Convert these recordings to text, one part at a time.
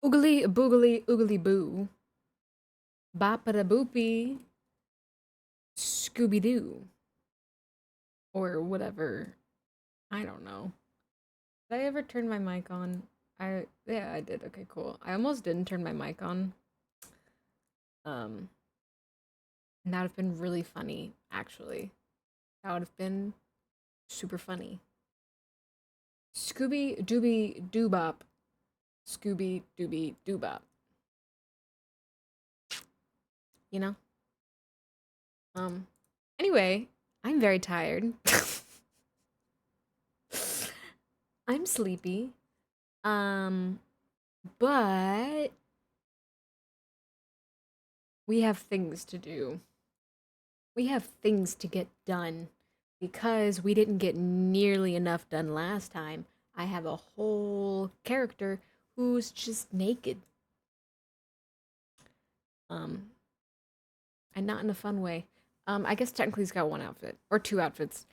Oogly boogly oogly boo. Boppada boopy. Scooby Doo. Or whatever. I don't know. Did I ever turn my mic on? Yeah, I did. Okay, cool. I almost didn't turn my mic on. Um, and that would have been really funny, actually. That would have been super funny. Scooby Dooby Doobop. Scooby Dooby Doobop. You know? Um, anyway, I'm very tired. I'm sleepy. Um, but we have things to do. We have things to get done because we didn't get nearly enough done last time. I have a whole character who's just naked. Um, and not in a fun way. I guess technically he's got one outfit or two outfits.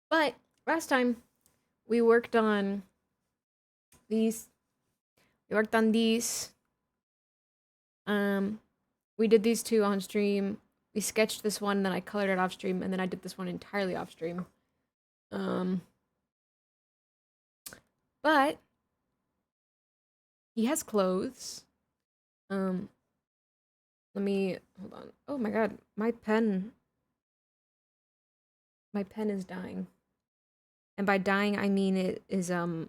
But last time we worked on these. We worked on these. Um, we did these two on stream. We sketched this one, then I colored it off stream, and then I did this one entirely off stream. Um, but he has clothes. Um, let me hold on. Oh my god, my pen is dying. And by dying, I mean it is the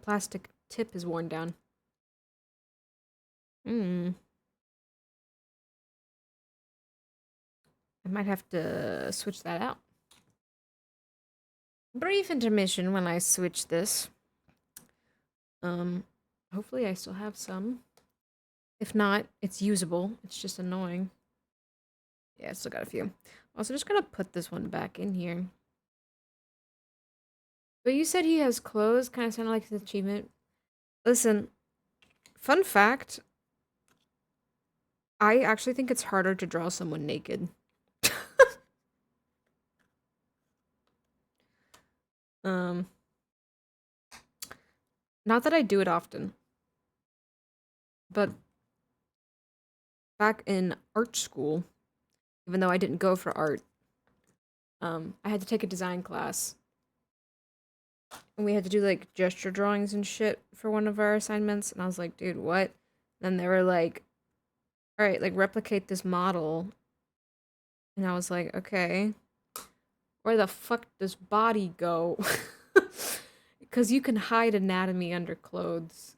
plastic tip is worn down. Hmm. I might have to switch that out. Brief intermission when I switch this. Um, hopefully I still have some. If not, it's usable. It's just annoying. Yeah, I still got a few. Also, just gonna put this one back in here. But you said he has clothes. Kind of sounded like his achievement. Listen, fun fact. I actually think it's harder to draw someone naked. um, not that I do it often, but back in art school, even though I didn't go for art, I had to take a design class, and we had to do like gesture drawings and shit for one of our assignments. And I was like, dude, what? Then they were like, all right, like replicate this model. And I was like, okay, where the fuck does body go? Because you can hide anatomy under clothes.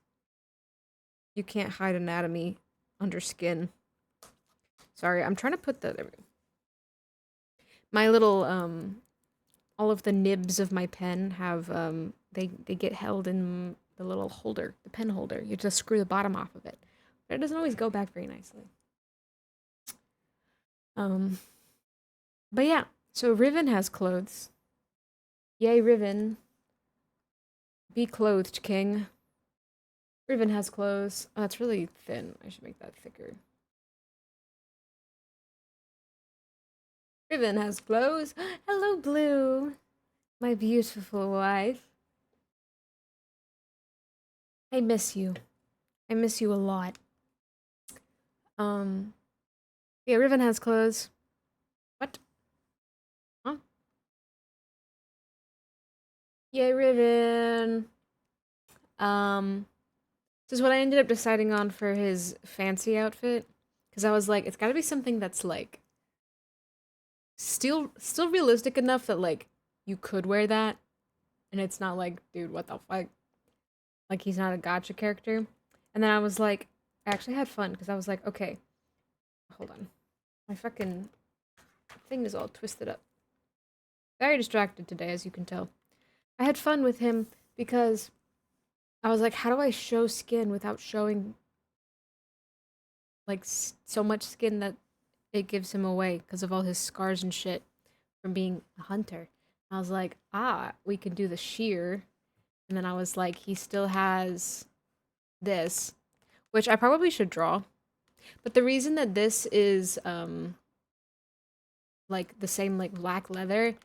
You can't hide anatomy under skin. Sorry, I'm trying to put that. My little all of the nibs of my pen have they get held in the little holder, the pen holder. You just screw the bottom off of it, but it doesn't always go back very nicely. Um, but yeah, so Riven has clothes. Yay, Riven! Be clothed, King. Riven has clothes. Oh, that's really thin. I should make that thicker. Riven has clothes. Hello, Blue, my beautiful wife. I miss you. I miss you a lot. Um, yeah, Riven has clothes. What? Huh? Yay, Riven. Um, this is what I ended up deciding on for his fancy outfit. Because I was like, it's gotta be something that's like still realistic enough that like you could wear that. And it's not like, dude, what the fuck? Like he's not a gotcha character. And then I was like, I actually had fun because I was like, okay, hold on. My fucking thing is all twisted up. Very distracted today, as you can tell. I had fun with him because I was like, how do I show skin without showing like so much skin that it gives him away because of all his scars and shit from being a hunter. I was like, we can do the sheer. And then I was like, he still has this, which I probably should draw. But the reason that this is like the same like black leather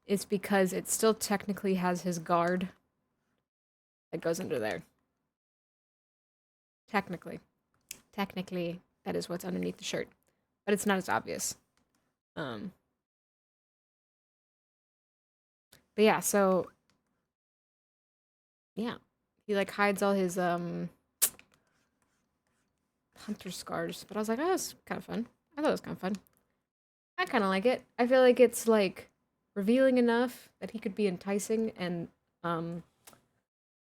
is because it still technically has his guard. that goes under there. Technically. Technically, that is what's underneath the shirt. But it's not as obvious. But yeah, so yeah. He like hides all his hunter scars. But I was like, oh, that's kind of fun. I thought it was kind of fun. I kind of like it. I feel like it's like revealing enough that he could be enticing and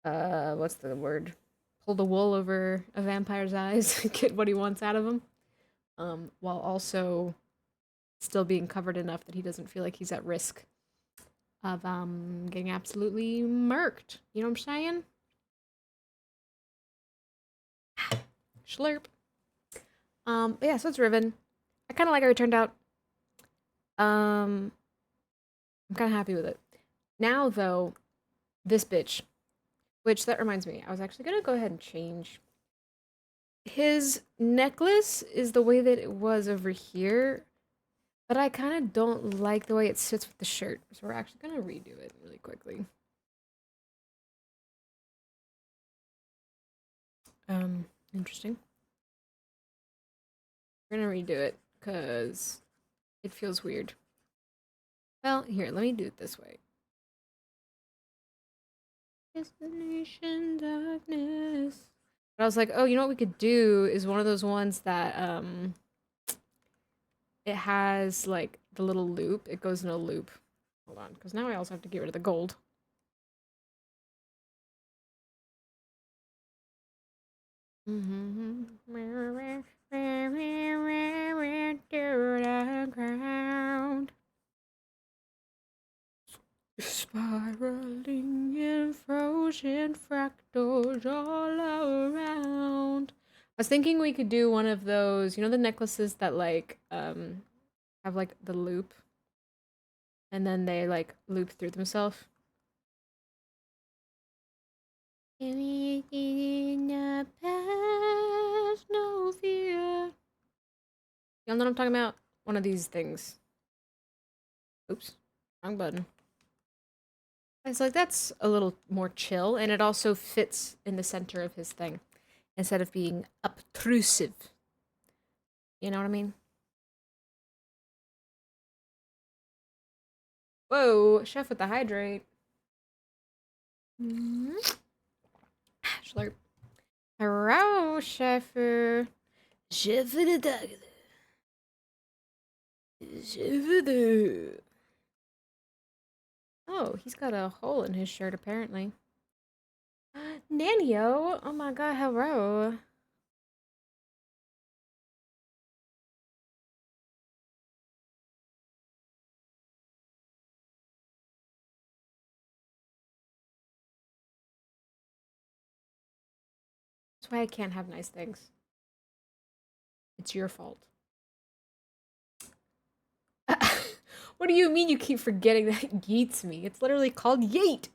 what's the word? Pull the wool over a vampire's eyes, get what he wants out of him. While also still being covered enough that he doesn't feel like he's at risk of getting absolutely murked. You know what I'm saying? Schlurp. But yeah, so it's Riven. I kind of like how it turned out. I'm kind of happy with it. Now, though, this bitch, which that reminds me, I was actually gonna go ahead and change. His necklace is the way that it was over here, but I kind of don't like the way it sits with the shirt. So we're actually gonna redo it really quickly. Interesting. We're gonna redo it because it feels weird. Well, here, let me do it this way. Destination darkness. But I was like, oh, you know what we could do is one of those ones that it has like the little loop. It goes in a loop. Hold on, because now I also have to get rid of the gold. Ground. Spiraling in frozen fractals all around. I was thinking we could do one of those, you know, the necklaces that like have like the loop and then they like loop through themselves. In the past, no fear. Y'all know what I'm talking about? One of these things. Oops, wrong button. It's like that's a little more chill, and it also fits in the center of his thing instead of being obtrusive. You know what I mean? Whoa, chef with the hydrate. Slurp. Hello, chef. Chef of the dog. Chef of the. Oh, he's got a hole in his shirt apparently. Nanny-o! Oh my god, hello. That's why I can't have nice things. It's your fault. What do you mean you keep forgetting that yeets me? It's literally called yeet.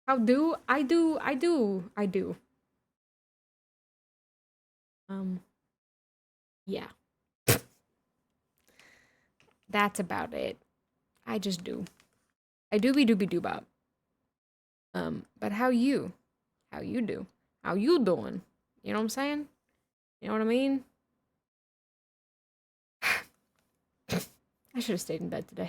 How do? I do. I do. I do. Yeah. That's about it. I just do. I doobie doobie doobop. But how you? How you do? How you doing? You know what I'm saying? You know what I mean? I should have stayed in bed today.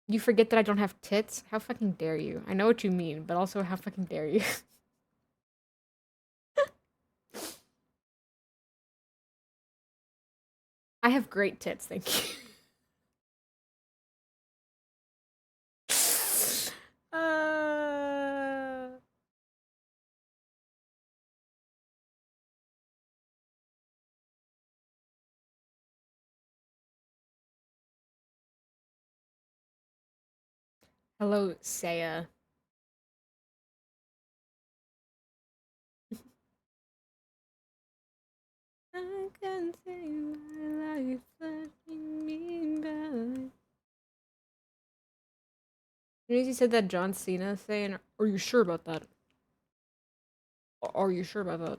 You forget that I don't have tits? How fucking dare you? I know what you mean, but also how fucking dare you? I have great tits, thank you. uh... Hello, Saya. I can see my life flashing me by. You said that John Cena saying, "Are you sure about that? Are you sure about that?"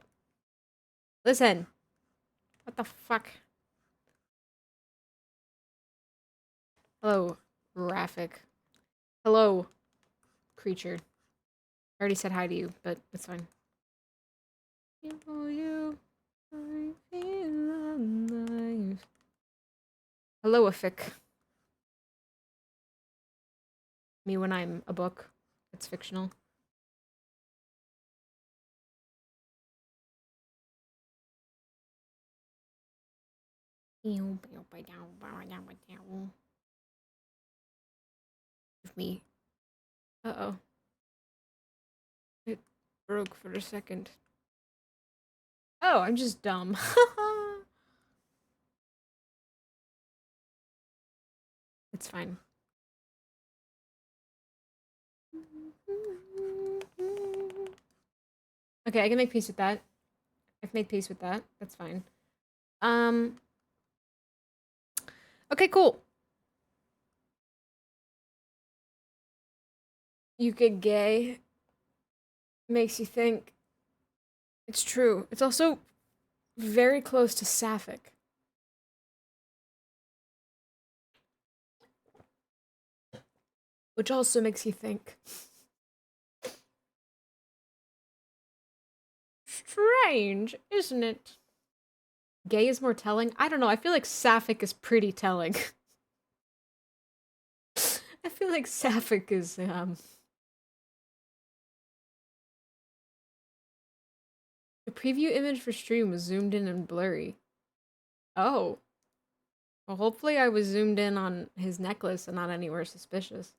Listen. What the fuck? Hello, Raffic. Hello, creature. I already said hi to you, but it's fine. You, I feel alive. Hello, Affic. Me when I'm a book. It's fictional. Give me. Uh-oh. It broke for a second. Oh, I'm just dumb. It's fine. Okay, I can make peace with that. I've made peace with that. That's fine. Okay, cool. You get gay. Makes you think. It's true. It's also very close to sapphic. Which also makes you think. Strange, isn't it? Gay is more telling? I don't know. I feel like sapphic is pretty telling. I feel like sapphic is, The preview image for stream was zoomed in and blurry. Oh. Well, hopefully I was zoomed in on his necklace and not anywhere suspicious.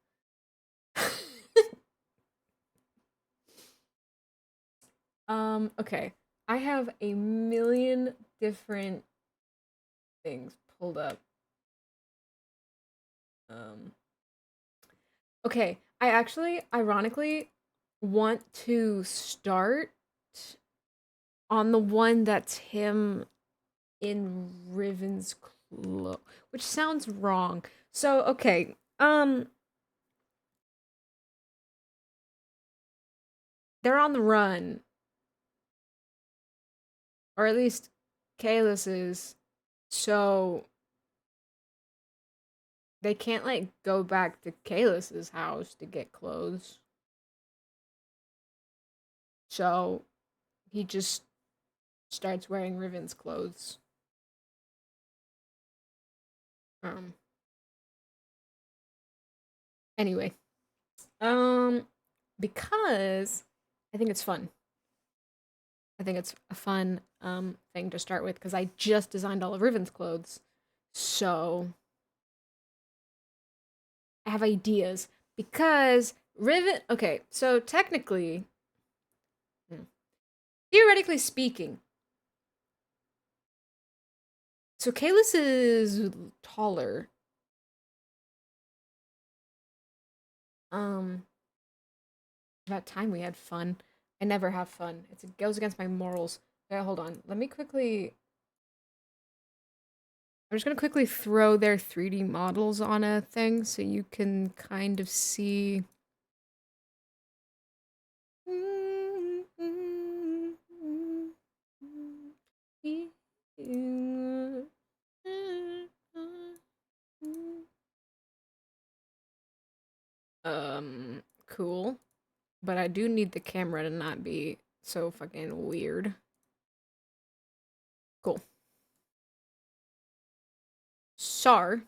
Okay. I have a million different things pulled up. Okay, I actually, ironically, want to start on the one that's him in Riven's clothes, which sounds wrong. So, okay, they're on the run, or at least Kalis is, so they can't, like, go back to Kalis's house to get clothes. So, he just starts wearing Riven's clothes. Anyway, because I think it's fun. I think it's a fun thing to start with because I just designed all of Riven's clothes. So I have ideas because Riven, okay, so technically, theoretically speaking, so Kalis is taller. About time we had fun. I never have fun. It goes against my morals. Okay, hold on. Let me quickly. I'm just gonna quickly throw their 3D models on a thing so you can kind of see. Cool. But I do need the camera to not be so fucking weird. Cool. Sar.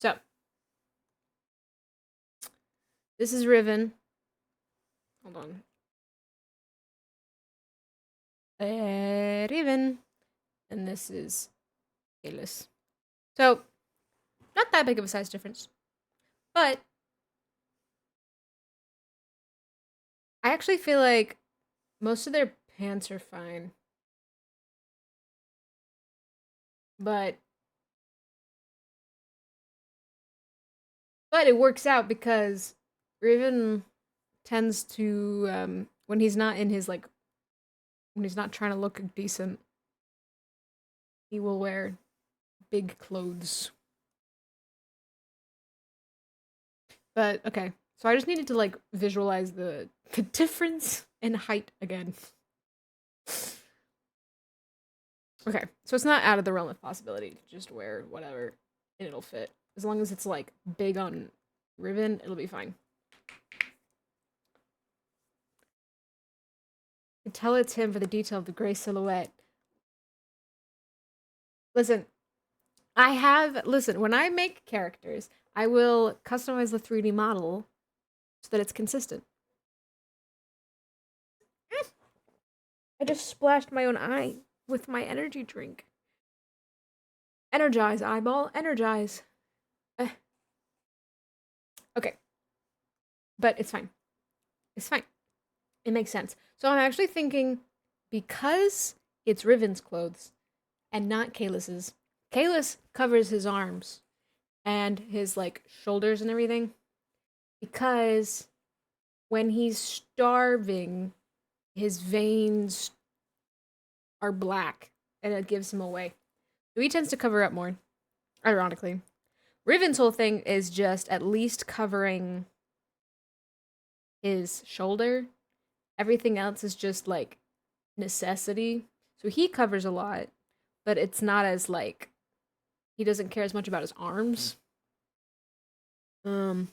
So, this is Riven. Hold on. Riven. And this is Kalis. So, not that big of a size difference. But I actually feel like most of their pants are fine. But it works out because Raven tends to when he's not in his like when he's not trying to look decent, he will wear big clothes. But okay, so I just needed to like visualize the difference in height again. Okay, so it's not out of the realm of possibility to just wear whatever and it'll fit. As long as it's like big on ribbon, it'll be fine. You can tell it's him for the detail of the gray silhouette. Listen, when I make characters, I will customize the 3D model so that it's consistent. I just splashed my own eye with my energy drink. Energize, eyeball, energize. Okay. But it's fine. It's fine. It makes sense. So I'm actually thinking, because it's Riven's clothes and not Kaelus's. Kaelus covers his arms and his like shoulders and everything because when he's starving, his veins are black and it gives him away. So he tends to cover up more, ironically. Riven's whole thing is just at least covering his shoulder. Everything else is just like necessity. So he covers a lot, but it's not as like he doesn't care as much about his arms. Most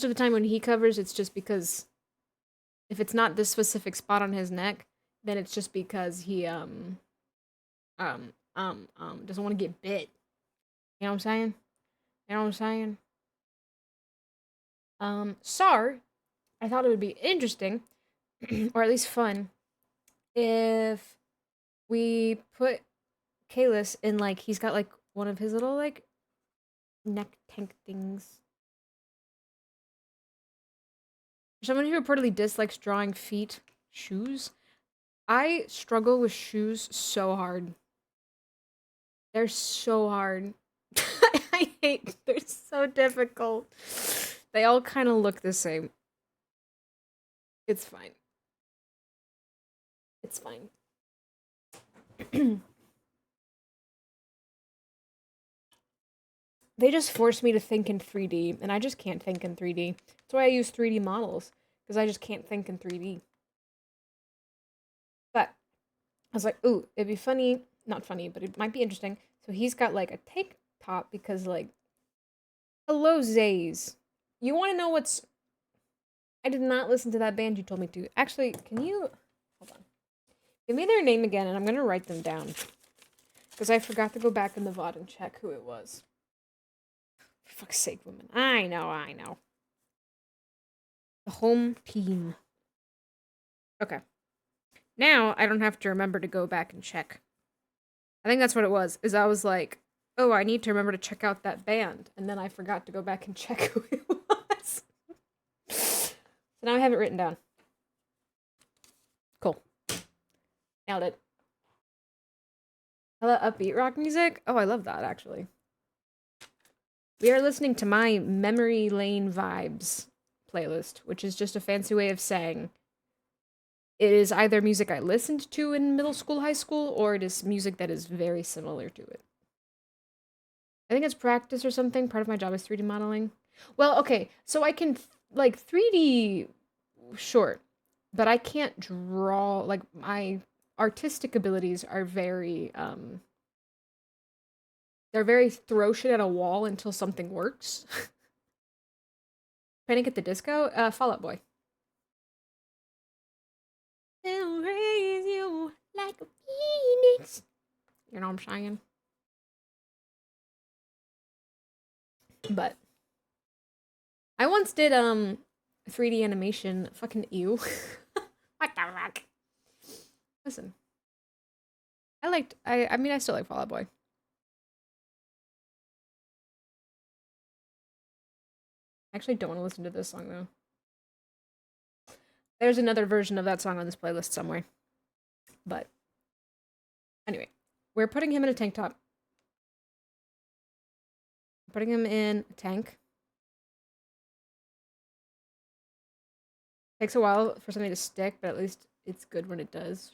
of the time when he covers, it's just because if it's not this specific spot on his neck, then it's just because he doesn't want to get bit. You know what I'm saying? You know what I'm saying? Sar, I thought it would be interesting, or at least fun, if we put Kalis in like he's got like one of his little like neck tank things. For someone who reportedly dislikes drawing feet shoes, I struggle with shoes so hard. They're so hard. I hate. They're so difficult. They all kind of look the same. It's fine. It's fine. They just force me to think in 3D, and I just can't think in 3D. That's why I use 3D models, because I just can't think in 3D. But I was like, ooh, it'd be funny. Not funny, but it might be interesting. So he's got like a tank top because like, hello, Zays. You want to know what's... I did not listen to that band you told me to. Actually, can you... Hold on. Give me their name again, and I'm going to write them down. Because I forgot to go back in the VOD and check who it was. For fuck's sake, women. I know. The home team. Okay. Now, I don't have to remember to go back and check. I think that's what it was, is I was like, oh, I need to remember to check out that band. And then I forgot to go back and check who it was. So now I have it written down. Cool. Nailed it. Hello, upbeat rock music? Oh, I love that, actually. We are listening to my Memory Lane Vibes playlist, which is just a fancy way of saying it is either music I listened to in middle school, high school, or it is music that is very similar to it. I think it's practice or something. Part of my job is 3D modeling. Well, okay, so I can, like, 3D, sure, but I can't draw, like, my artistic abilities are very, they're very throw shit at a wall until something works. Panic at the Disco? Fall Out Boy. They'll raise you like a phoenix. You know what I'm saying? But I once did 3D animation. Fucking ew. What the fuck? Listen. I mean I still like Fall Out Boy. I actually don't want to listen to this song though. There's another version of that song on this playlist somewhere. But anyway, we're putting him in a tank top. Putting him in a tank. Takes a while for something to stick, but at least it's good when it does.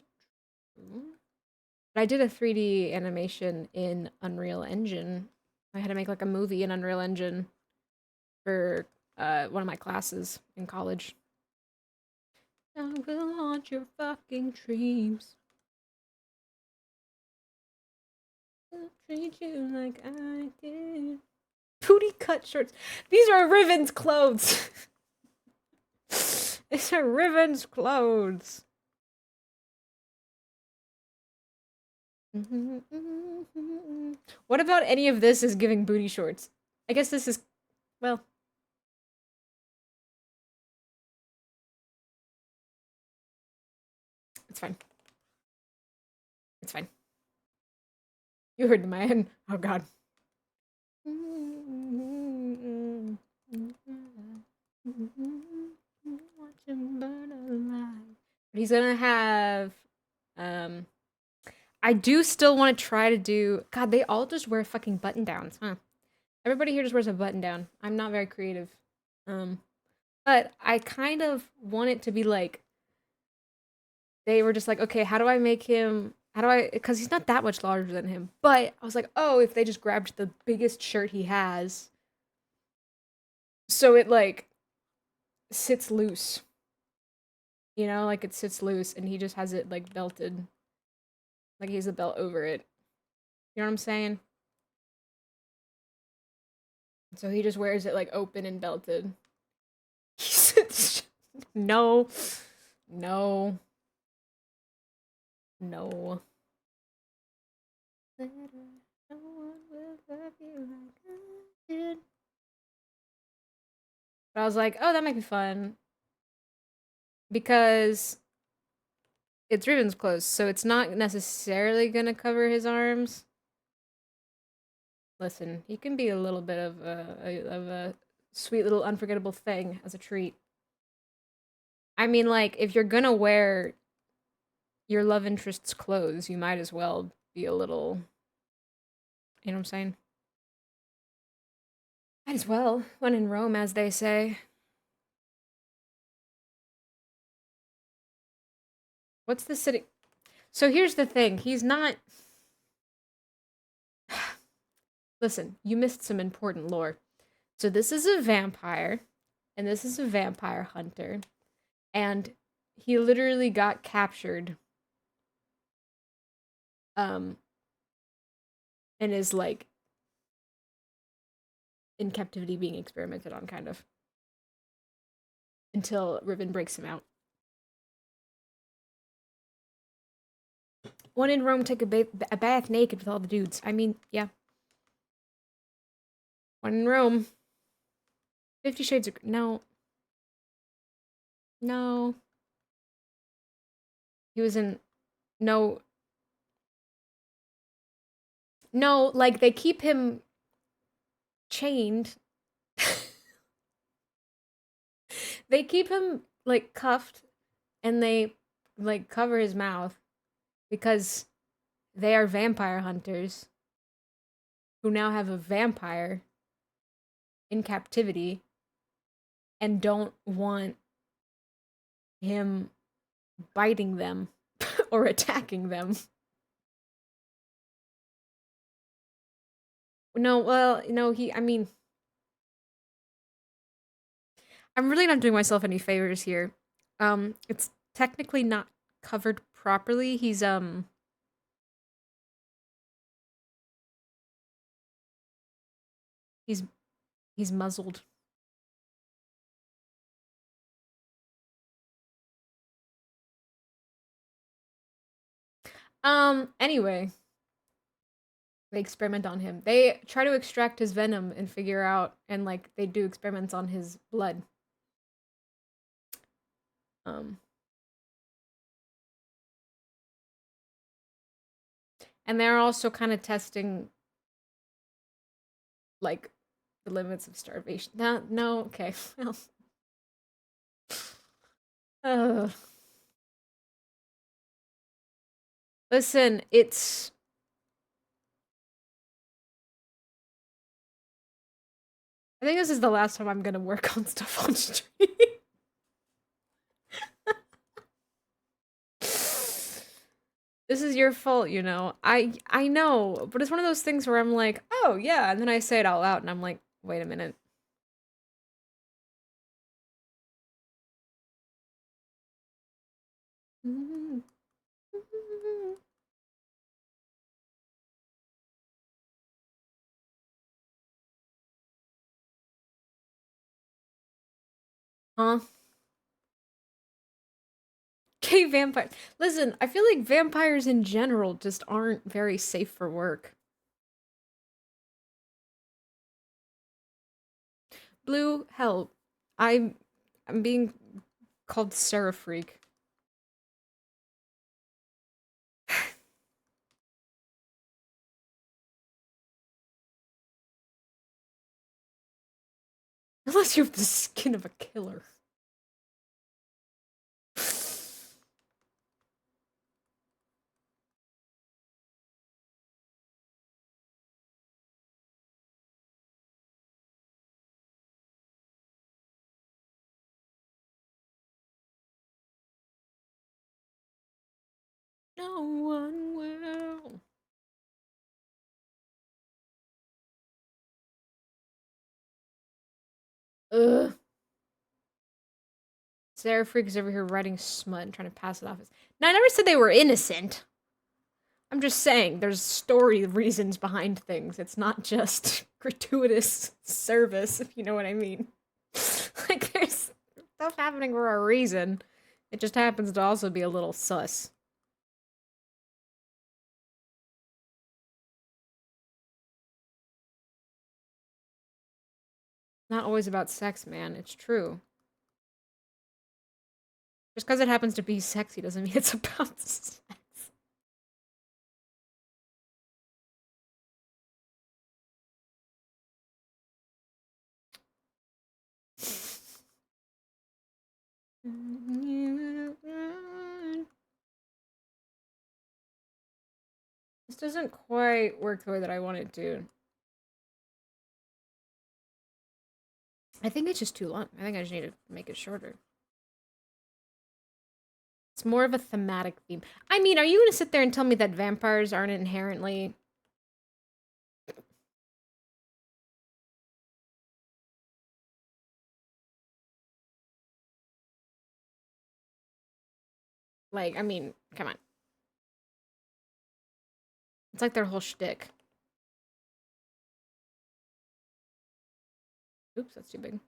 But I did a 3D animation in Unreal Engine. I had to make like a movie in Unreal Engine for one of my classes in college. I will haunt your fucking dreams. treat you like I did. Booty cut shorts. These are Riven's clothes. These are Riven's clothes. What about any of this is giving booty shorts? I guess this is, well. It's fine. It's fine. You heard the man. Oh god. But he's gonna have I do still want to try to do God, they all just wear fucking button downs, huh? Everybody here just wears a button down. I'm not very creative. But I kind of want it to be like they were just like, okay, how do I make him because he's not that much larger than him. But I was like, oh, if they just grabbed the biggest shirt he has, so it like sits loose. You know, like it sits loose and he just has it like belted. Like he has a belt over it. You know what I'm saying? So he just wears it like open and belted. No. No. No. But I was like, oh, that might be fun. Because it's Riven's clothes, so it's not necessarily gonna cover his arms. Listen, he can be a little bit of a sweet little unforgettable thing as a treat. I mean, like, if you're gonna wear your love interest's clothes, you might as well be a little, you know what I'm saying? Might as well, when in Rome, as they say. What's the city? So here's the thing, he's not... Listen, you missed some important lore. So this is a vampire, and this is a vampire hunter, and he literally got captured, and is, like, in captivity being experimented on, kind of. Until Riven breaks him out. One in Rome took a bath naked with all the dudes. I mean, yeah. One in Rome. 50 Shades of... No. No. He was in... No. No, like, they keep him chained. They keep him, like, cuffed, and they, like, cover his mouth because they are vampire hunters who now have a vampire in captivity and don't want him biting them or attacking them. No, well, no, I mean, I'm really not doing myself any favors here. It's technically not covered properly. He's he's muzzled. Anyway, they experiment on him. They try to extract his venom and figure out, and, like, they do experiments on his blood. And they're also kind of testing, like, the limits of starvation. No, okay. Well. Listen, it's... I think this is the last time I'm gonna work on stuff on stream. This is your fault, you know. I know, but it's one of those things where I'm like, oh yeah, and then I say it out loud and I'm like, wait a minute. Huh? Gay vampire. Listen, I feel like vampires in general just aren't very safe for work. Blue, hell, I'm I'm being called Sarah Freak. Unless you have the skin of a killer. No one will. Ugh. Sarah Freak is over here writing smut and trying to pass it off as. No, I never said they were innocent. I'm just saying there's story reasons behind things. It's not just gratuitous service, if you know what I mean. Like, there's stuff happening for a reason. It just happens to also be a little sus. Not always about sex, man. It's true. Just because it happens to be sexy doesn't mean it's about sex. This doesn't quite work the way that I want it to. I think it's just too long. I think I just need to make it shorter. It's more of a thematic theme. I mean, are you gonna sit there and tell me that vampires aren't inherently... Like, I mean, come on. It's like their whole shtick. Oops, that's too big.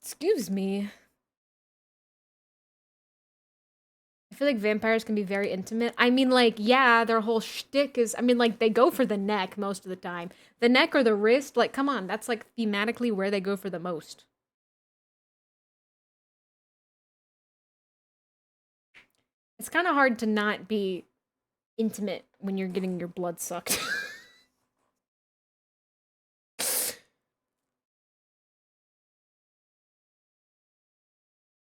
Excuse me. I feel like vampires can be very intimate. I mean, like, yeah, their whole shtick is... I mean, like, they go for the neck most of the time. The neck or the wrist, like, come on. That's, like, thematically where they go for the most. It's kind of hard to not be intimate when you're getting your blood sucked.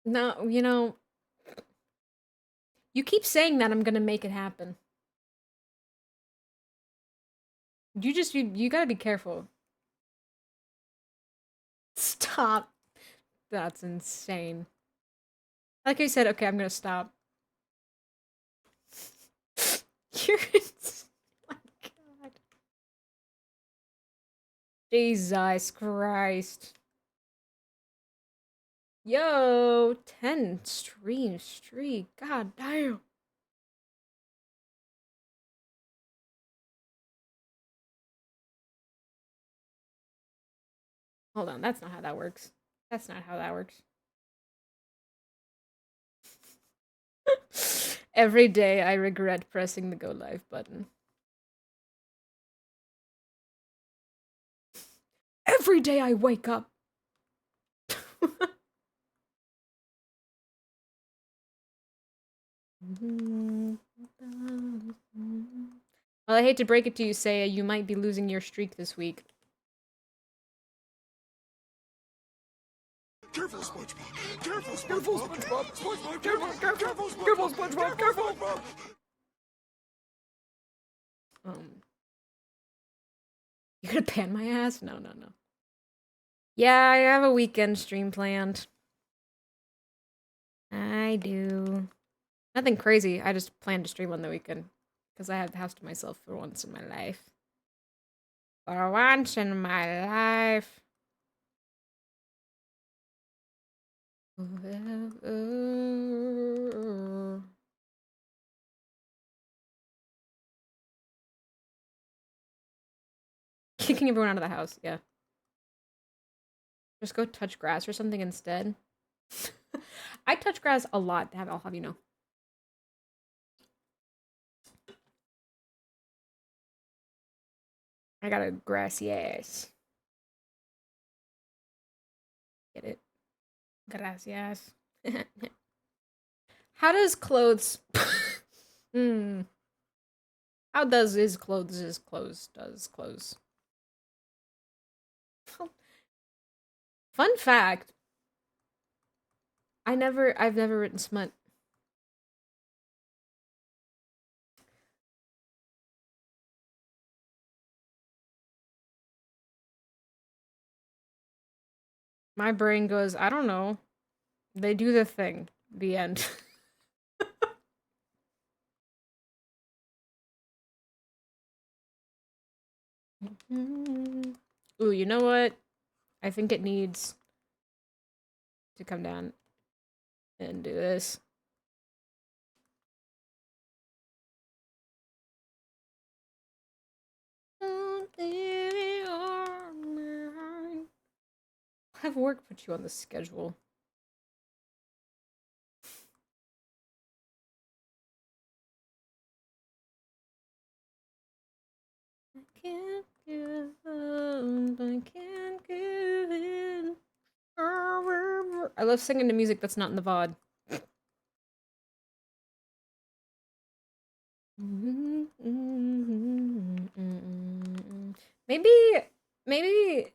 No, you know, you keep saying that I'm gonna make it happen. You gotta be careful. Stop. That's insane. Like I said, okay, I'm gonna stop. You're oh my god. Jesus Christ. Yo, 10 stream streak. God damn. Hold on, that's not how that works. That's not how that works. Every day I regret pressing the go live button. Every day I wake up. Well, I hate to break it to you, Saya, you might be losing your streak this week. Careful, SpongeBob! Careful, SpongeBob! SpongeBob! Careful, Careful, SpongeBob! Careful! You gonna ban my ass? No, no, no. Yeah, I have a weekend stream planned. I do. Nothing crazy. I just plan to stream on the weekend. Because I have the house to myself for once in my life. For once in my life. Kicking everyone out of the house, yeah. Just go touch grass or something instead. I touch grass a lot, I'll have you know. I got a grassy ass. Get it? Gracias. How does clothes... Hmm. How does his clothes does clothes? Fun fact. I've never written smut. My brain goes, I don't know. They do the thing. The end. Ooh, you know what? I think it needs to come down and do this. Have work put you on the schedule. I can't give up, I can't give in. I love singing to music that's not in the VOD. Maybe, maybe,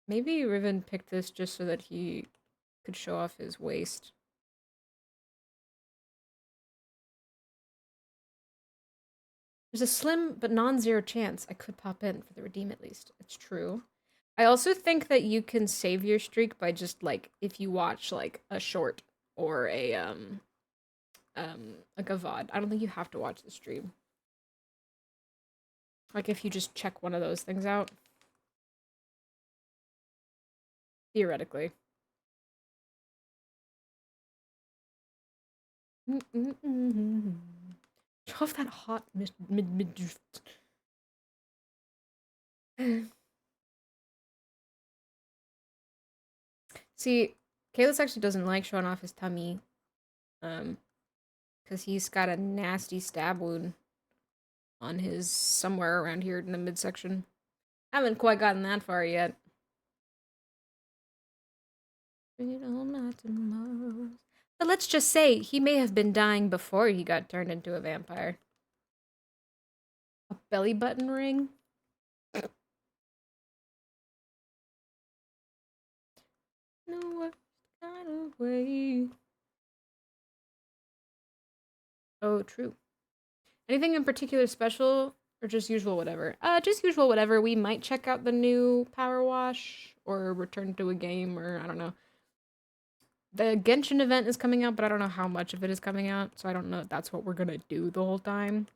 maybe Riven picked this just so that he could show off his waist. There's a slim but non-zero chance I could pop in for the redeem at least. It's true. I also think that you can save your streak by just like if you watch like a short or a like a VOD. I don't think you have to watch the stream. Like if you just check one of those things out. Theoretically. Show off that hot mid. See, Kalis actually doesn't like showing off his tummy. Because he's got a nasty stab wound on his somewhere around here in the midsection. I haven't quite gotten that far yet. But let's just say he may have been dying before he got turned into a vampire. A belly button ring? No what kind of way. Oh, true. Anything in particular special or just usual whatever? Just usual whatever. We might check out the new Power Wash or return to a game or I don't know. The Genshin event is coming out, but I don't know how much of it is coming out, so I don't know if that's what we're gonna do the whole time.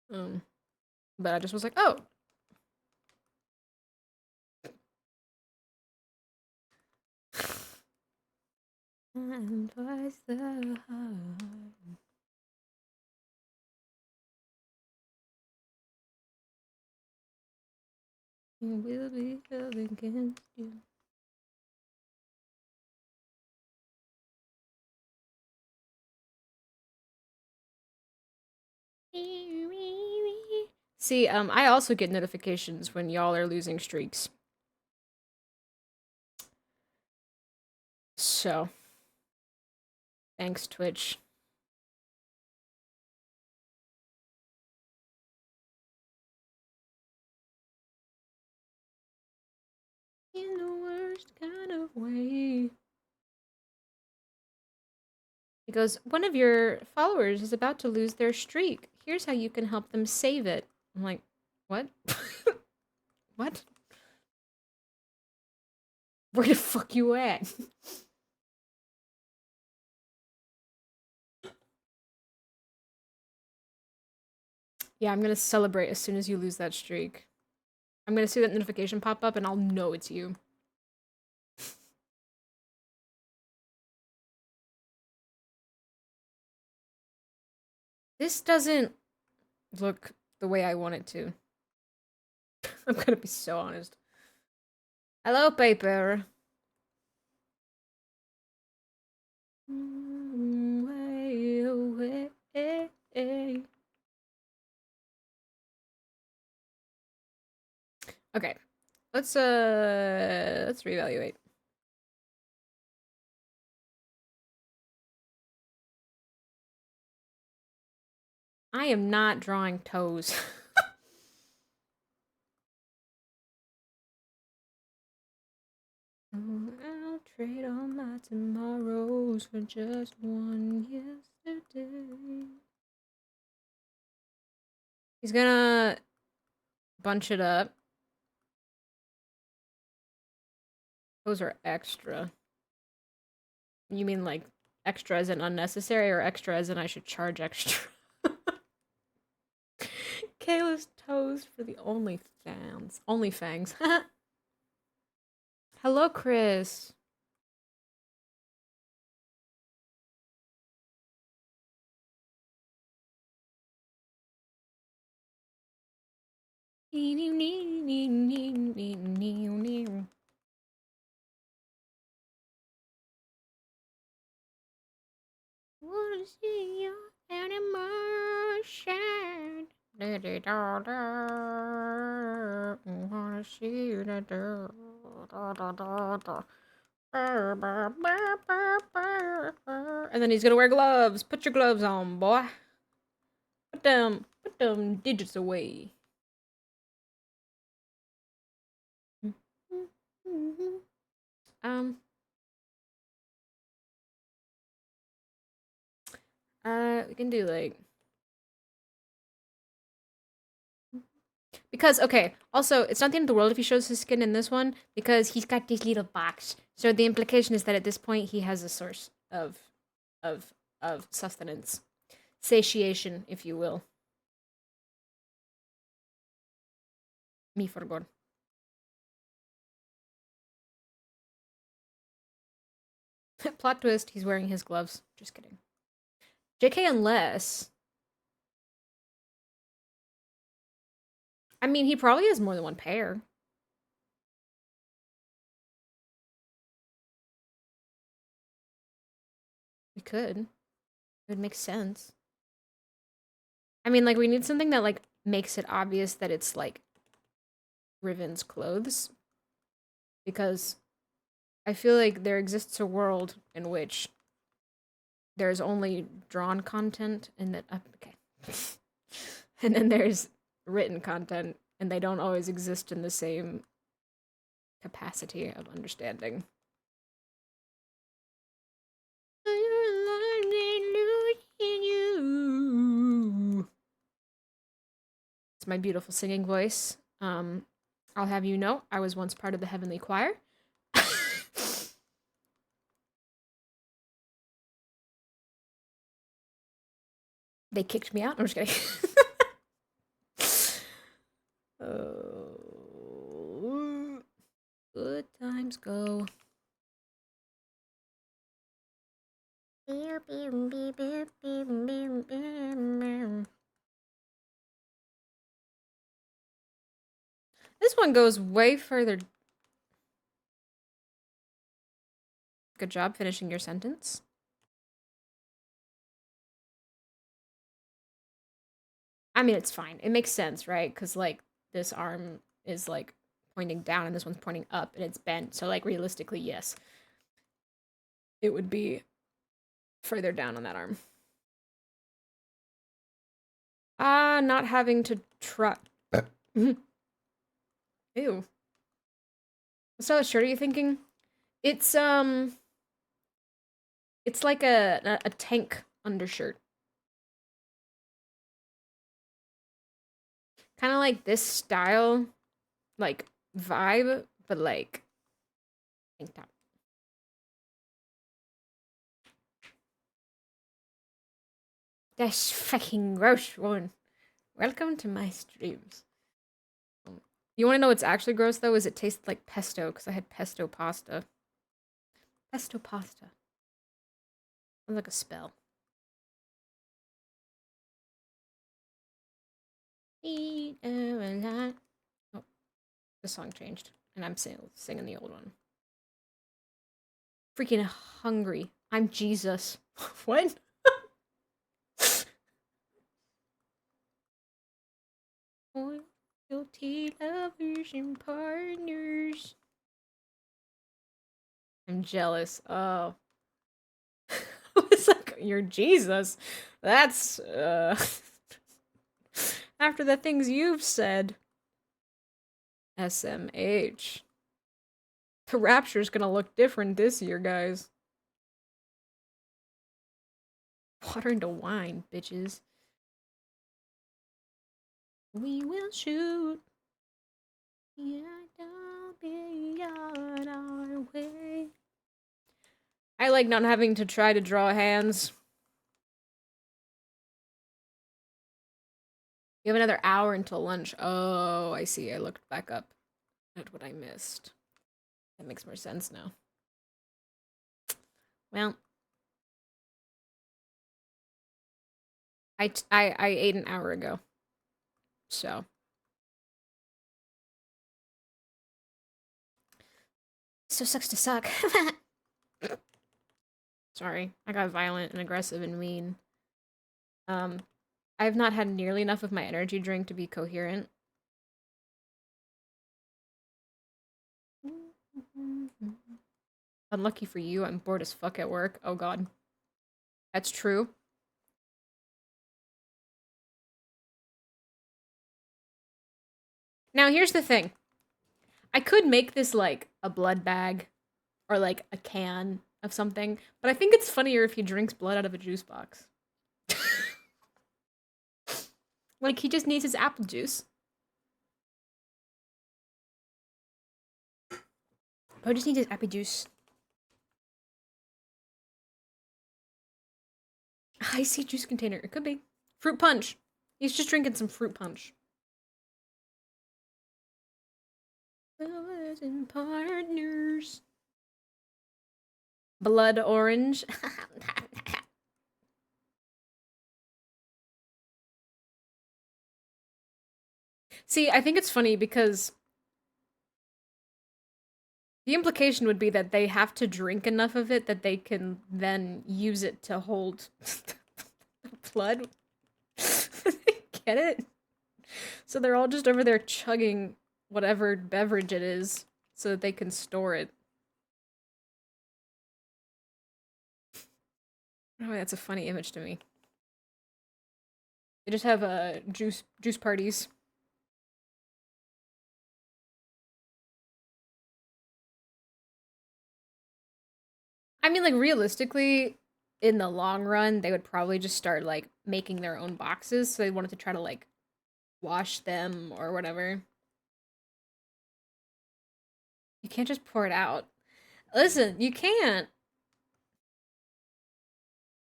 But I just was like, oh. And twice the heart. Will be held against you. See, I also get notifications when y'all are losing streaks. So, thanks, Twitch. In the worst kind of way. He goes, one of your followers is about to lose their streak. Here's how you can help them save it. I'm like, what? What? Where the fuck you at? Yeah, I'm gonna celebrate as soon as you lose that streak. I'm gonna see that notification pop up and I'll know it's you. This doesn't look the way I want it to. I'm gonna be so honest. Hello, paper. Way away. Okay, let's reevaluate. I am not drawing toes. I'll trade all my tomorrows for just one yesterday. He's gonna bunch it up. Those are extra. You mean like extra as in unnecessary or extra as in I should charge extra? Kayla's toes for the OnlyFans. OnlyFangs. Hello, Chris. Wanna see your animal shine. Wanna see you and then he's gonna wear gloves. Put your gloves on, boy. Put them digits away. Um. We can do like because okay. Also, it's not the end of the world if he shows his skin in this one because he's got this little box. So the implication is that at this point he has a source of sustenance, satiation, if you will. Me for God. Plot twist: he's wearing his gloves. Just kidding. JK, unless I mean he probably has more than one pair. We could. It would make sense. I mean, like, we need something that, like, makes it obvious that it's, like, Riven's clothes. Because I feel like there exists a world in which there's only drawn content and that, okay. And then there's written content, and they don't always exist in the same capacity of understanding. It's my beautiful singing voice. I'll have you know, I was once part of the Heavenly Choir. They kicked me out. I'm just kidding. Oh, good times go. This one goes way further. Good job finishing your sentence. I mean, it's fine. It makes sense, right? Because, like, this arm is, like, pointing down and this one's pointing up and it's bent. So, like, realistically, yes. It would be further down on that arm. Not having to try. Ew. What style of shirt are you thinking? It's like a tank undershirt. Kind of like this style, like, vibe, but, like, tank top. That's fucking gross, woman. Welcome to my streams. You want to know what's actually gross, though? Is it tasted like pesto, because I had pesto pasta. Pesto pasta. Sounds like a spell. Oh, the song changed, and I'm singing the old one. Freaking hungry. I'm Jesus. What? Loyalty, lovers, and partners. I'm jealous. Oh. It's like, you're Jesus. That's, after the things you've said. SMH. The rapture's gonna look different this year, guys. Water into wine, bitches. We will shoot. Yeah, don't be on our way. I like not having to try to draw hands. You have another hour until lunch. Oh, I see. I looked back up at what I missed. That makes more sense now. Well, I ate an hour ago. So. So sucks to suck. Sorry. I got violent and aggressive and mean. I have not had nearly enough of my energy drink to be coherent. Unlucky for you, I'm bored as fuck at work. Oh god. That's true. Now, here's the thing. I could make this like a blood bag or like a can of something, but I think it's funnier if he drinks blood out of a juice box. Like, he just needs his apple juice. I just need his apple juice. I see juice container. It could be. Fruit punch. He's just drinking some fruit punch. Lovers and partners. Blood orange. See, I think it's funny because the implication would be that they have to drink enough of it that they can then use it to hold blood. Get it? So they're all just over there chugging whatever beverage it is so that they can store it. Oh, that's a funny image to me. They just have juice parties. I mean, like, realistically, in the long run, they would probably just start like making their own boxes, so they wanted to try to like wash them or whatever. You can't just pour it out. Listen, you can't.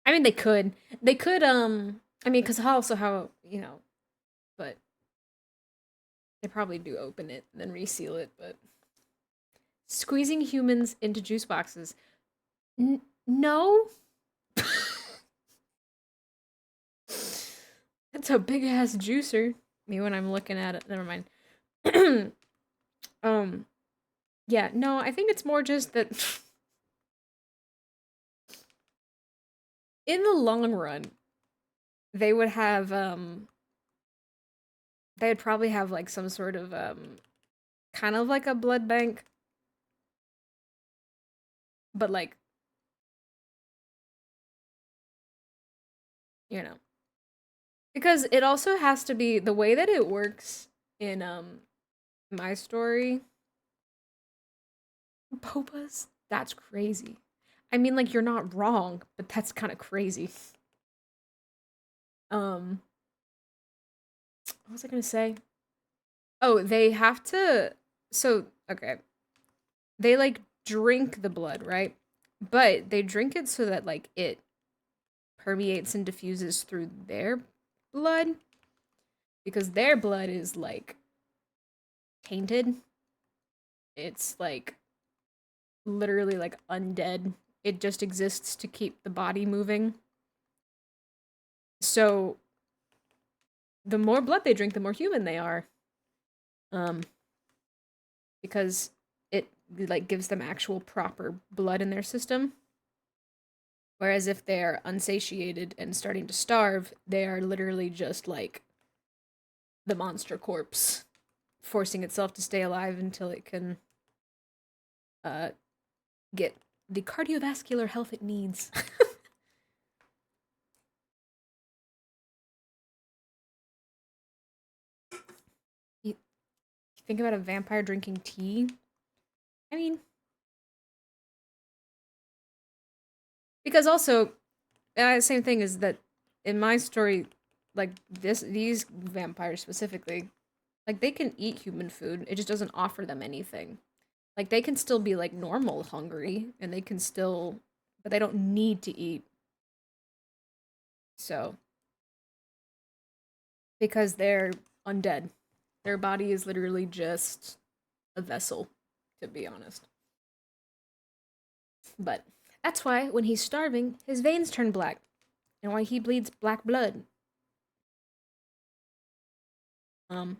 I mean, they could. They could, I mean, because how, you know, but they probably do open it and then reseal it, but. Squeezing humans into juice boxes. No? That's a big ass juicer. Me when I'm looking at it. Never mind. um, yeah, no, I think it's more just that in the long run, they would have they'd probably have like some sort of kind of like a blood bank, but like, you know, because it also has to be the way that it works in my story. Boba's, that's crazy. I mean, like, you're not wrong, but that's kind of crazy. Um, what was I gonna say? Oh, they have to. So, okay. They like drink the blood, right? But they drink it so that like it permeates and diffuses through their blood because their blood is like tainted. It's like literally like undead. It just exists to keep the body moving. So the more blood they drink, the more human they are. Because it like gives them actual proper blood in their system. Whereas if they're unsatiated and starting to starve, they are literally just like the monster corpse, forcing itself to stay alive until it can get the cardiovascular health it needs. You think about a vampire drinking tea? I mean, because also, same thing is that in my story, like these vampires specifically, like they can eat human food. It just doesn't offer them anything. Like they can still be like normal hungry, and they can still, but they don't need to eat. So because they're undead, their body is literally just a vessel, to be honest. But that's why when he's starving, his veins turn black, and why he bleeds black blood. Um,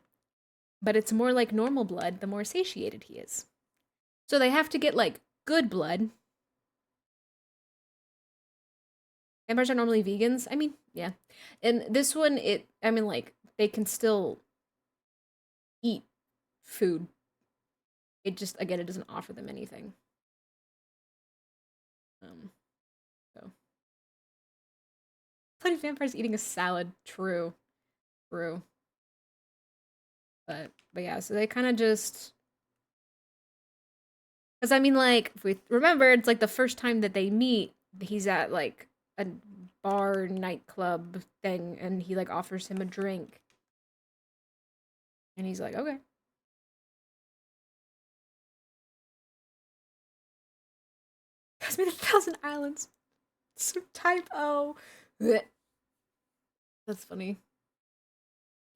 but it's more like normal blood the more satiated he is. So they have to get like good blood. Vampires are normally vegans. I mean, yeah. And this one, I mean, like, they can still eat food. It just, again, it doesn't offer them anything. So. Bloody vampires eating a salad. True. True. But yeah, so they kind of just. Because, I mean, like, if we remember, it's like the first time that they meet, he's at, like, a bar nightclub thing, and he, like, offers him a drink. And he's like, okay. Has made 1,000 islands. Some typo. That's funny.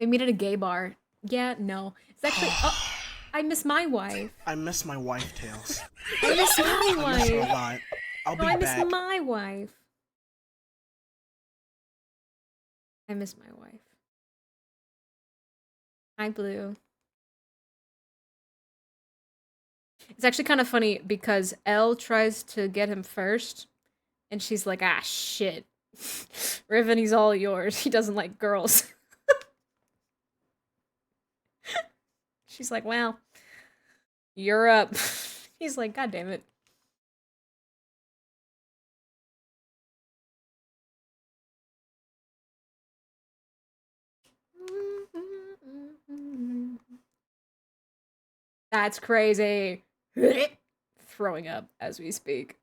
They meet at a gay bar. Yeah, no. It's actually. Oh, I miss my wife. I miss my wife, Tails. I miss my wife. I miss her a lot. I'll be I back. miss my wife. I miss my wife. Hi, Blue. It's actually kind of funny because Elle tries to get him first, and she's like, ah, shit. Riven, he's all yours. He doesn't like girls. She's like, well, you're up. He's like, god damn it. That's crazy. Throwing up as we speak.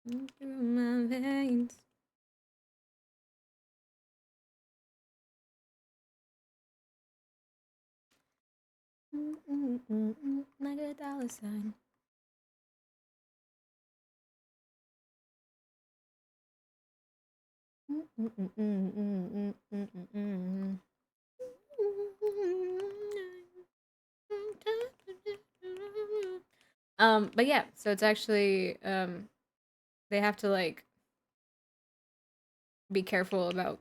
My veins. Like a dollar sign. But yeah, so it's actually they have to like be careful about.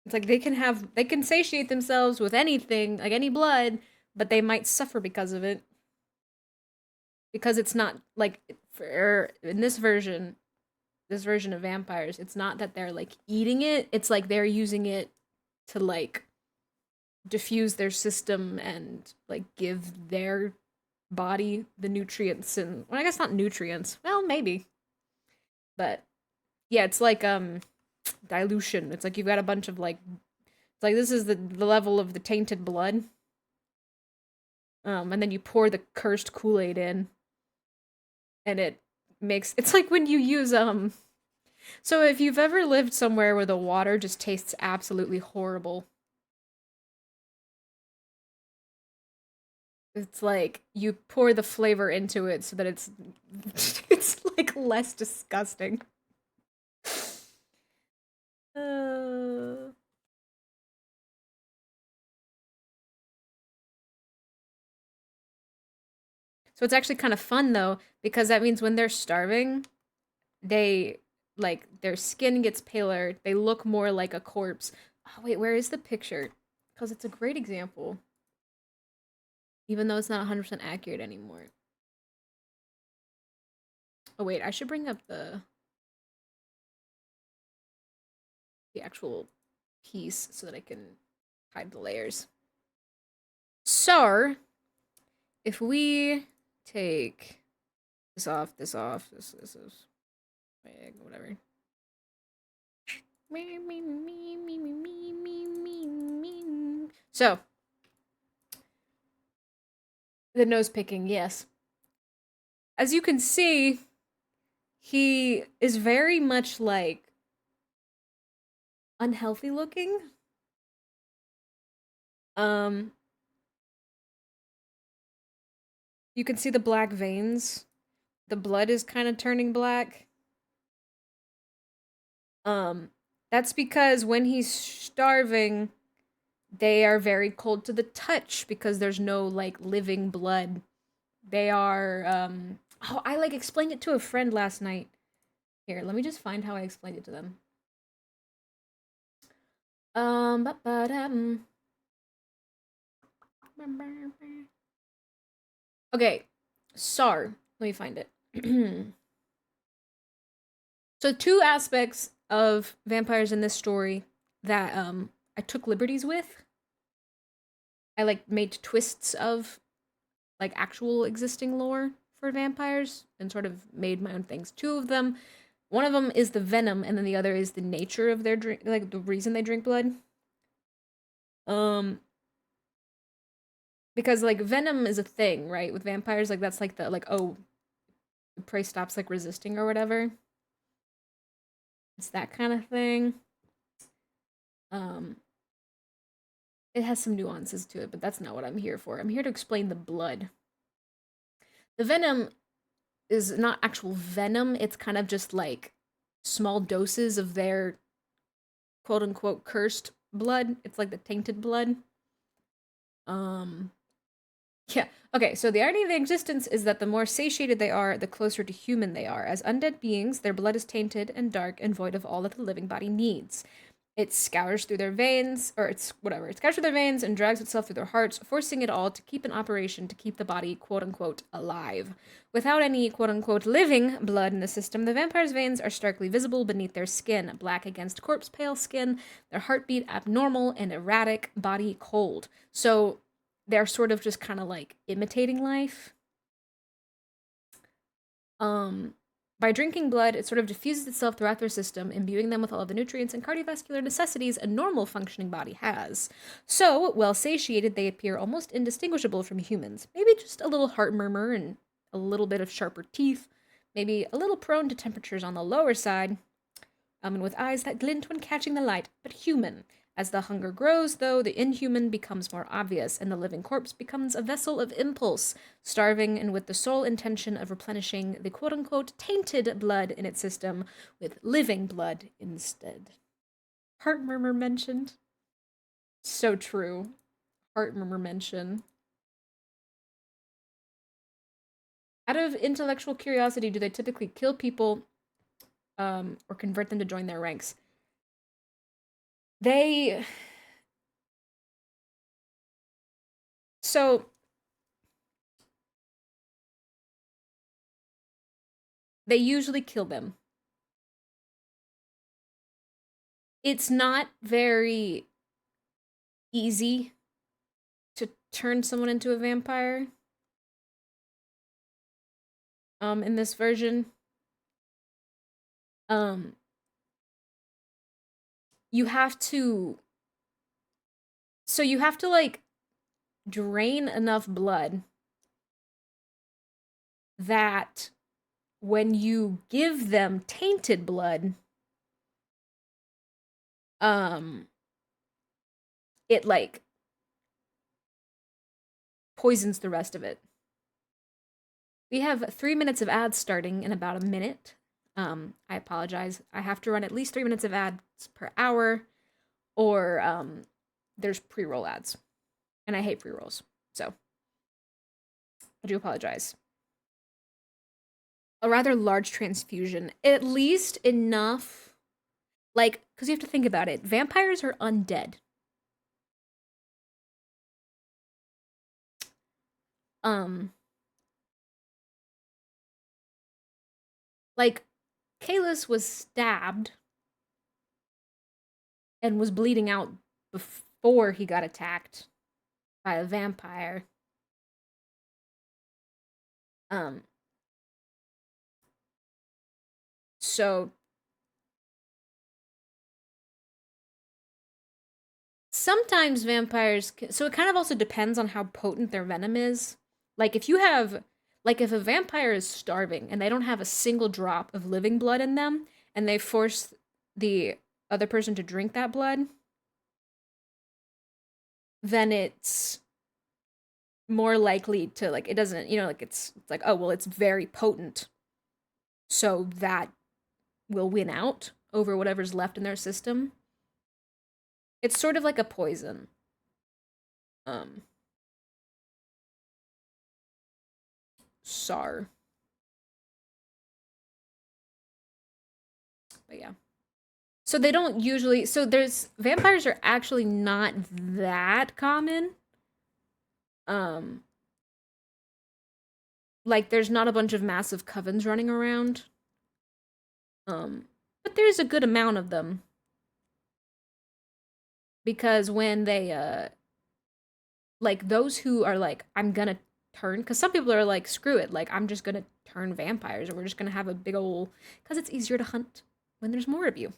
It's like they can satiate themselves with anything, like any blood, but they might suffer because of it. Because it's not like for in this version of vampires, it's not that they're like eating it, it's like they're using it to like diffuse their system and like give their body the nutrients and well, I guess not nutrients. Well, maybe. But yeah, it's like dilution. It's like you've got a bunch of like it's like this is the level of the tainted blood. And then you pour the cursed Kool-Aid in and it's like when you use so if you've ever lived somewhere where the water just tastes absolutely horrible, it's like you pour the flavor into it so that it's it's like less disgusting. So it's actually kind of fun though because that means when they're starving, they like their skin gets paler, they look more like a corpse. Oh wait, where is the picture? Because it's a great example. Even though it's not 100% accurate anymore. Oh wait, I should bring up the actual piece so that I can hide the layers. So, if we take this off, this is whatever. So, the nose picking, yes. As you can see, he is very much like unhealthy looking. You can see the black veins. The blood is kind of turning black. That's because when he's starving, they are very cold to the touch because there's no like living blood. They are oh, I like explained it to a friend last night. Here, let me just find how I explained it to them. Ba-ba-dum. Okay, SAR. Let me find it. So two aspects of vampires in this story that I took liberties with. I like made twists of like actual existing lore for vampires and sort of made my own things. Two of them, one of them is the venom, and then the other is the nature of their drink, like the reason they drink blood. Because like venom is a thing, right? With vampires, like that's like the like oh, the prey stops like resisting or whatever. It's that kind of thing. Um, it has some nuances to it, but that's not what I'm here for. I'm here to explain the blood. The venom is not actual venom, it's kind of just like small doses of their quote unquote cursed blood. It's like the tainted blood. Yeah. Okay, so the irony of their existence is that the more satiated they are, the closer to human they are. As undead beings, their blood is tainted and dark and void of all that the living body needs. It scours through their veins, or it's whatever. It scours through their veins and drags itself through their hearts, forcing it all to keep in operation to keep the body, quote unquote, alive. Without any, quote unquote, living blood in the system, the vampire's veins are starkly visible beneath their skin, black against corpse pale skin, their heartbeat abnormal and erratic, body cold. So they're sort of just kind of like imitating life. By drinking blood, it sort of diffuses itself throughout their system, imbuing them with all of the nutrients and cardiovascular necessities a normal functioning body has. So, well satiated, they appear almost indistinguishable from humans. Maybe just a little heart murmur and a little bit of sharper teeth, maybe a little prone to temperatures on the lower side, and with eyes that glint when catching the light, but human. As the hunger grows, though, the inhuman becomes more obvious, and the living corpse becomes a vessel of impulse, starving and with the sole intention of replenishing the quote-unquote tainted blood in its system with living blood instead. Heart murmur mentioned. So true. Heart murmur mention. Out of intellectual curiosity, do they typically kill people or convert them to join their ranks? So they usually kill them. It's not very easy to turn someone into a vampire. In this version. You have to like drain enough blood that when you give them tainted blood, it like poisons the rest of it. We have 3 minutes of ads starting in about a minute. I apologize. I have to run at least 3 minutes of ads per hour, or there's pre-roll ads. And I hate pre-rolls. So I do apologize. a rather large transfusion. At least enough, like, because you have to think about it. Vampires are undead. Like, Kalis was stabbed and was bleeding out before he got attacked by a vampire. So sometimes vampires so it kind of also depends on how potent their venom is. Like if you have like if a vampire is starving and they don't have a single drop of living blood in them and they force the other person to drink that blood, then it's more likely to like it doesn't, like it's like, oh, well, it's very potent. So that will win out over whatever's left in their system. It's sort of like a poison. Um Sar. But yeah. So they don't usually there's vampires are actually not that common. Um like there's not a bunch of massive covens running around. But there's a good amount of them. Because when they like those who are like, I'm gonna turn, because some people are like, screw it, like I'm just gonna turn vampires, or we're just gonna have a big old, because it's easier to hunt when there's more of you.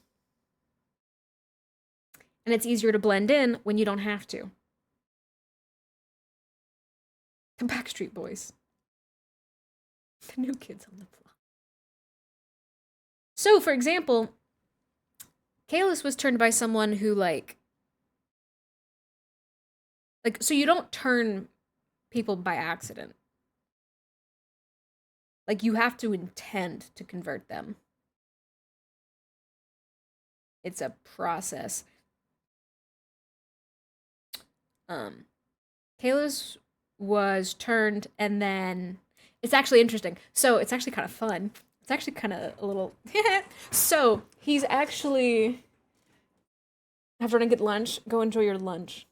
And it's easier to blend in when you don't have to. The Backstreet Boys. The New Kids on the Block. So, for example, Kalis was turned by someone who so you don't turn people by accident. Like you have to intend to convert them. It's a process. Kalis was turned, and then it's actually interesting. So it's actually kind of fun. It's actually kind of a little. So he's actually have to get lunch. Go enjoy your lunch.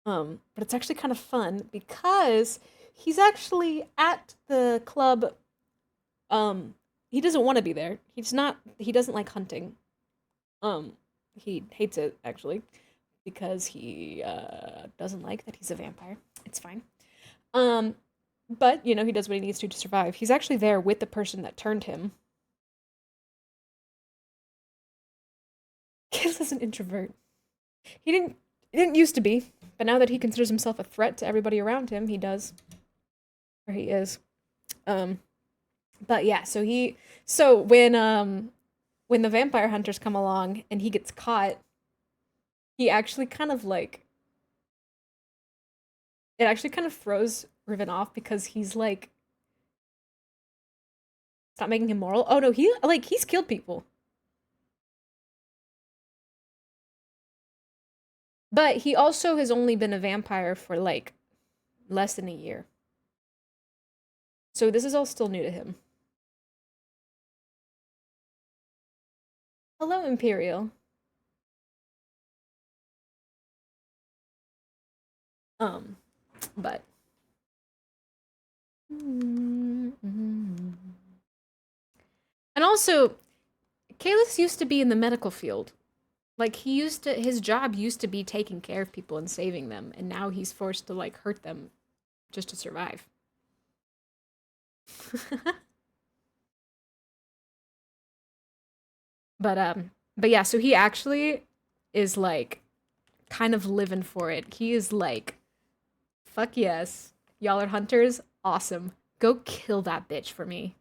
But it's actually kind of fun because he's actually at the club. He doesn't want to be there. He's not. He doesn't like hunting. He hates it actually because he doesn't like that he's a vampire. It's fine. But he does what he needs to survive. He's actually there with the person that turned him. Kiss is an introvert. He didn't used to be, but now that he considers himself a threat to everybody around him, he does. Or he is. But yeah, so when the vampire hunters come along and he gets caught, he actually kind of it actually kind of throws Riven off because he's like, it's not making him moral. Oh no, he's killed people. But he also has only been a vampire for like less than a year. So this is all still new to him. Hello, Imperial. But and also Kalis used to be in the medical field. Like his job used to be taking care of people and saving them, and now he's forced to like hurt them just to survive. But yeah, so he actually is like kind of living for it. He is like, fuck yes. Y'all are hunters? Awesome. Go kill that bitch for me.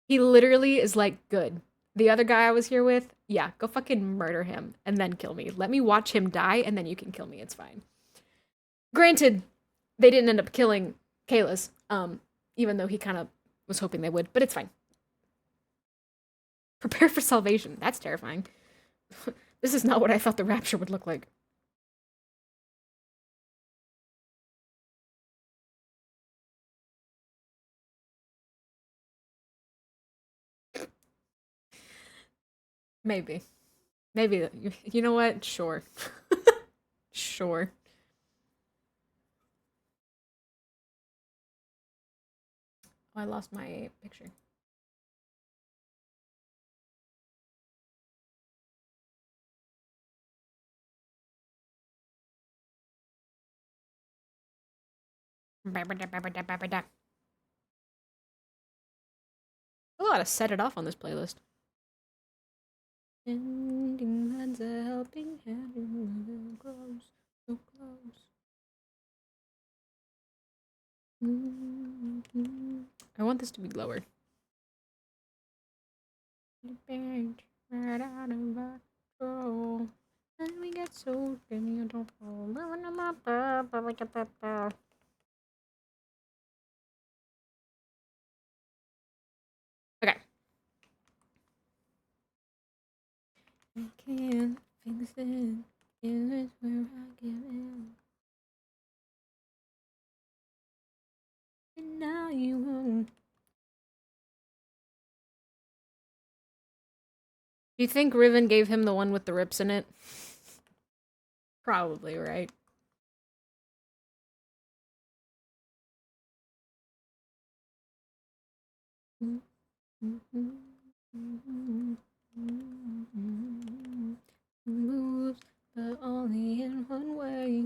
He literally is like, good. The other guy I was here with, yeah, go fucking murder him and then kill me. Let me watch him die and then you can kill me. It's fine. Granted, they didn't end up killing Kalis, even though he kind of was hoping they would, but it's fine. Prepare for salvation. That's terrifying. This is not what I thought the rapture would look like. Maybe. Maybe. You know what? Sure. Sure. Oh, I lost my picture. A lot of set it off on this playlist. Ending hands a helping hand, close, so close. I want this to be lower. Right out of control. And we get so skinny and don't fall. Okay. I can't fix it. Is this where I give in? And now you won't. Do you think Riven gave him the one with the rips in it? Probably, right? Moves, but only in one way.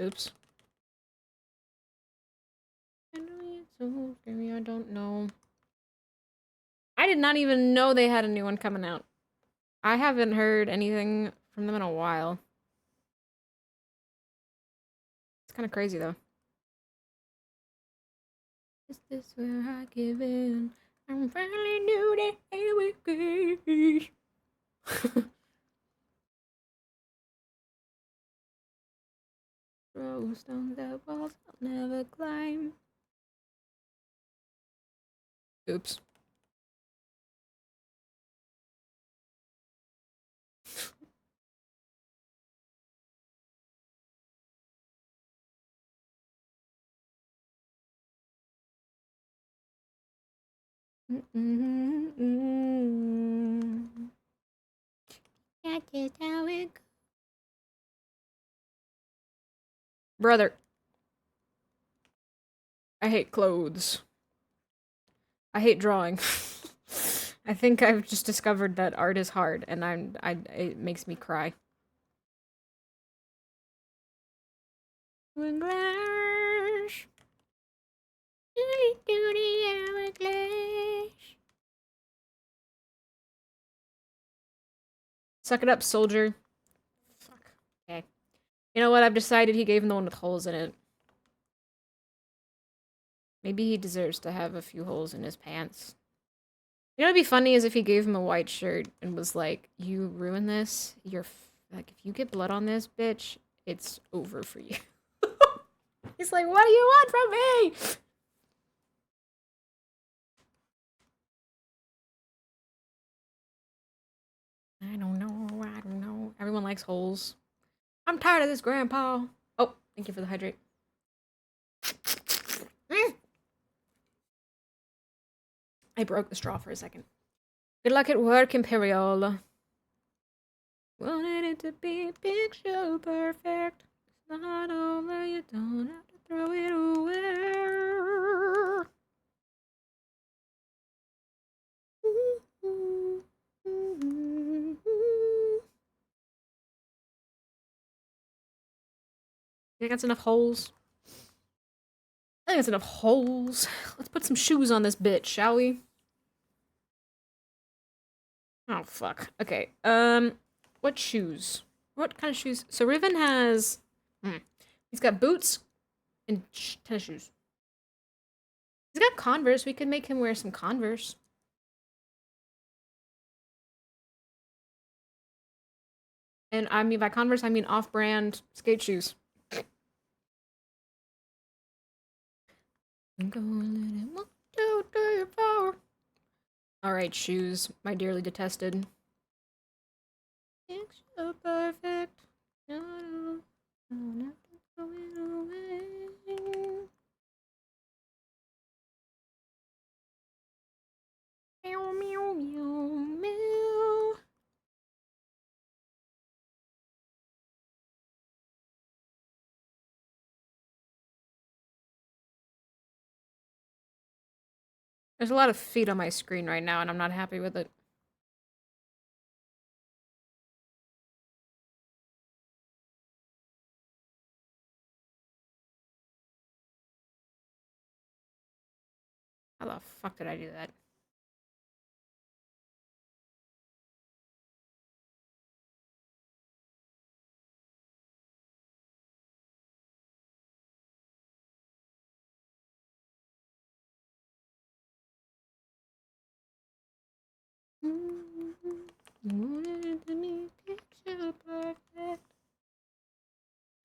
Oops. I know it's so scary, I don't know. I did not even know they had a new one coming out. I haven't heard anything from them in a while. It's kind of crazy, though. Is this where I give in? I'm finally new to everything. Throw stones at walls I'll never climb. Oops. That's just how it goes. Brother, I hate clothes. I hate drawing. I think I've just discovered that art is hard, and it makes me cry. Hourglass. Doody hourglass. Suck it up, soldier. Fuck. Okay. You know what? I've decided he gave him the one with holes in it. Maybe he deserves to have a few holes in his pants. You know what'd be funny is if he gave him a white shirt and was like, you ruin this, like, if you get blood on this, bitch, it's over for you. He's like, what do you want from me? I don't know. Everyone likes holes. I'm tired of this, Grandpa. Oh, thank you for the hydrate. I broke the straw for a second. Good luck at work, Imperial. Wanted it to be picture perfect. It's not over, you don't have to throw it away. I think that's enough holes. I think that's enough holes. Let's put some shoes on this bitch, shall we? Oh, fuck. Okay, what shoes? What kind of shoes? So Riven has... He's got boots and tennis shoes. He's got Converse. We could make him wear some Converse. And I mean, by Converse, I mean off-brand skate shoes. Alright, shoes. My dearly detested. It's so perfect. There's a lot of feet on my screen right now, and I'm not happy with it. How the fuck did I do that?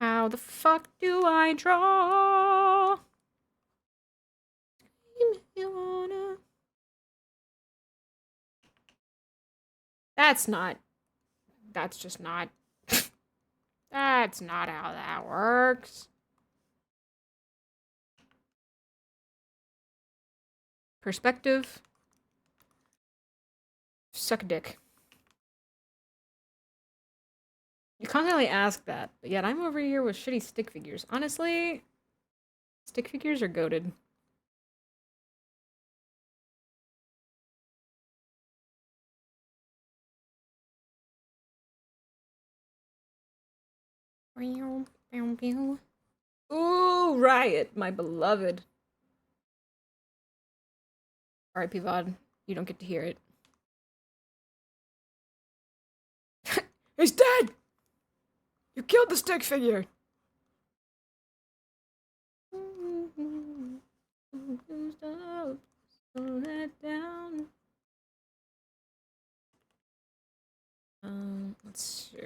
How the fuck do I draw? If you wanna. That's not. That's just not. That's not how that works. Perspective. Suck a dick. You constantly ask that, but yet I'm over here with shitty stick figures. Honestly, stick figures are goated. Ooh, Riot, my beloved. R.I.P. VOD. You don't get to hear it. He's dead! You killed the stick figure! Slow that down. Let's see.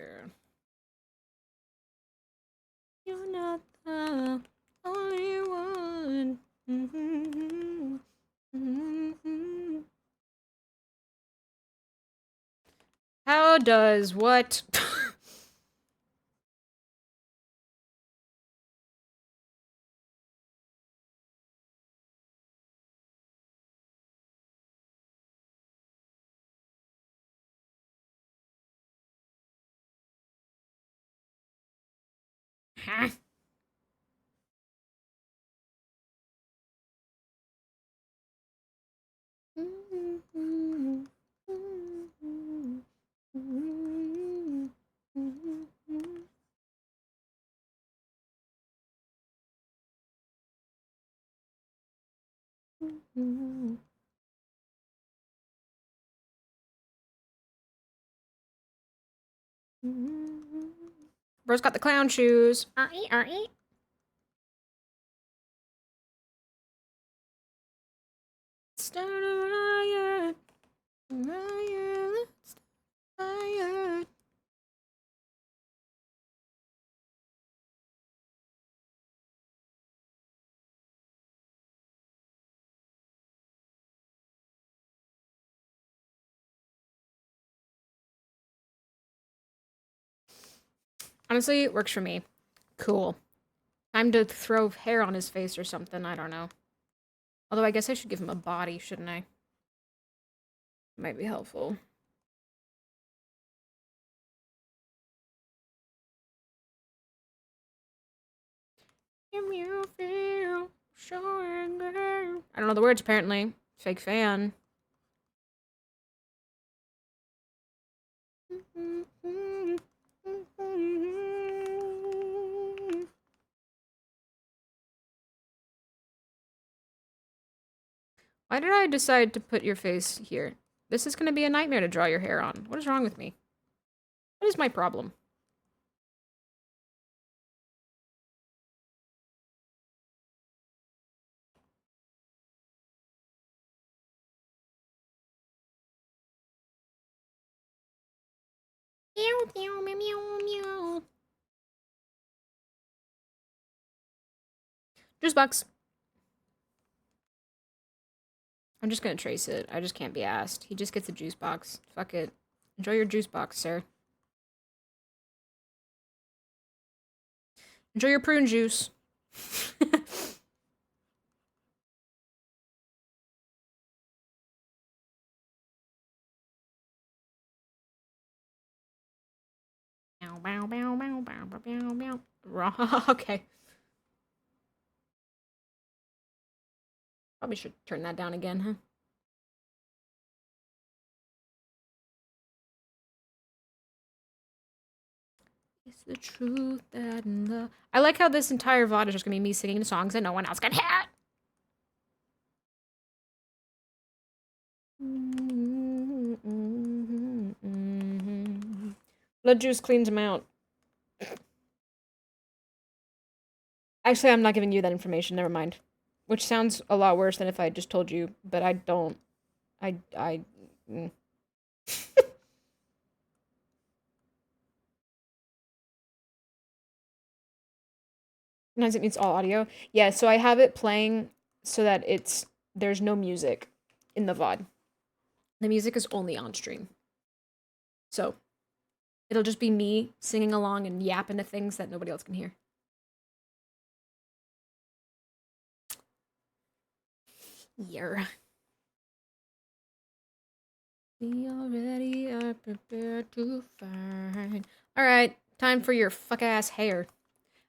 You're not the only one. How does what? Huh? Bro's got the clown shoes. Start a riot. Riot. Riot. Honestly, it works for me. Cool. Time to throw hair on his face or something. I don't know. Although I guess I should give him a body, shouldn't I? Might be helpful. Give me a feel, showing girl. I don't know the words apparently. Fake fan. Why did I decide to put your face here? This is gonna be a nightmare to draw your hair on. What is wrong with me? What is my problem? Meow, meow, meow, meow, meow. Juice box. I'm just gonna trace it. I just can't be asked. He just gets a juice box. Fuck it. Enjoy your juice box, sir. Enjoy your prune juice. Bow, bow, bow, bow, bow, bow, bow, bow. Okay. Probably should turn that down again, huh? the truth that love. I like how this entire VOD is just gonna be me singing the songs that no one else can hear. Blood juice cleans him out. Actually, I'm not giving you that information. Never mind. Which sounds a lot worse than if I just told you, but I don't. Mm. Sometimes it means all audio. Yeah, so I have it playing so that there's no music in the VOD. The music is only on stream. So it'll just be me singing along and yapping to things that nobody else can hear. Yeah. We already are prepared to find. Alright, time for your fuck-ass hair.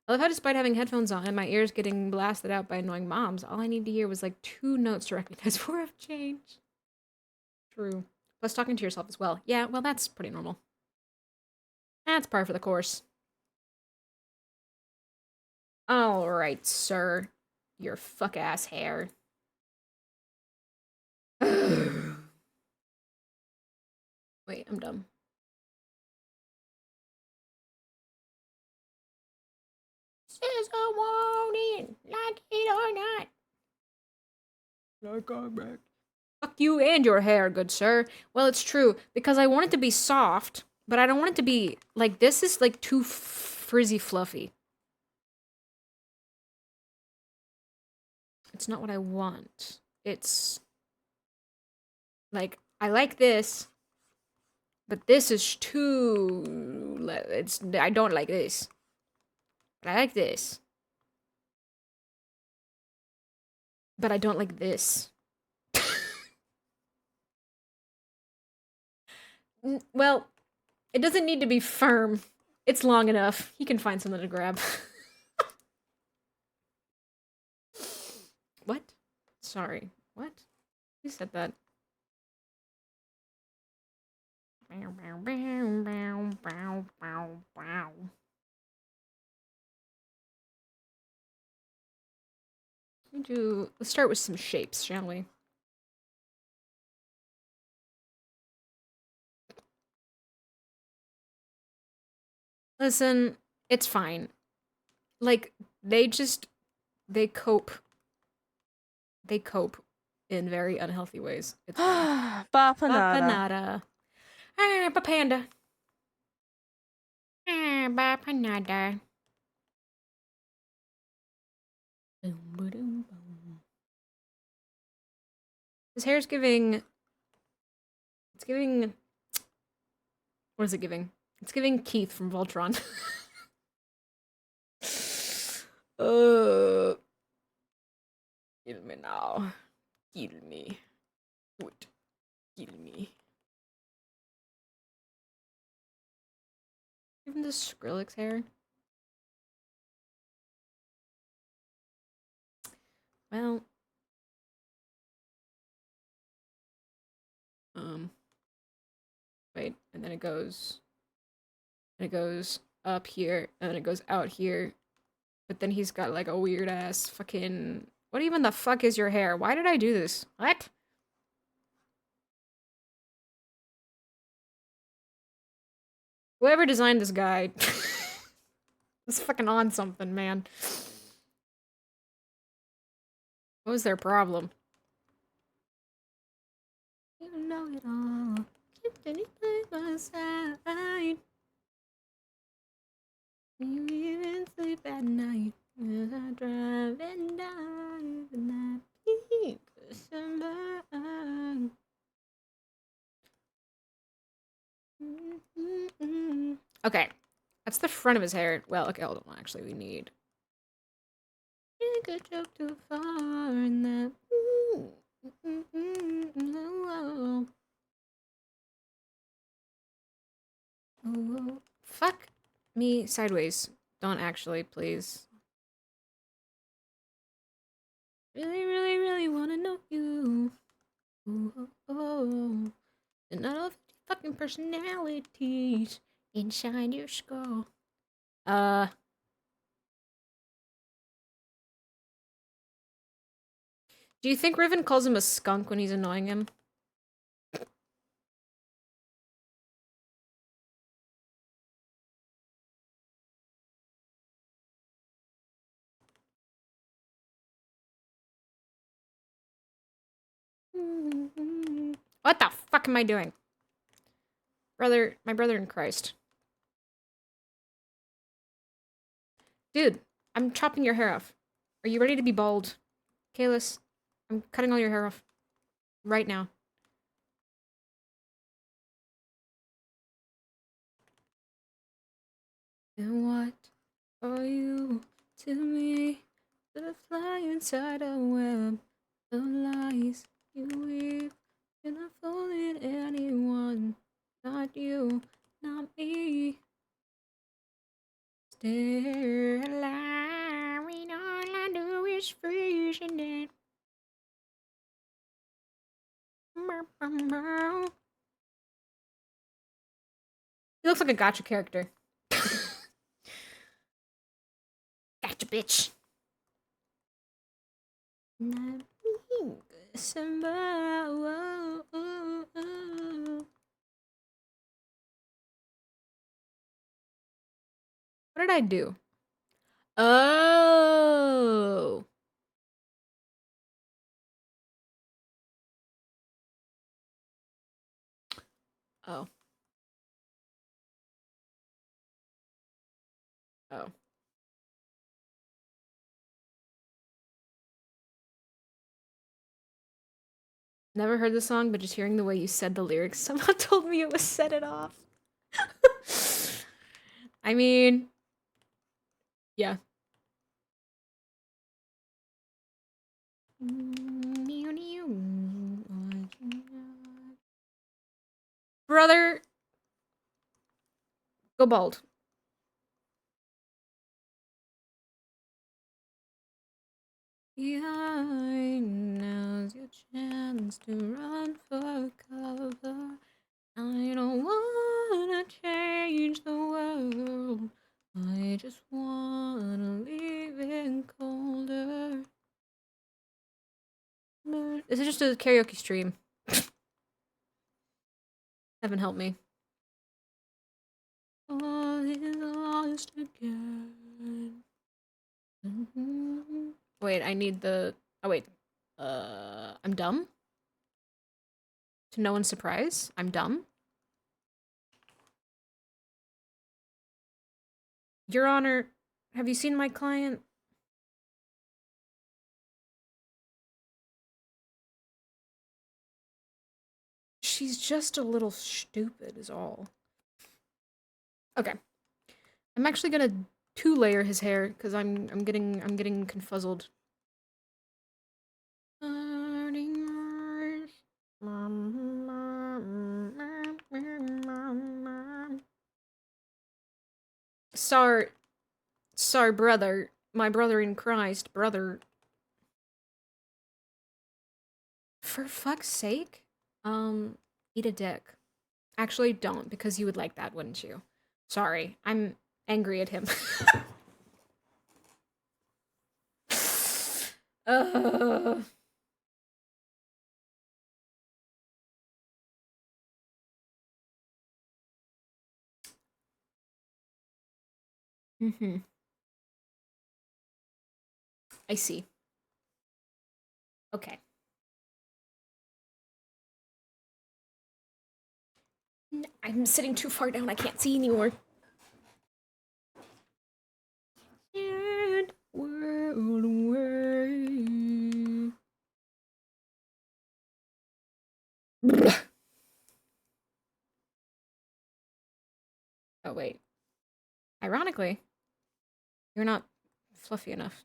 I love how despite having headphones on and my ears getting blasted out by annoying moms, all I need to hear was like 2 notes to recognize where I've changed. True. Plus talking to yourself as well. Yeah, well that's pretty normal. That's par for the course. Alright, sir. Your fuck-ass hair. Wait, I'm dumb. Says a warning, like it or not. Like I'm back. Fuck you and your hair, good sir. Well, it's true, because I want it to be soft, but I don't want it to be, like, this is, like, too frizzy fluffy. It's not what I want. It's, like, I like this, but this is too, I don't like this. But I like this. But I don't like this. Well, it doesn't need to be firm. It's long enough. He can find something to grab. What? Sorry. What? Who said that? Let's start with some shapes, shall we? Listen, it's fine. Like, they cope. They cope in very unhealthy ways. It's fine. Bapanada. Ah, Papanda. Ah, Bapanada. His hair's giving... It's giving... What is it giving? It's giving Keith from Voltron. Kill me now. Kill me. Would kill me. Even the Skrillex hair. Well. Wait, and then it goes up here, and then it goes out here. But then he's got like a weird ass fucking... What even the fuck is your hair? Why did I do this? What? Whoever designed this guy was fucking on something, man. What was their problem? You know it all. Keep anything by my side. You even sleep at night. As I drive and die the night. December. Okay, that's the front of his hair. Well, okay, hold on. Actually, we need. You could joke too far in that. Oh, fuck me sideways. Don't actually, please. Really, really, really wanna know you. Oh. And all of the fucking personalities inside your skull. Uh. Do you think Riven calls him a skunk when he's annoying him? What the fuck am I doing? Brother, my brother in Christ. Dude, I'm chopping your hair off. Are you ready to be bald? Kalis, I'm cutting all your hair off. Right now. And what are you to me? To fly inside a web of lies you weave. You're not fooling anyone. Not you, not me. Stay alive. We all I do is freeze and then. He looks like a gotcha character. Gotcha, bitch. What did I do? Oh. Oh. Oh. Never heard the song, but just hearing the way you said the lyrics somehow told me it was Set It Off. I mean, yeah. Brother, go bald. Behind, now's your chance to run for cover. I don't wanna change the world. I just wanna leave it colder. This is just a karaoke stream. Heaven help me. All is lost again. Wait, I need the. Oh, wait. I'm dumb? To no one's surprise, I'm dumb? Your Honor, have you seen my client? She's just a little stupid, is all. Okay. I'm actually gonna two-layer his hair because I'm getting confuzzled. Sorry, brother. My brother in Christ, brother. For fuck's sake? Eat a dick. Actually, don't, because you would like that, wouldn't you? Sorry, I'm angry at him. uh... Mm-hmm. I see. Okay. I'm sitting too far down, I can't see anymore. And world away. Oh, wait. Ironically, you're not fluffy enough.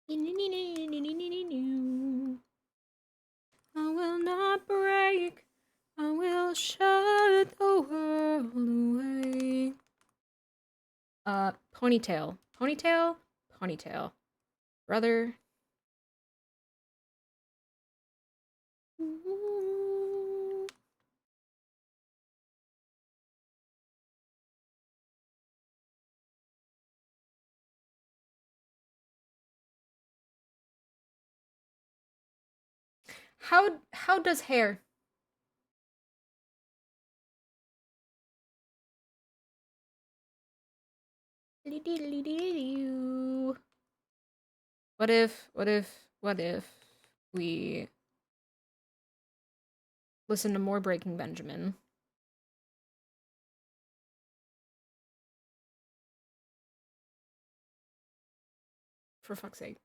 I will not break. I will shut the world away. Ponytail. Ponytail? Ponytail. Brother. How does hair? What if we listen to more Breaking Benjamin? For fuck's sake.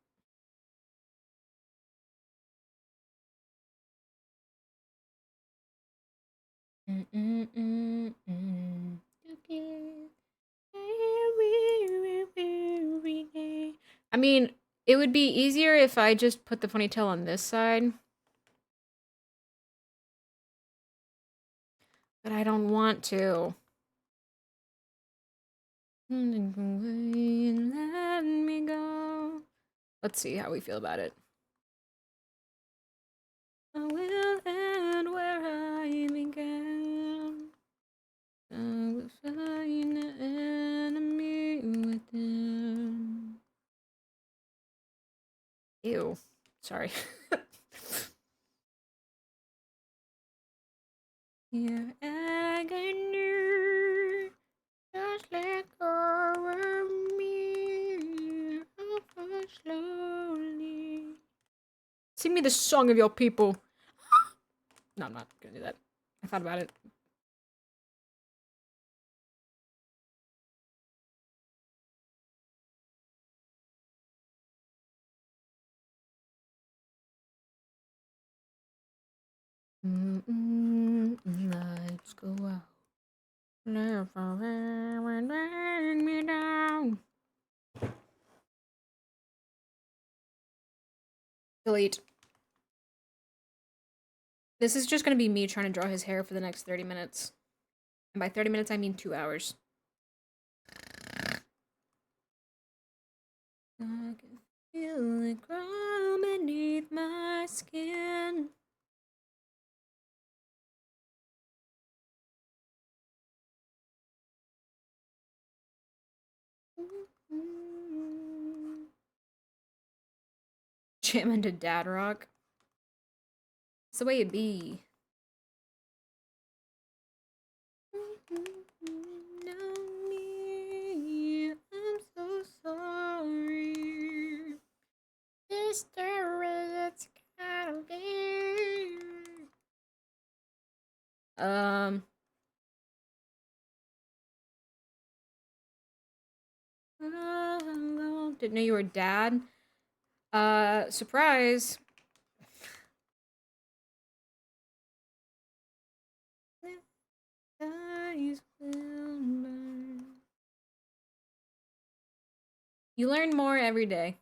I mean, it would be easier if I just put the ponytail on this side. But I don't want to. Let me go. Let's see how we feel about it. I will end where I began. I will find the enemy within. Ew. Sorry. Your agony, just let go of me. I'll fall slowly. Sing me the song of your people. No, I'm not gonna do that. I thought about it. Lights go out. Never forever bring me down. Delete. This is just gonna be me trying to draw his hair for the next 30 minutes. And by 30 minutes, I mean 2 hours. I can feel it crawl beneath my skin. Jam into dad rock. It's the way it be. Know me, I'm so sorry. Sister, it's gotta be. Didn't know you were dad. Surprise. You learn more every day.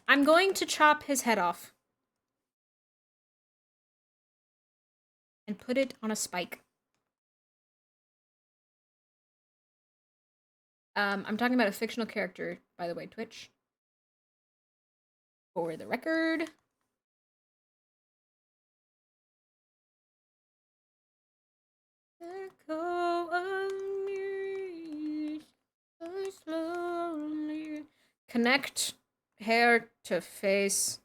I'm going to chop his head off. And put it on a spike. I'm talking about a fictional character, by the way, Twitch. For the record. Echo of me, so slowly. Connect hair to face.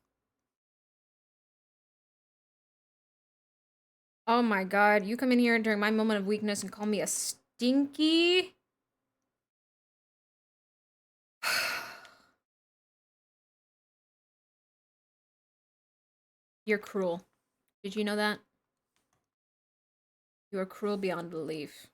Oh my god, you come in here during my moment of weakness and call me a stinky? You're cruel. Did you know that? You are cruel beyond belief.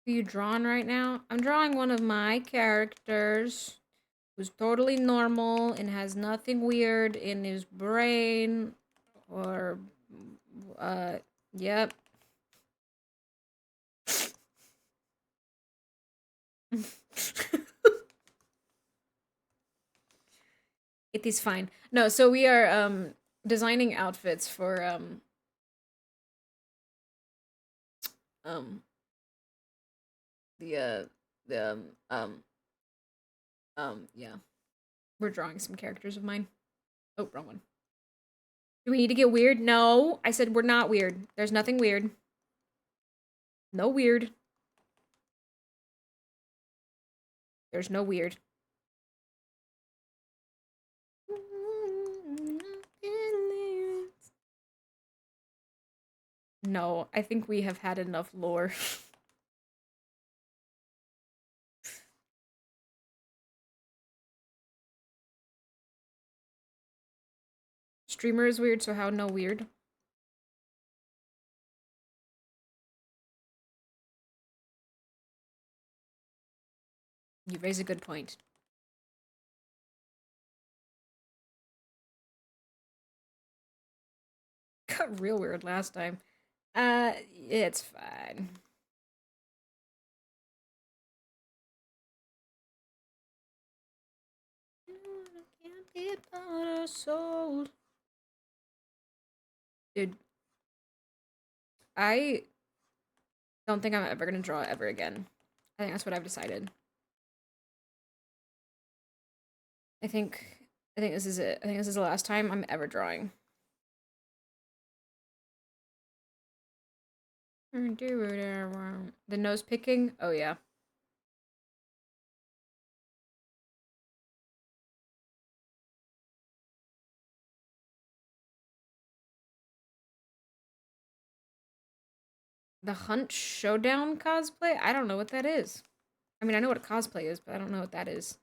Are you drawing right now? I'm drawing one of my characters who's totally normal and has nothing weird in his brain or yep. It is fine. No, so we are designing outfits for um the Yeah. We're drawing some characters of mine. Oh, wrong one. Do we need to get weird? No. I said we're not weird. There's nothing weird. No weird. There's no weird. No, I think we have had enough lore. Streamer is weird, so how no weird? You raise a good point. Got real weird last time. It's fine. Can't be bought or sold. Dude, I don't think I'm ever gonna draw ever again. I think that's what I've decided. I think this is it. I think this is the last time I'm ever drawing. The nose picking? Oh yeah. The Hunt Showdown cosplay? I don't know what that is. I mean, I know what a cosplay is, but I don't know what that is.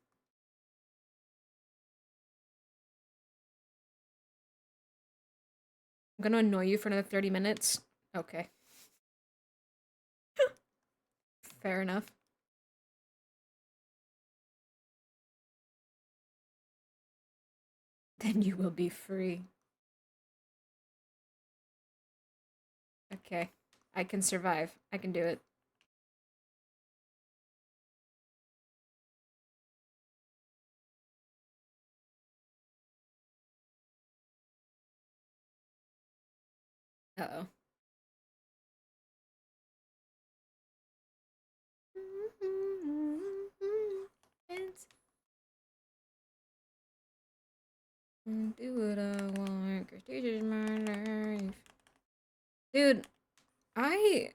I'm gonna annoy you for another 30 minutes. Okay. Fair enough. Then you will be free. Okay. I can survive. I can do it. Uh-oh. Do what I want, 'cause this is my life. Dude, I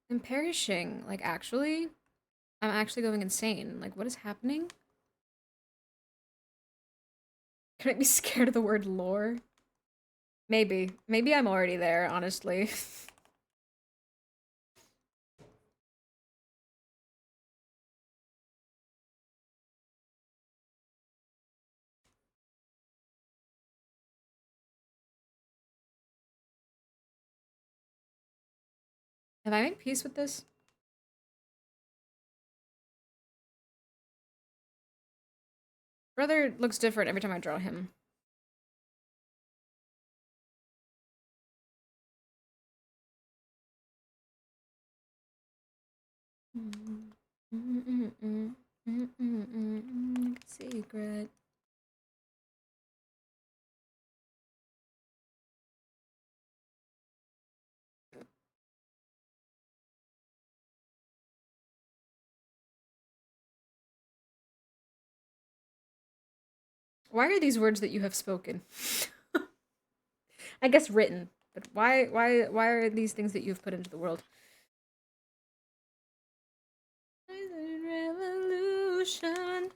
am perishing. Like, actually, I'm actually going insane. Like, what is happening? Can I be scared of the word lore? Maybe. Maybe I'm already there, honestly. Have I made peace with this? Brother looks different every time I draw him. Secret. Why are these words that you have spoken? I guess written, but why are these things that you've put into the world? Revolution.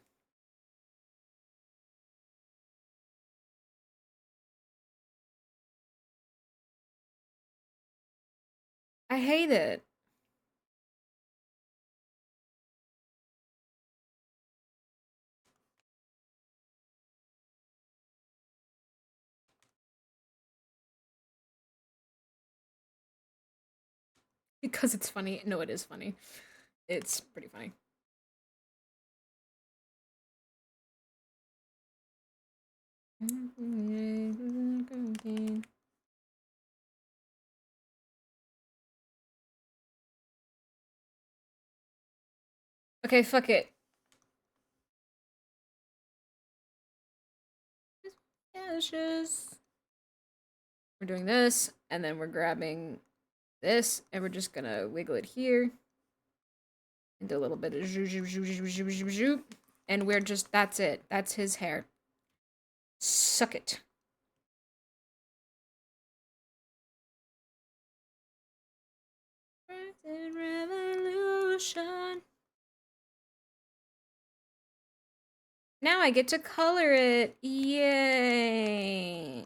I hate it. Because it's funny. No, it is funny. It's pretty funny. Okay, fuck it. Ashes. We're doing this, and then we're grabbing this, and we're just gonna wiggle it here. And do a little bit of zoop, zoop, zoop, zoop, zoop, zoop, zoop. and we're just, that's it. That's his hair. Suck it. Revolution. Now I get to color it. Yay.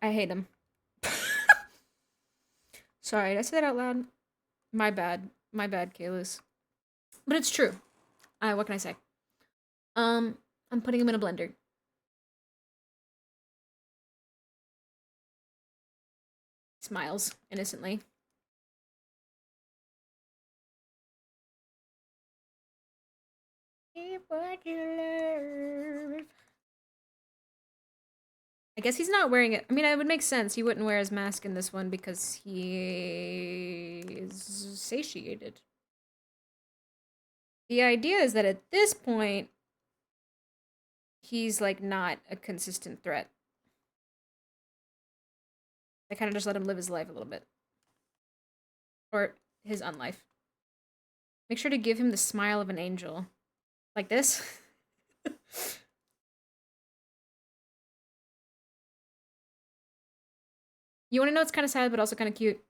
I hate him. Sorry, did I say that out loud? My bad. My bad, Kalis. But it's true. What can I say? I'm putting him in a blender. Smiles innocently. Keep what you love. I guess he's not wearing it. I mean, it would make sense. He wouldn't wear his mask in this one because he is satiated. The idea is that at this point, he's like not a consistent threat. I kind of just let him live his life a little bit. Or his unlife. Make sure to give him the smile of an angel. Like this. You want to know what's kind of sad but also kind of cute?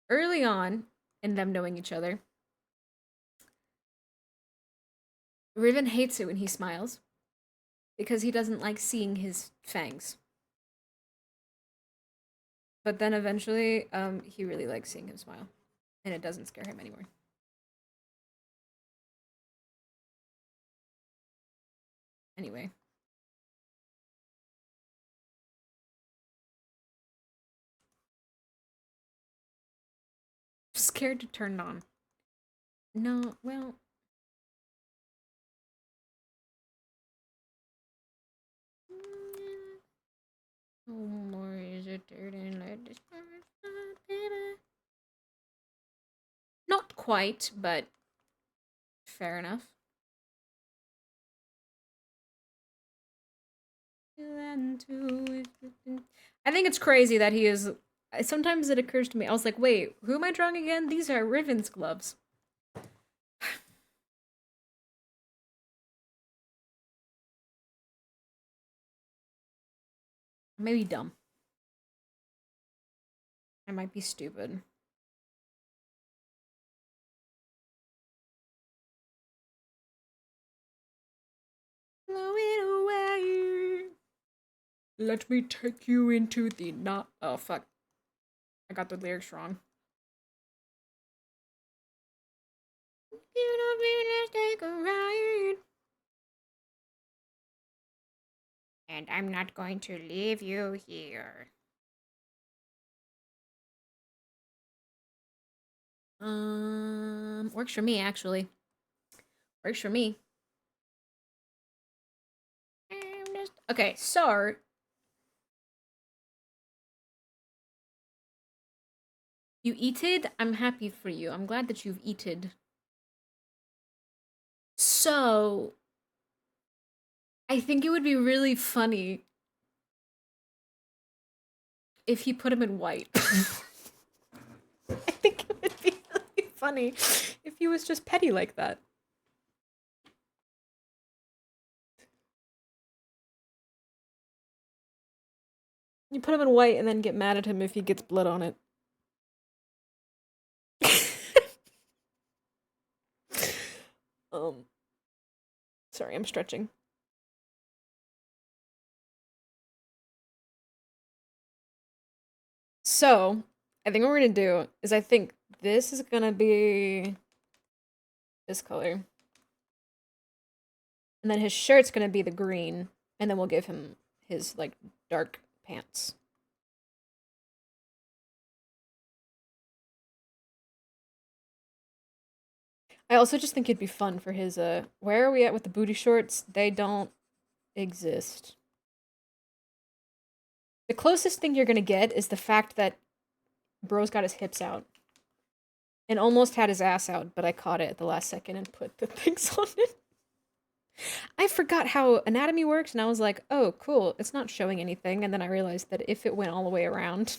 Early on in them knowing each other, Riven hates it when he smiles because he doesn't like seeing his fangs. But then eventually, he really likes seeing him smile, and it doesn't scare him anymore. Anyway. Scared to turn on. No, well. No more is it dirt and let this baby. Not quite, but fair enough. I think it's crazy that he is. Sometimes it occurs to me, I was like, wait, who am I drawing again? These are Riven's gloves. Maybe dumb. I might be stupid. Blow it away. Let me take you into the not. Oh, fuck. I got the lyrics wrong. You don't mean let's take a ride. And I'm not going to leave you here. Works for me, actually. Works for me. Okay, so you eated? I'm happy for you. I'm glad that you've eated. So I think it would be really funny if he put him in white. I think it would be really funny if he was just petty like that. You put him in white and then get mad at him if he gets blood on it. Sorry, I'm stretching. So, I think what we're gonna do is I think this is gonna be this color. And then his shirt's gonna be the green, and then we'll give him his, like, dark pants. I also just think it'd be fun for his, where are we at with the booty shorts? They don't exist. The closest thing you're gonna get is the fact that bro's got his hips out. And almost had his ass out, but I caught it at the last second and put the things on it. I forgot how anatomy works, and I was like, oh, cool, it's not showing anything. And then I realized that if it went all the way around.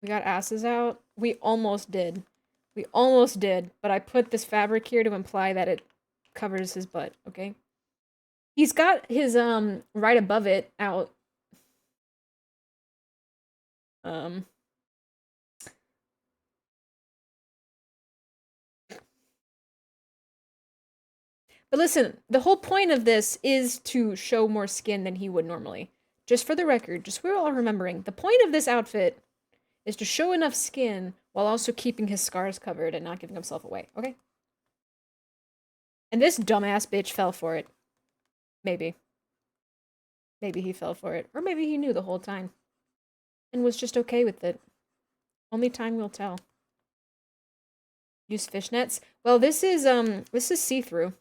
We got asses out. We almost did. We almost did, but I put this fabric here to imply that it covers his butt, okay? He's got his, right above it out. Um. But listen, the whole point of this is to show more skin than he would normally. Just for the record, just so we're all remembering, the point of this outfit is to show enough skin while also keeping his scars covered and not giving himself away, okay? And this dumbass bitch fell for it. Maybe. Maybe he fell for it. Or maybe he knew the whole time. And was just okay with it. Only time will tell. Use fishnets? Well, this is see-through.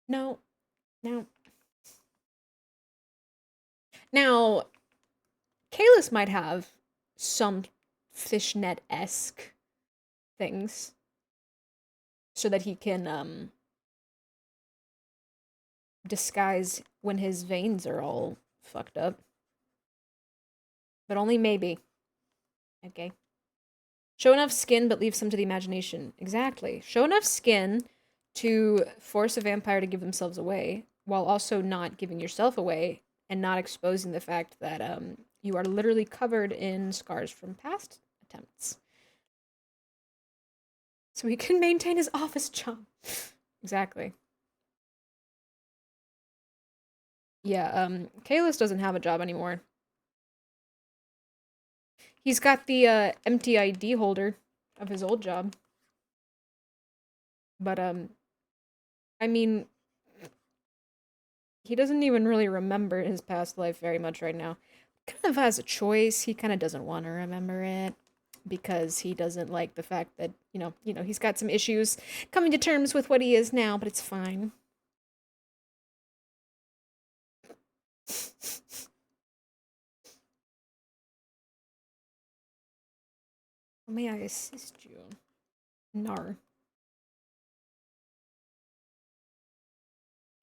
No. No. Now, Kalis might have some fishnet-esque things. So that he can, disguise when his veins are all fucked up. But only maybe. Okay. Show enough skin, but leave some to the imagination. Exactly. Show enough skin to force a vampire to give themselves away, while also not giving yourself away, and not exposing the fact that, you are literally covered in scars from past attempts. So he can maintain his office job. Exactly. Yeah, Kalis doesn't have a job anymore. He's got the, empty ID holder of his old job. But, I mean, he doesn't even really remember his past life very much right now. Kind of has a choice. He kind of doesn't want to remember it because he doesn't like the fact that, he's got some issues coming to terms with what he is now, but it's fine. May I assist you? Nar.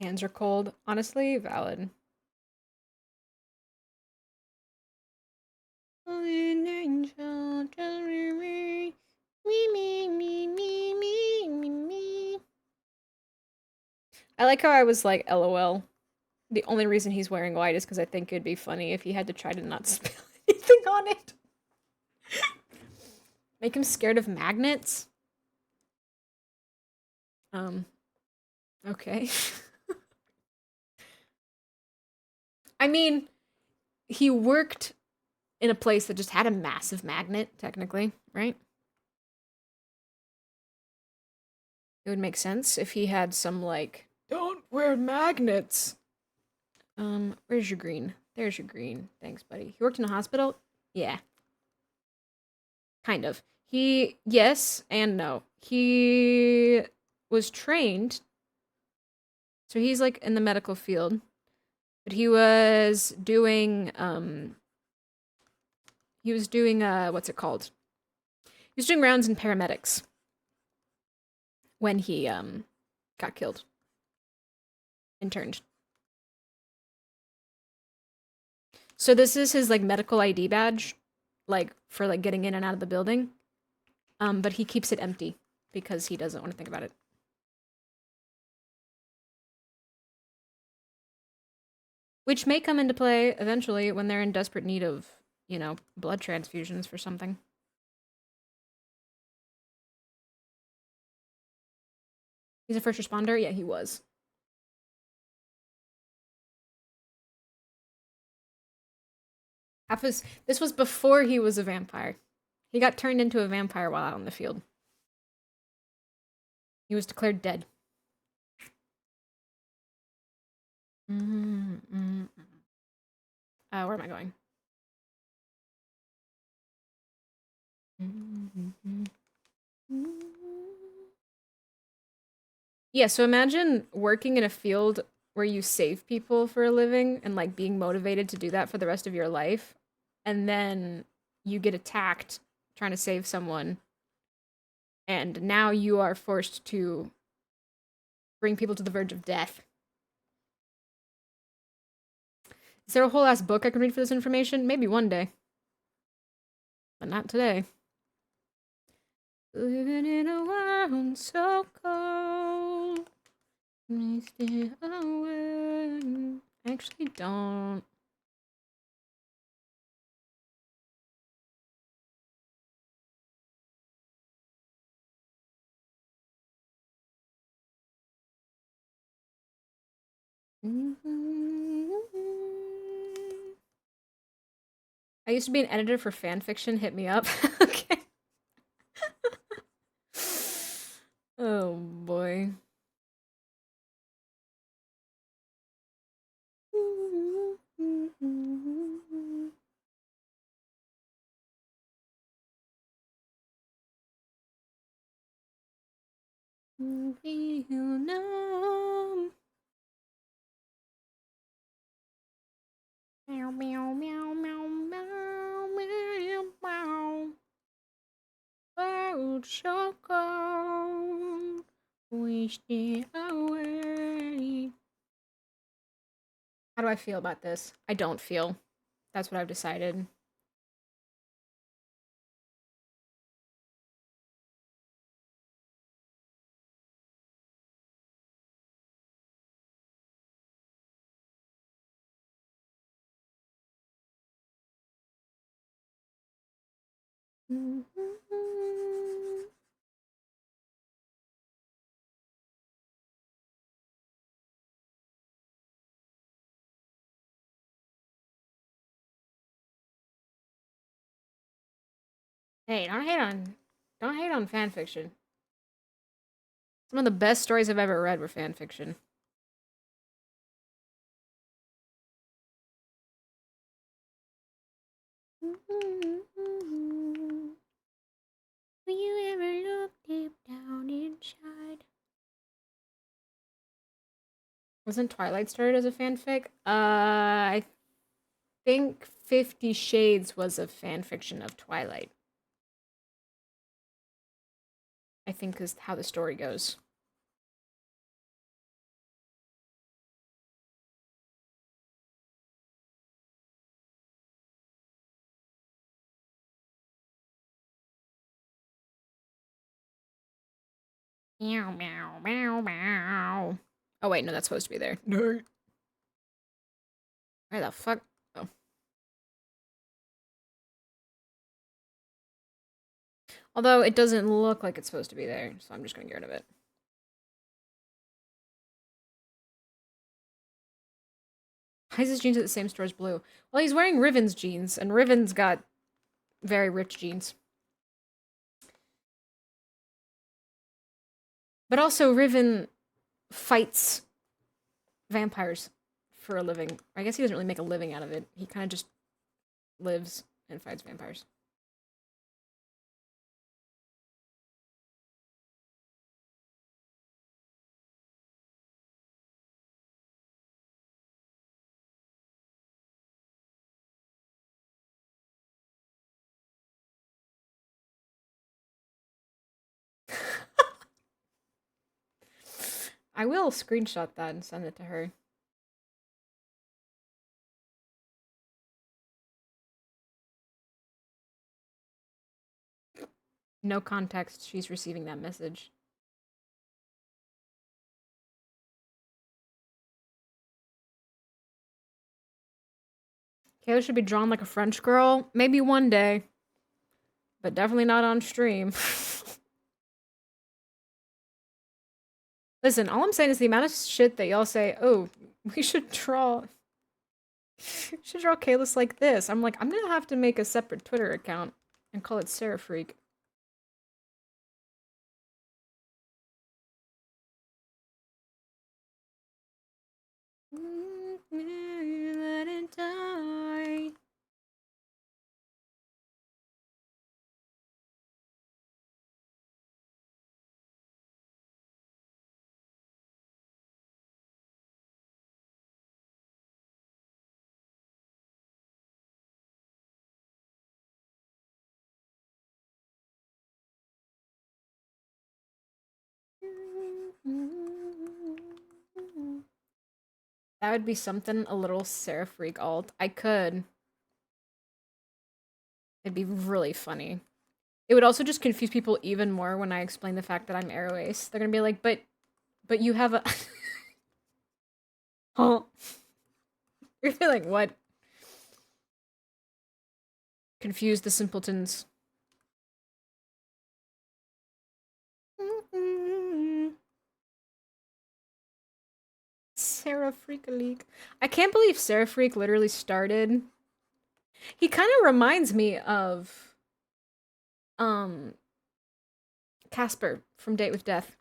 Hands are cold. Honestly, valid. An angel, just me. I like how I was like, LOL. The only reason he's wearing white is because I think it'd be funny if he had to try to not spill anything on it. Make him scared of magnets? Okay. I mean, he worked in a place that just had a massive magnet, technically, right? It would make sense if he had some, like, don't wear magnets. Where's your green? There's your green. Thanks, buddy. He worked in a hospital? Yeah. Kind of. Yes and no. He was trained, so he's, like, in the medical field, but he was doing, what's it called? He was doing rounds in paramedics when he, got killed. Interned. So this is his, like, medical ID badge, like, for, like, getting in and out of the building. But he keeps it empty because he doesn't want to think about it. Which may come into play eventually when they're in desperate need of, blood transfusions for something. He's a first responder? Yeah, he was. This was before he was a vampire. He got turned into a vampire while out in the field. He was declared dead. Where am I going? Yeah, so imagine working in a field where you save people for a living and, like, being motivated to do that for the rest of your life. and then you get attacked trying to save someone, and now you are forced to bring people to the verge of death. Is there a whole ass book I can read for this information? Maybe one day. But not today. Living in a world so cold. Makes it away. I actually don't. I used to be an editor for fanfiction. Hit me up. Okay. Oh boy. Feel numb. Meow meow meow meow meow meow meow. World so cold, wasted away. How do I feel about this? I don't feel. That's what I've decided. Hey, don't hate on fanfiction. Some of the best stories I've ever read were fanfiction. Will you ever look deep down inside? Wasn't Twilight started as a fanfic? I think 50 Shades was a fanfiction of Twilight. I think is how the story goes. Meow, meow, meow, meow. Oh, wait, no, that's supposed to be there. No. Where the fuck? Oh. Although it doesn't look like it's supposed to be there, so I'm just gonna get rid of it. Why is his jeans at the same store as Blue? Well, he's wearing Riven's jeans, and Riven's got very rich jeans. But also, Riven fights vampires for a living. I guess he doesn't really make a living out of it. He kind of just lives and fights vampires. I will screenshot that and send it to her. No context, she's receiving that message. Kayla should be drawn like a French girl. Maybe one day. But definitely not on stream. Listen, all I'm saying is the amount of shit that y'all say, oh, we should draw... should draw Kalis like this. I'm like, I'm gonna have to make a separate Twitter account and call it Sarah Freak. Let it die. That would be something a little Sarah Freak alt. I could. It'd be really funny. It would also just confuse people even more when I explain the fact that I'm Arrow Ace. They're gonna be like, but you have a huh? You're like, what? Confuse the simpletons. Sarah Freak League. I can't believe Sarah Freak literally started. He kind of reminds me of um Casper from Date with Death.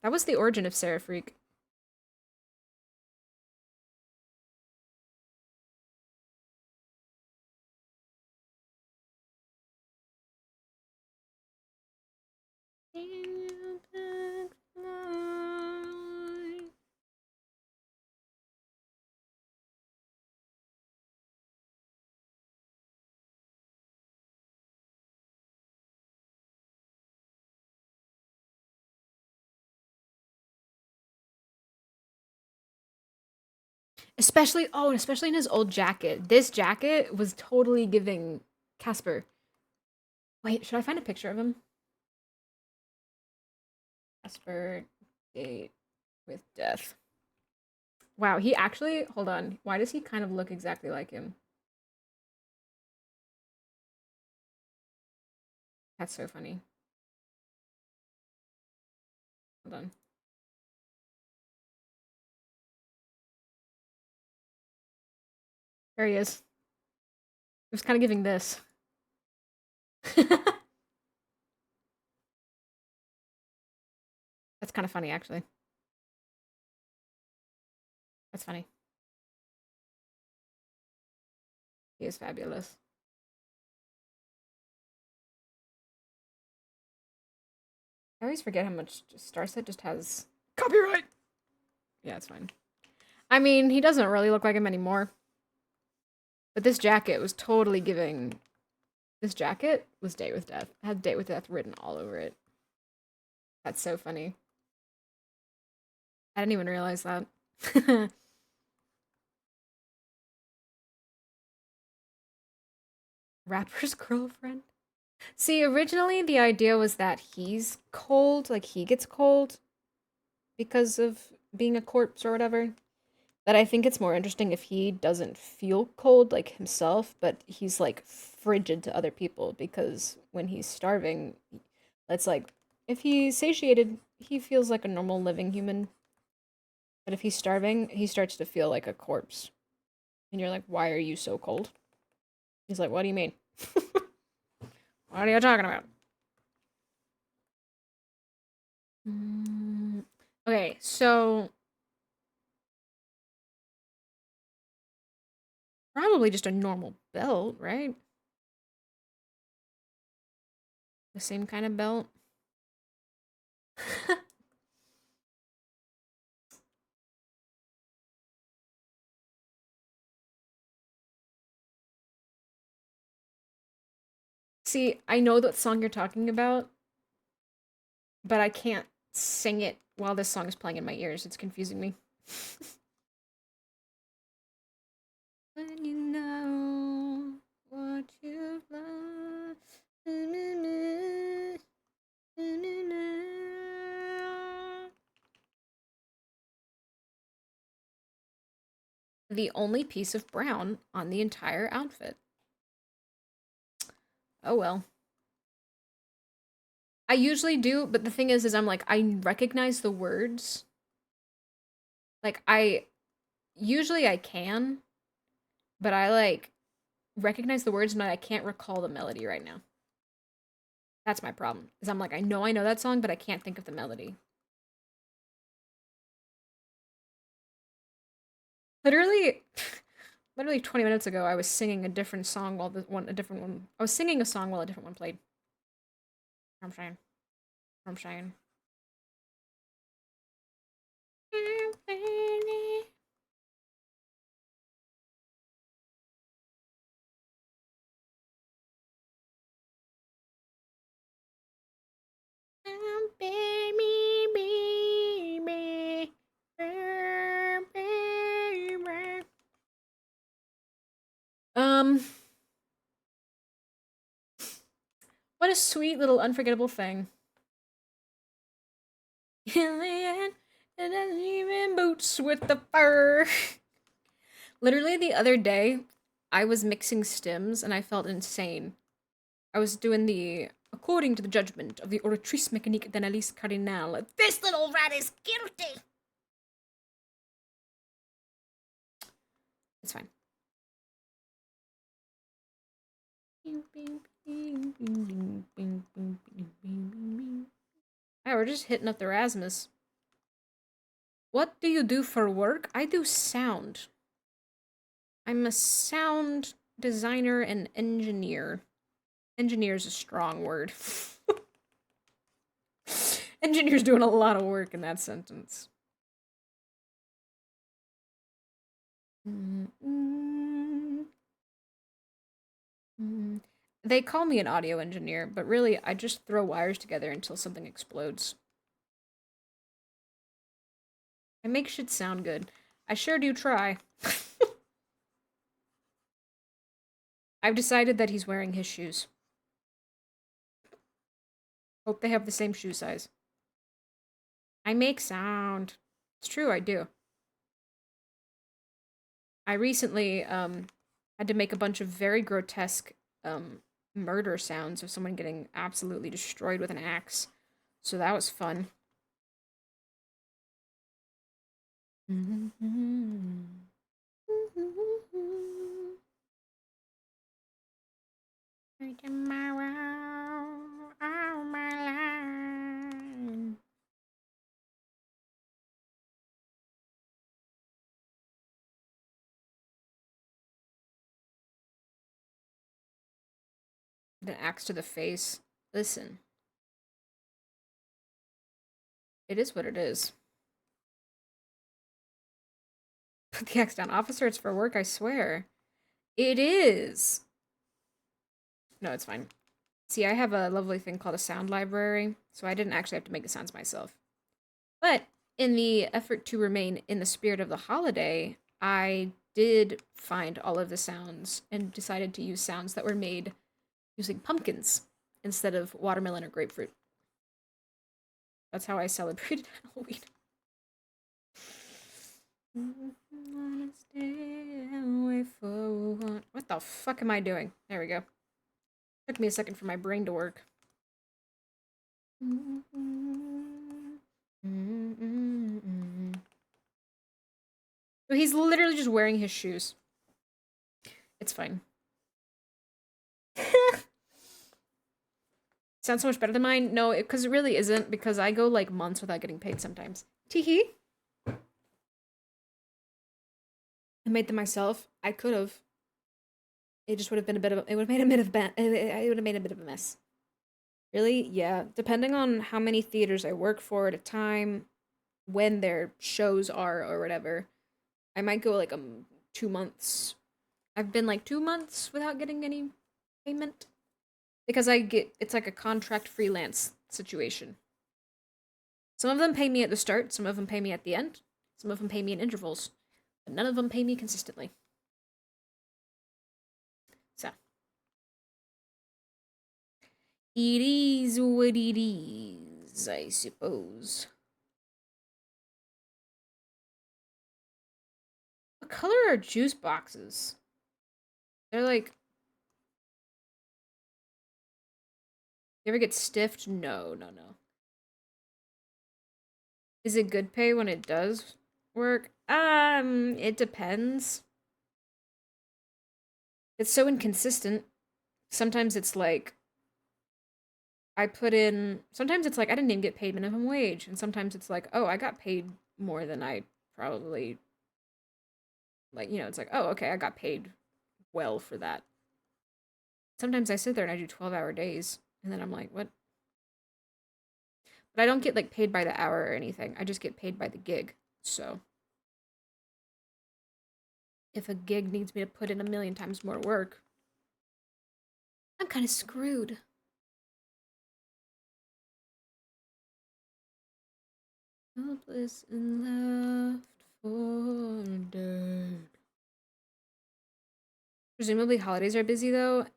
That was the origin of Sarah Freak. Especially, oh, and especially in his old jacket. This jacket was totally giving Casper. Wait, should I find a picture of him? Casper Date with Death. Wow, he actually, hold on. Why does he kind of look exactly like him? That's so funny. Hold on. There he is. It was kind of giving this. That's kind of funny, actually. That's funny. He is fabulous. I always forget how much Starset just has. Copyright! Yeah, it's fine. I mean, he doesn't really look like him anymore. But this jacket was totally giving. This jacket was Date with Death. It had Date with Death written all over it. That's so funny. I didn't even realize that. Rapper's girlfriend. See, originally the idea was that he's cold, like he gets cold because of being a corpse or whatever. But I think it's more interesting if he doesn't feel cold like himself, but he's like frigid to other people because when he's starving, it's like if he's satiated, he feels like a normal living human. But if he's starving, he starts to feel like a corpse. And you're like, why are you so cold? He's like, what do you mean? What are you talking about? Okay, so probably just a normal belt, right? The same kind of belt. See, I know that song you're talking about, but I can't sing it while this song is playing in my ears. It's confusing me. When you know what you've lost. The only piece of brown on the entire outfit. Oh well. I usually do, but the thing is I'm like, I recognize the words. Like, usually I can, but I like recognize the words and I can't recall the melody right now. That's my problem. Is I'm like, I know that song, but I can't think of the melody. Literally, literally 20 minutes ago, I was singing a different song while a different one. I was singing a song while a different one played. I'm saying. I'm saying. a sweet little unforgettable thing. In the end, it doesn't even boots with the fur. Literally the other day, I was mixing stims and I felt insane. I was doing the according to the judgment of the oratrice mécanique d'analyse cardinale. This little rat is guilty. It's fine. Oh, we're just hitting up the Rasmus. What do you do for work? I do sound. I'm a sound designer and engineer. Engineer is a strong word. Engineer's doing a lot of work in that sentence. They call me an audio engineer, but really, I just throw wires together until something explodes. I make shit sound good. I sure do try. I've decided that he's wearing his shoes. Hope they have the same shoe size. I make sound. It's true, I do. I recently had to make a bunch of very grotesque murder sounds of someone getting absolutely destroyed with an axe. So that was fun. Tomorrow, all my life. The axe to the face. Listen. It is what it is. Put the axe down. Officer, it's for work, I swear. It is. No, it's fine. See, I have a lovely thing called a sound library, so I didn't actually have to make the sounds myself. But in the effort to remain in the spirit of the holiday, I did find all of the sounds and decided to use sounds that were made using pumpkins instead of watermelon or grapefruit. That's how I celebrated Halloween. What the fuck am I doing? There we go. Took me a second for my brain to work. So he's literally just wearing his shoes. It's fine. Sounds so much better than mine? No, because it really isn't, because I go like months without getting paid sometimes. Teehee. I made them myself. I could have. It just would have been a bit of it would have made a bit of it would have made a bit of a mess. Really? Yeah. Depending on how many theaters I work for at a time, when their shows are or whatever, I might go like 2 months. I've been like 2 months without getting any payment because it's like a contract freelance situation. Some of them pay me at the start, some of them pay me at the end, some of them pay me in intervals, but none of them pay me consistently. So, it is what it is, I suppose. What color are juice boxes? They're like... You ever get stiffed? No. Is it good pay when it does work? It depends. It's so inconsistent. Sometimes it's like sometimes it's like I didn't even get paid minimum wage, and sometimes it's like, oh, I got paid more than I probably it's like, oh, okay, I got paid well for that. Sometimes I sit there and I do 12-hour days, and then I'm like, what? But I don't get like paid by the hour or anything. I just get paid by the gig. So if a gig needs me to put in 1,000,000 times more work, I'm kind of screwed. Helpless and left for dead. Presumably holidays are busy though.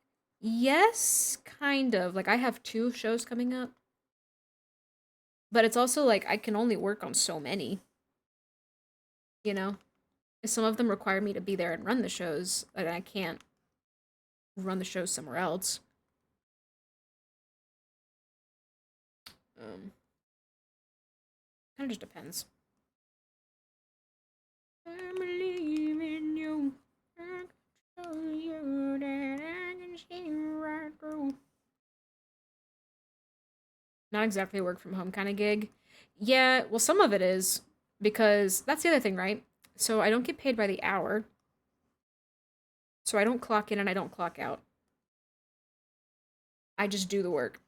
Yes, kind of. Like I have 2 shows coming up, but it's also like I can only work on so many, you know? Some of them require me to be there and run the shows, and I can't run the shows somewhere else. Um, kind of just depends. I believe in you. I can show you that I can see right through. Not exactly a work from home kind of gig. Yeah, well, some of it is because that's the other thing, right? So I don't get paid by the hour. So I don't clock in and I don't clock out. I just do the work.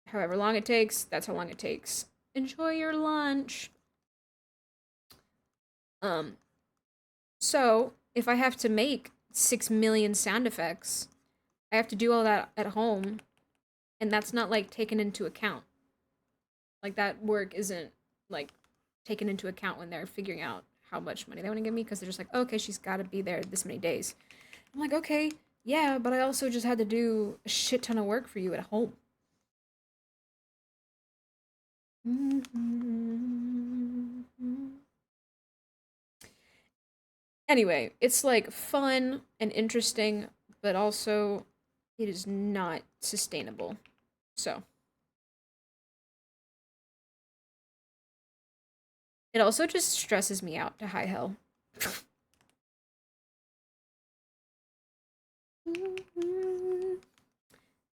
However long it takes, that's how long it takes. Enjoy your lunch. Um, so if I have to make 6 million sound effects, I have to do all that at home, and that's not like taken into account. Like that work isn't like taken into account when they're figuring out how much money they want to give me because they're just like, oh, okay, she's got to be there this many days. I'm like, okay, yeah, but I also just had to do a shit ton of work for you at home. Anyway, it's like fun and interesting, but also it is not sustainable. So, it also just stresses me out to high hell.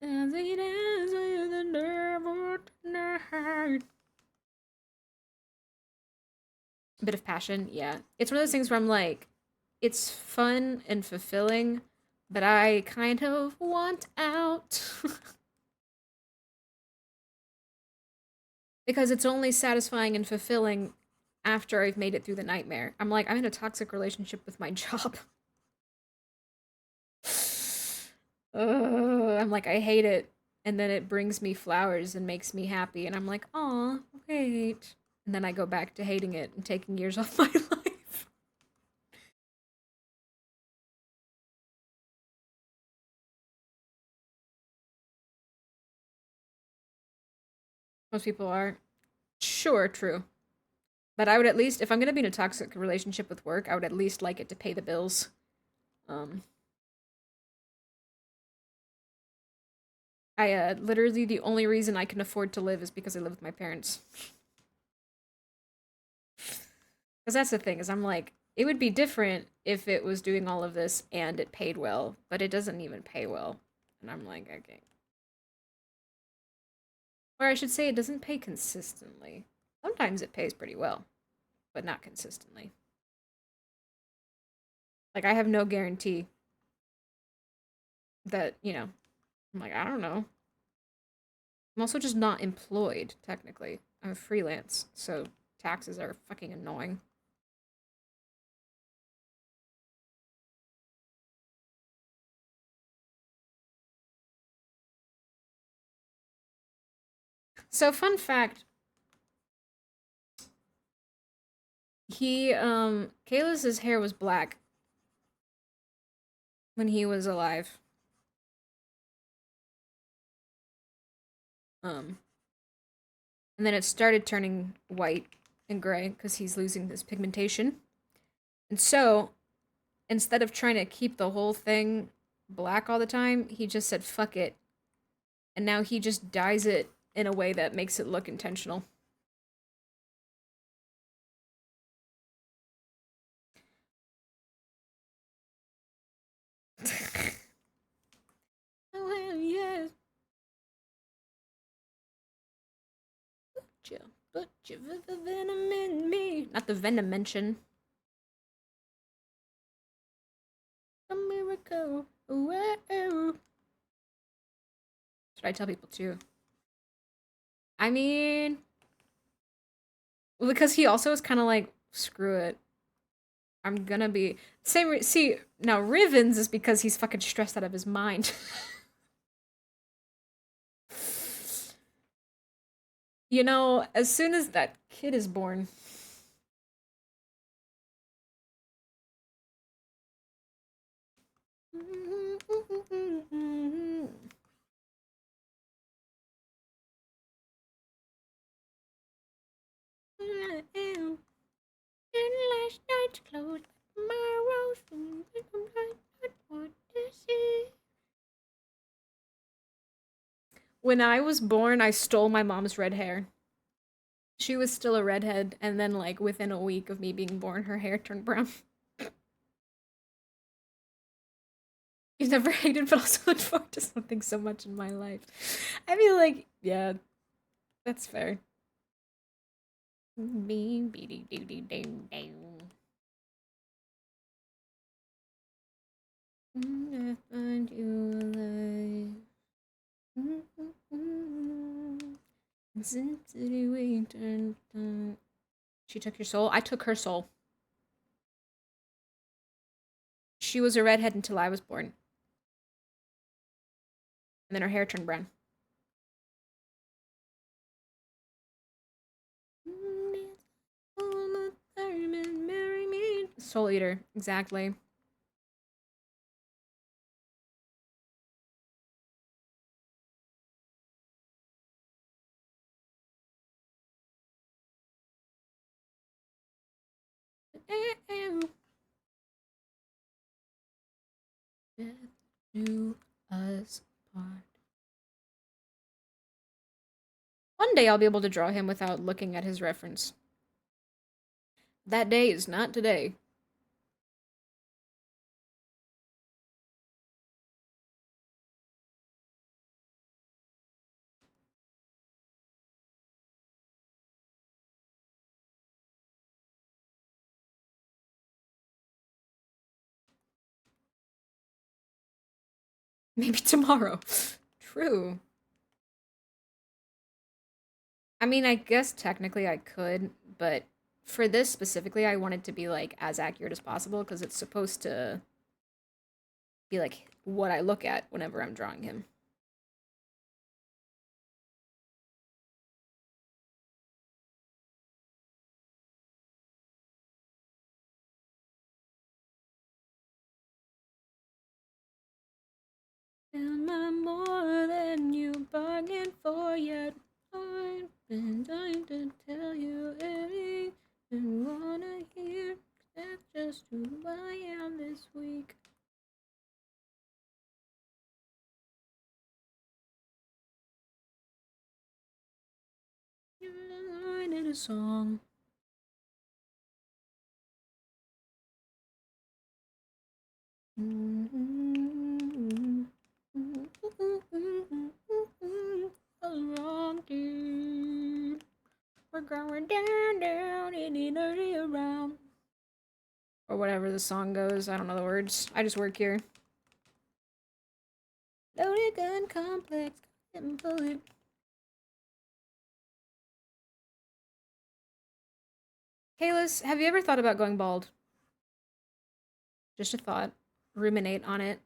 As it is with the devil tonight. A bit of passion, yeah. It's one of those things where I'm like, it's fun and fulfilling, but I kind of want out. Because it's only satisfying and fulfilling after I've made it through the nightmare. I'm like, I'm in a toxic relationship with my job. I'm like, I hate it. And then it brings me flowers and makes me happy. And I'm like, aw, wait. And then I go back to hating it and taking years off my life. Most people are. Sure, true. But I would at least, if I'm gonna be in a toxic relationship with work, I would at least like it to pay the bills. Um, literally the only reason I can afford to live is because I live with my parents. Because that's the thing, is I'm like, it would be different if it was doing all of this and it paid well, but it doesn't even pay well. And I'm like, okay. Or I should say, it doesn't pay consistently. Sometimes it pays pretty well, but not consistently. Like, I have no guarantee that, I'm like, I don't know. I'm also just not employed, technically. I'm freelance, so taxes are fucking annoying. So, fun fact, Kalus's hair was black when he was alive. Um, and then it started turning white and gray because he's losing this pigmentation. And so, instead of trying to keep the whole thing black all the time, he just said, fuck it. And now he just dyes it in a way that makes it look intentional. Oh, yes. Put your venom in me. Not the venom mention. A miracle. Whoa. Should I tell people too? I mean, well, because he also is kind of like, screw it. I'm gonna be same. See now, Rivens is because he's fucking stressed out of his mind. As soon as that kid is born, Last night's clothes, tomorrow's what this is. When I was born, I stole my mom's red hair. She was still a redhead, and then, like, within a week of me being born, her hair turned brown. You've never hated, but also looked forward to something so much in my life. I feel like, yeah, that's fair. I find you alive. Since we turned on. She took your soul? I took her soul. She was a redhead until I was born. And then her hair turned brown. Soul Eater, exactly. Death do us part. One day I'll be able to draw him without looking at his reference. That day is not today. Maybe tomorrow. True. I mean, I guess technically I could, but for this specifically, I want it to be, like, as accurate as possible, because it's supposed to be, like, what I look at whenever I'm drawing him. Am I more than you bargained for yet? I've been dying to tell you everything you wanna hear. That's just who I am this week. You're a line in a song. Wrong dude. We're going down, down, itty, dirty around. Or whatever the song goes. I don't know the words. I just work here. Loaded gun complex. Getting bullet. Kalis, have you ever thought about going bald? Just a thought. Ruminate on it.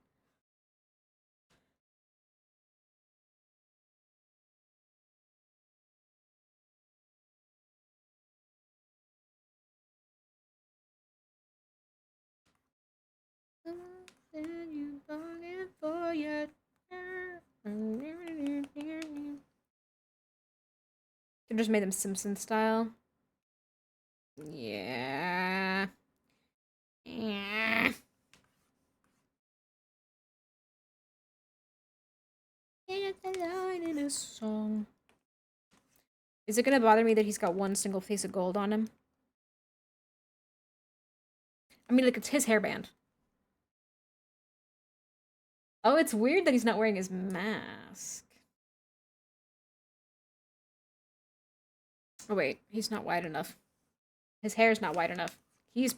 You bargained for yet. They just made them Simpson style. Yeah. Yeah. It's a line in a song. Is it gonna bother me that he's got one single piece of gold on him? I mean, like, it's his hairband. Oh, it's weird that he's not wearing his mask. Oh, wait. He's not wide enough. His hair's not wide enough. He's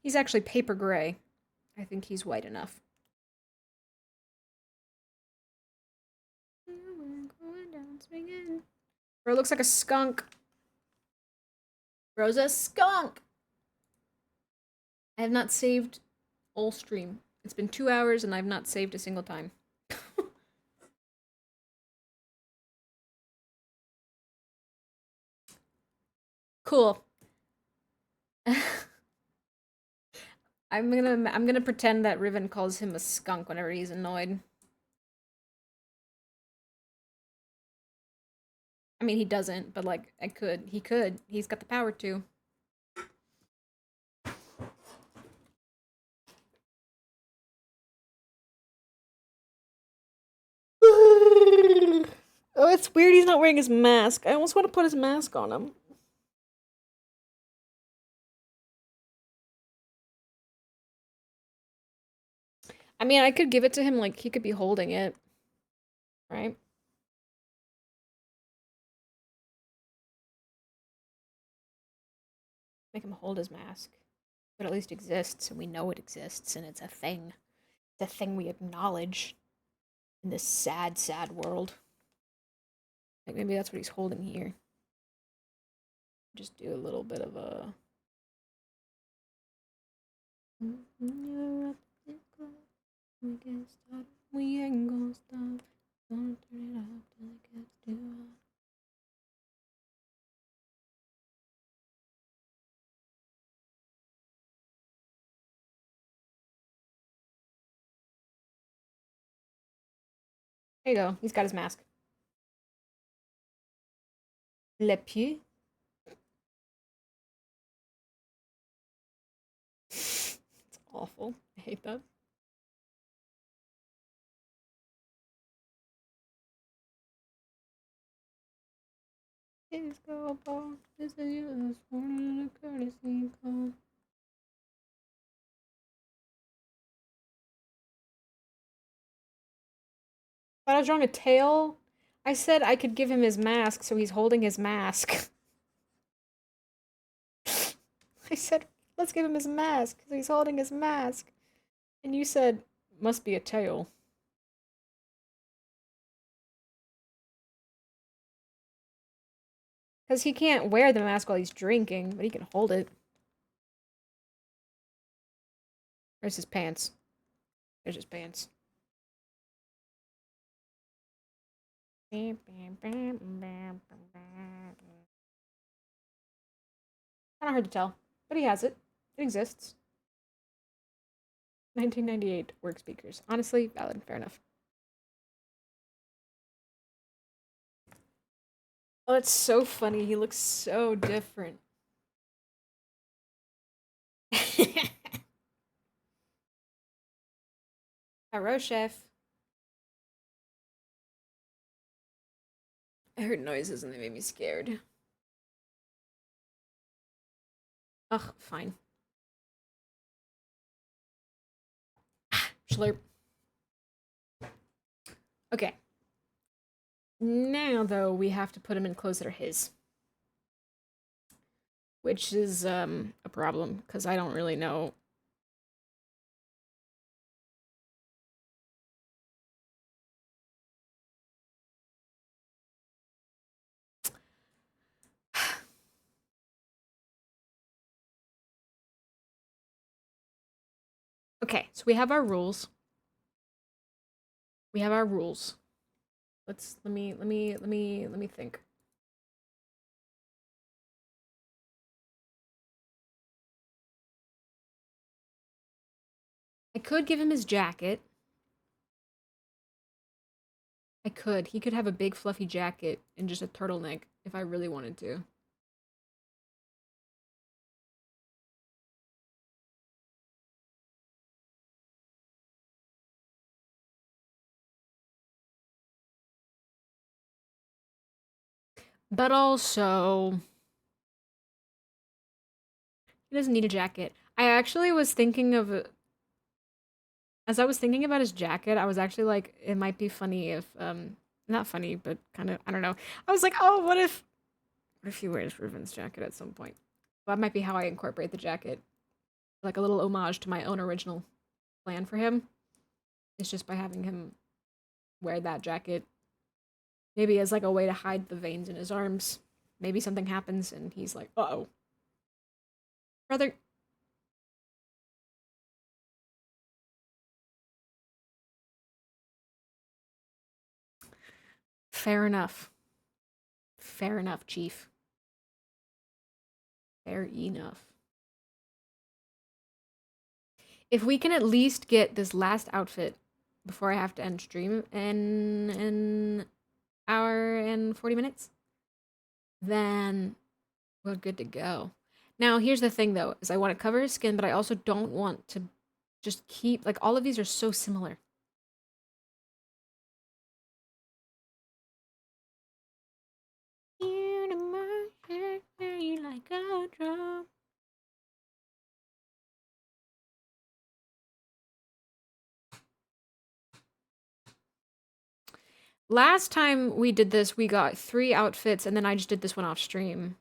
he's actually paper gray. I think he's white enough. Bro looks like a skunk. Bro's a skunk! I have not saved all stream. It's been 2 hours and I've not saved a single time. Cool. I'm gonna pretend that Riven calls him a skunk whenever he's annoyed. I mean, he doesn't, but like, I could. He could. He's got the power to. Oh, it's weird he's not wearing his mask. I almost want to put his mask on him. I mean, I could give it to him, like, he could be holding it. Right? Make him hold his mask. But at least exists, and we know it exists, and it's a thing. It's a thing we acknowledge in this sad, sad world. Like, maybe that's what he's holding here. Just do a little bit of a... We ain't gonna stop. Gonna turn it up till it gets too hot. There you go. He's got his mask. Le pied. It's awful. I hate that. Please go above. This is yours. One a courtesy call. But I was drawing a tail. I said I could give him his mask, so he's holding his mask. I said, let's give him his mask, so he's holding his mask. And you said, must be a tail. Because he can't wear the mask while he's drinking, but he can hold it. Where's his pants? There's his pants. Kind of hard to tell, but he has it. It exists. 1998 work speakers. Honestly, valid. Fair enough. Oh, it's so funny. He looks so different. Hello, chef. I heard noises and they made me scared. Ugh, fine. Slurp. Okay. Now, though, we have to put him in clothes that are his. Which is, a problem, because I don't really know. Okay, so we have our rules. We have our rules. Let me think. I could give him his jacket. I could. He could have a big fluffy jacket and just a turtleneck if I really wanted to. But also, he doesn't need a jacket. I actually was thinking of, as I was thinking about his jacket, I was actually like, it might be funny if, not funny, but kind of, I don't know. I was like, oh, what if he wears Riven's jacket at some point? Well, that might be how I incorporate the jacket. Like a little homage to my own original plan for him. It's just by having him wear that jacket. Maybe as like a way to hide the veins in his arms. Maybe something happens and he's like, uh-oh. Brother. Fair enough. Fair enough, Chief. Fair enough. If we can at least get this last outfit before I have to end stream in an hour and 40 minutes, then we're good to go. Now, here's the thing though, is I want to cover his skin, but I also don't want to just keep, like, all of these are so similar. Like a drum. Last time we did this, we got 3 outfits, and then I just did this one off stream.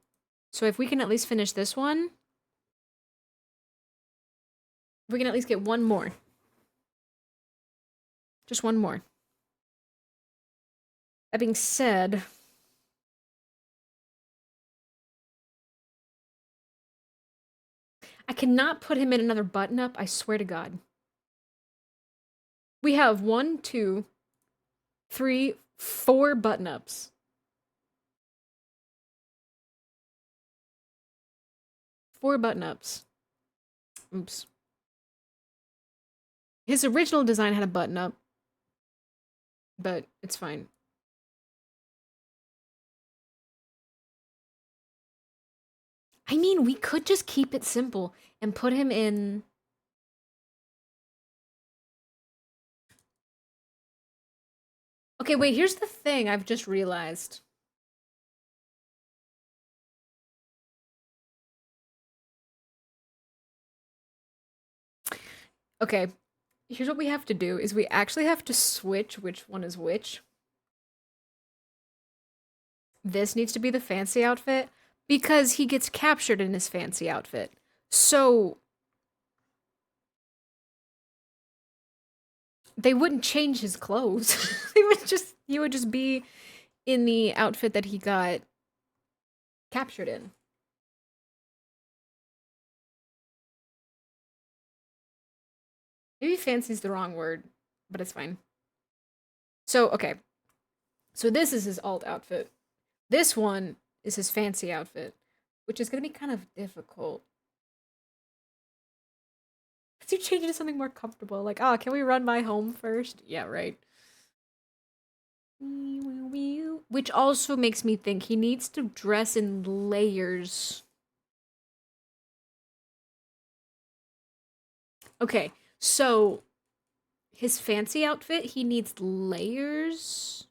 So if we can at least finish this one, we can at least get one more. Just one more. That being said, I cannot put him in another button up, I swear to God. We have 1, 2, 3, 4 button ups. 4 button ups. Oops. His original design had a button up, but it's fine. I mean, we could just keep it simple and put him in... Okay, wait, here's the thing I've just realized. Okay, here's what we have to do, is we actually have to switch which one is which. This needs to be the fancy outfit, because he gets captured in his fancy outfit. So... they wouldn't change his clothes. He would just be in the outfit that he got captured in. Maybe fancy is the wrong word, but it's fine. So, okay. So this is his alt outfit. This one is his fancy outfit, which is going to be kind of difficult. Because you change it to something more comfortable. Like, oh, can we run my home first? Yeah, right. Which also makes me think he needs to dress in layers. Okay, so his fancy outfit, he needs layers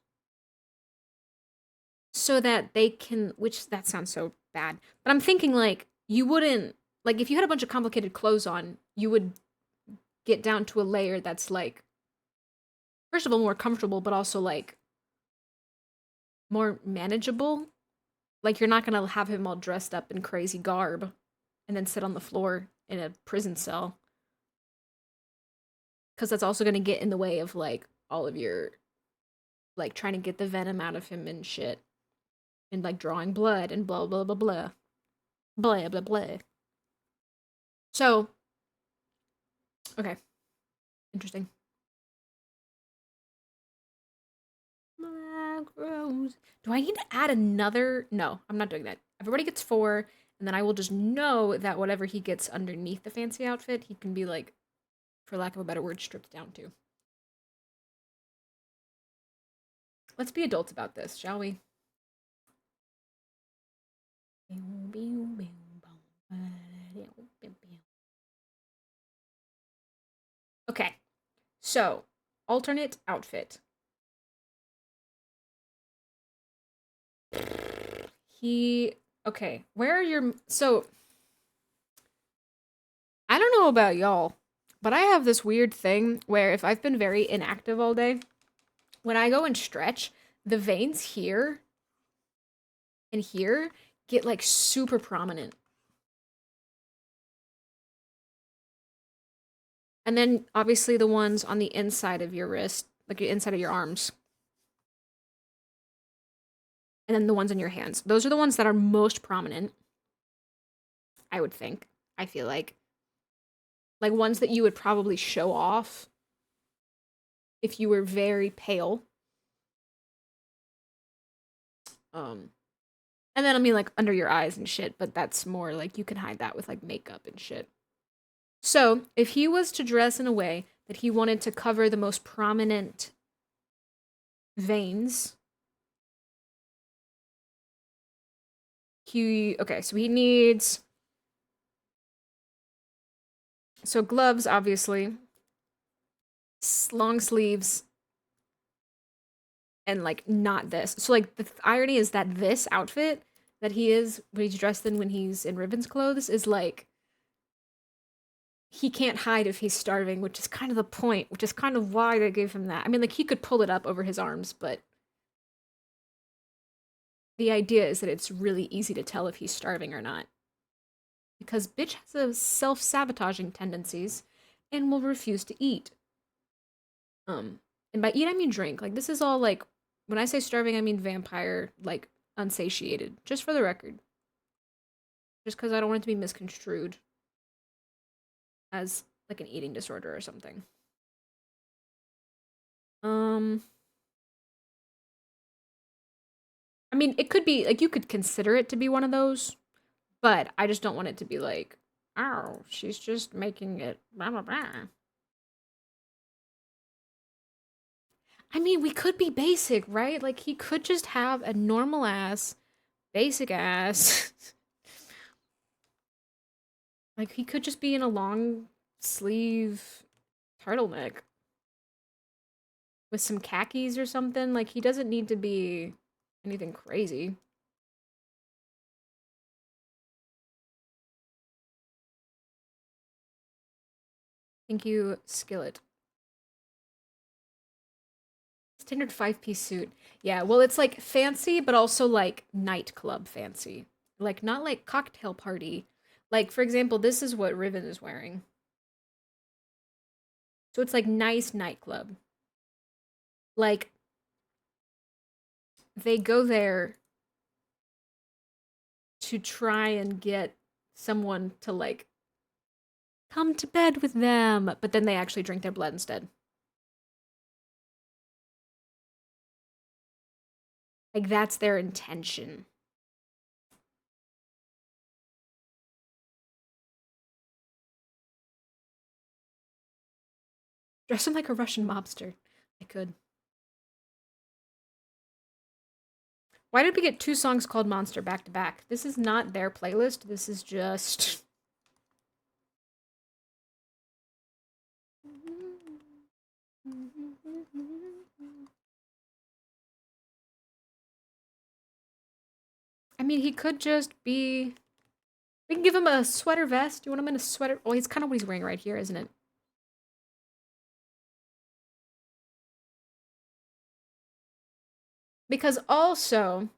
so that they can, which that sounds so bad, but I'm thinking like you wouldn't, like if you had a bunch of complicated clothes on, you would get down to a layer that's like, first of all, more comfortable, but also like more manageable. Like you're not gonna have him all dressed up in crazy garb and then sit on the floor in a prison cell. Because that's also going to get in the way of, like, all of your, like, trying to get the venom out of him and shit. And, like, drawing blood and blah, blah, blah, blah. Blah, blah, blah. So, okay. Interesting. Macros. Do I need to add another? No, I'm not doing that. Everybody gets 4, and then I will just know that whatever he gets underneath the fancy outfit, he can be, like, for lack of a better word, stripped down to. Let's be adults about this, shall we? Okay, so alternate outfit. Okay, where are your, so I don't know about y'all, but I have this weird thing where if I've been very inactive all day, when I go and stretch, the veins here and here get like super prominent. And then obviously the ones on the inside of your wrist, like the inside of your arms. And then the ones in your hands. Those are the ones that are most prominent, I would think. I feel like. Like ones that you would probably show off if you were very pale. And then I mean like under your eyes and shit, but that's more like you can hide that with like makeup and shit. So, if he was to dress in a way that he wanted to cover the most prominent veins, so he needs, so gloves, obviously, long sleeves, and like not this. So like the irony is that this outfit that he is what he's dressed in when he's in Ribbon's clothes is like he can't hide if he's starving, which is kind of the point, which is kind of why they gave him that. I mean, like he could pull it up over his arms, but the idea is that it's really easy to tell if he's starving or not. Because bitch has a self-sabotaging tendencies and will refuse to eat. And by eat I mean drink. Like this is all like when I say starving I mean vampire, like unsatiated. Just for the record. Just because I don't want it to be misconstrued as like an eating disorder or something. I mean, it could be like you could consider it to be one of those, but I just don't want it to be like, oh, she's just making it blah blah blah. I mean, we could be basic, right? Like he could just have a normal ass, basic ass. Like he could just be in a long sleeve turtleneck with some khakis or something. Like he doesn't need to be anything crazy. Thank you, Skillet. Standard 5-piece suit. Yeah, well, it's like fancy, but also like nightclub fancy. Like, not like cocktail party. Like, for example, this is what Riven is wearing. So it's like nice nightclub. Like, they go there to try and get someone to like come to bed with them, but then they actually drink their blood instead. Like, that's their intention. Dress him like a Russian mobster. I could. Why did we get 2 songs called Monster back to back? This is not their playlist. This is just... I mean, he could just be... We can give him a sweater vest. You want him in a sweater? Well, he's kind of what he's wearing right here, isn't it? Because also,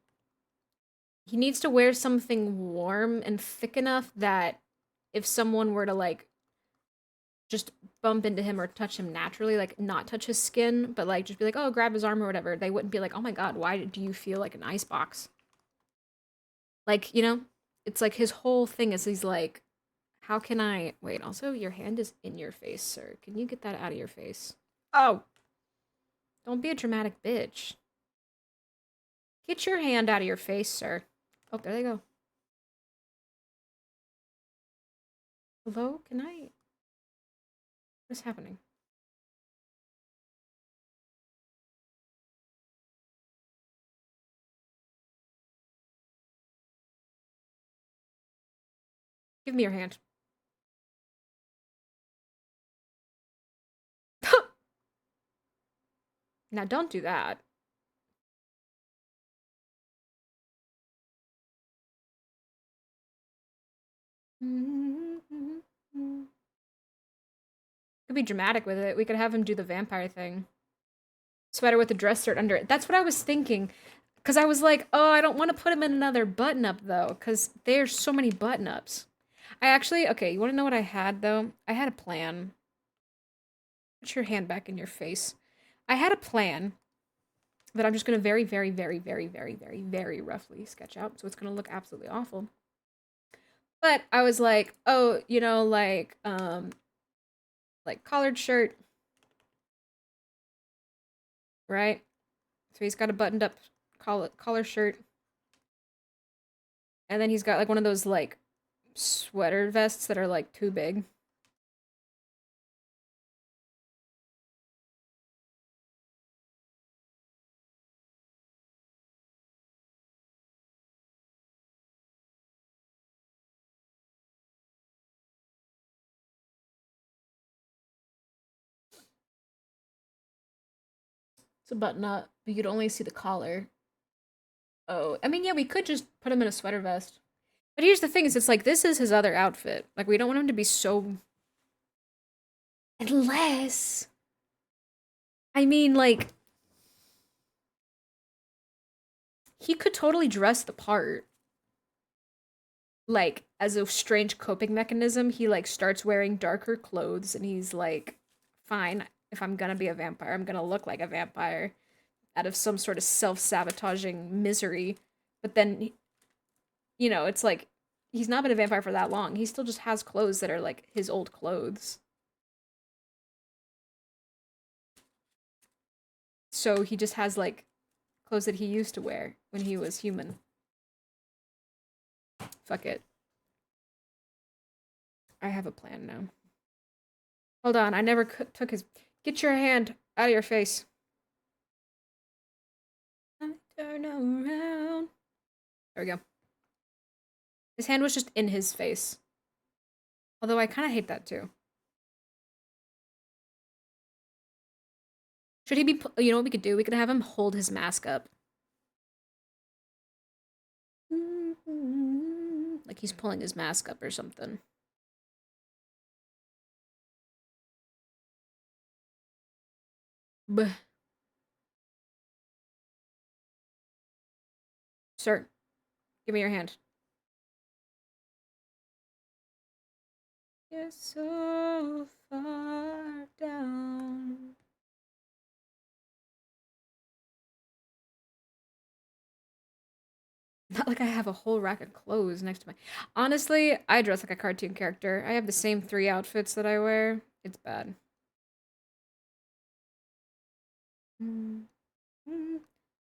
he needs to wear something warm and thick enough that if someone were to, like, just bump into him or touch him naturally, like, not touch his skin, but, like, just be like, oh, grab his arm or whatever, they wouldn't be like, oh my god, why do you feel like an icebox? Like, you know? It's like his whole thing is he's like, how can I... Wait, also, your hand is in your face, sir. Can you get that out of your face? Oh! Don't be a dramatic bitch. Get your hand out of your face, sir. Oh, there they go. Hello? Can I... What's happening? Give me your hand. Now, don't do that. Could be dramatic with it. We could have him do the vampire thing. Sweater with a dress shirt under it. That's what I was thinking. Because I was like, oh, I don't want to put him in another button-up, though. Because there's so many button-ups. I actually... Okay, you want to know what I had, though? I had a plan. Put your hand back in your face. I had a plan that I'm just going to very, very, very, very, very, very, very roughly sketch out. So it's going to look absolutely awful. But I was like, oh, you know, like collared shirt. Right? So he's got a buttoned up collar shirt. And then he's got like one of those like sweater vests that are like too big. It's a button up, but you'd only see the collar. Oh, I mean, yeah, we could just put him in a sweater vest. But here's the thing: is it's like this is his other outfit. Like we don't want him to be so. Unless, I mean, like he could totally dress the part. Like as a strange coping mechanism, he like starts wearing darker clothes, and he's like, "Fine, if I'm gonna be a vampire, I'm gonna look like a vampire." Out of some sort of self-sabotaging misery. But then, you know, it's like he's not been a vampire for that long. He still just has clothes that are like his old clothes. So he just has like clothes that he used to wear when he was human. Fuck it. I have a plan now. Hold on, I never took his. Get your hand out of your face. Turn around. There we go. His hand was just in his face. Although I kind of hate that too. Should he be, you know what we could do? We could have him hold his mask up. Like he's pulling his mask up or something. Bleh. Sir, give me your hand. You're so far down. Not like I have a whole rack of clothes next to my. Honestly, I dress like a cartoon character. I have the same 3 outfits that I wear. It's bad.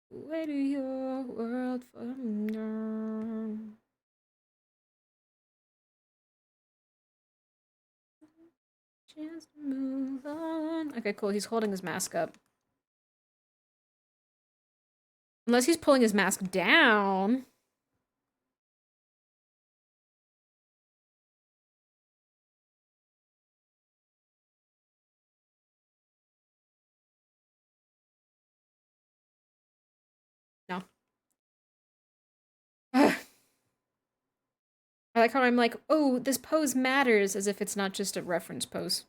Where do your world from now? Chance to move on. Okay, cool. He's holding his mask up. Unless he's pulling his mask down. No. I like how I'm like, oh, this pose matters, as if it's not just a reference pose.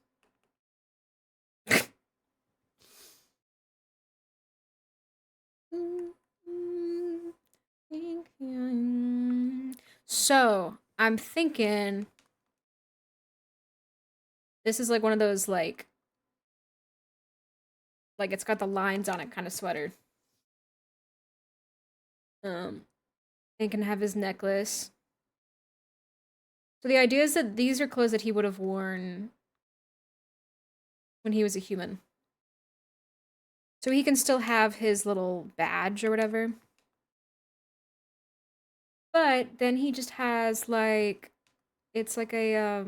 So, I'm thinking this is like one of those like it's got the lines on it kind of sweater. And can have his necklace. So the idea is that these are clothes that he would have worn when he was a human. So he can still have his little badge or whatever. But then he just has like it's like a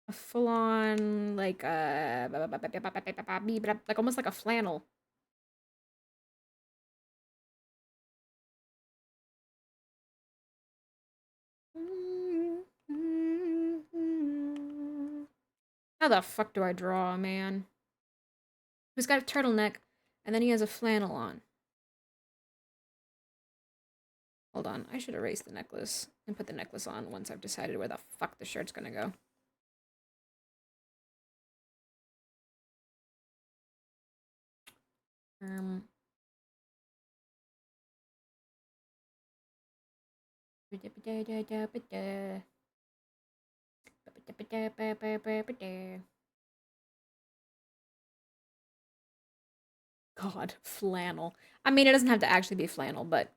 full-on like like almost like a flannel. How the fuck do I draw a man who's got a turtleneck and then he has a flannel on? Hold on, I should erase the necklace and put the necklace on once I've decided where the fuck the shirt's gonna go. God, flannel. I mean, it doesn't have to actually be flannel, but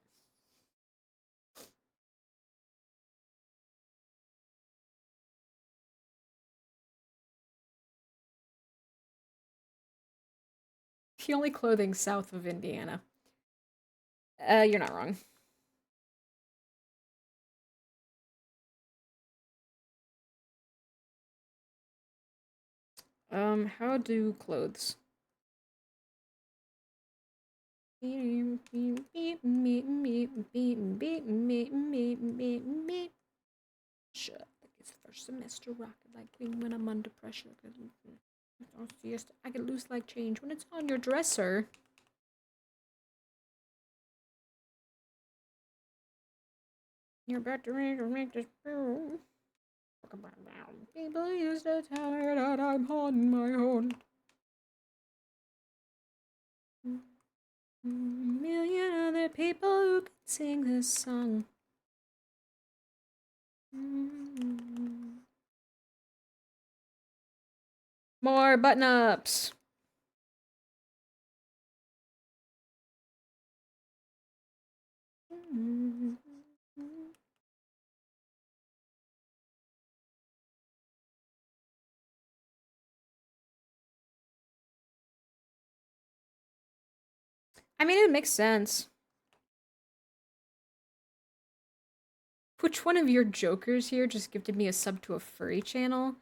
the only clothing south of Indiana. You're not wrong. How do clothes? Shut. Like it's first semester rocket like when I'm under pressure. Oh, yes, I get loose like change when it's on your dresser. You're about to make this boom. People used to tell me that I'm on my own. Million other people who could sing this song. More button ups. I mean, it makes sense. Which one of your jokers here just gifted me a sub to a furry channel?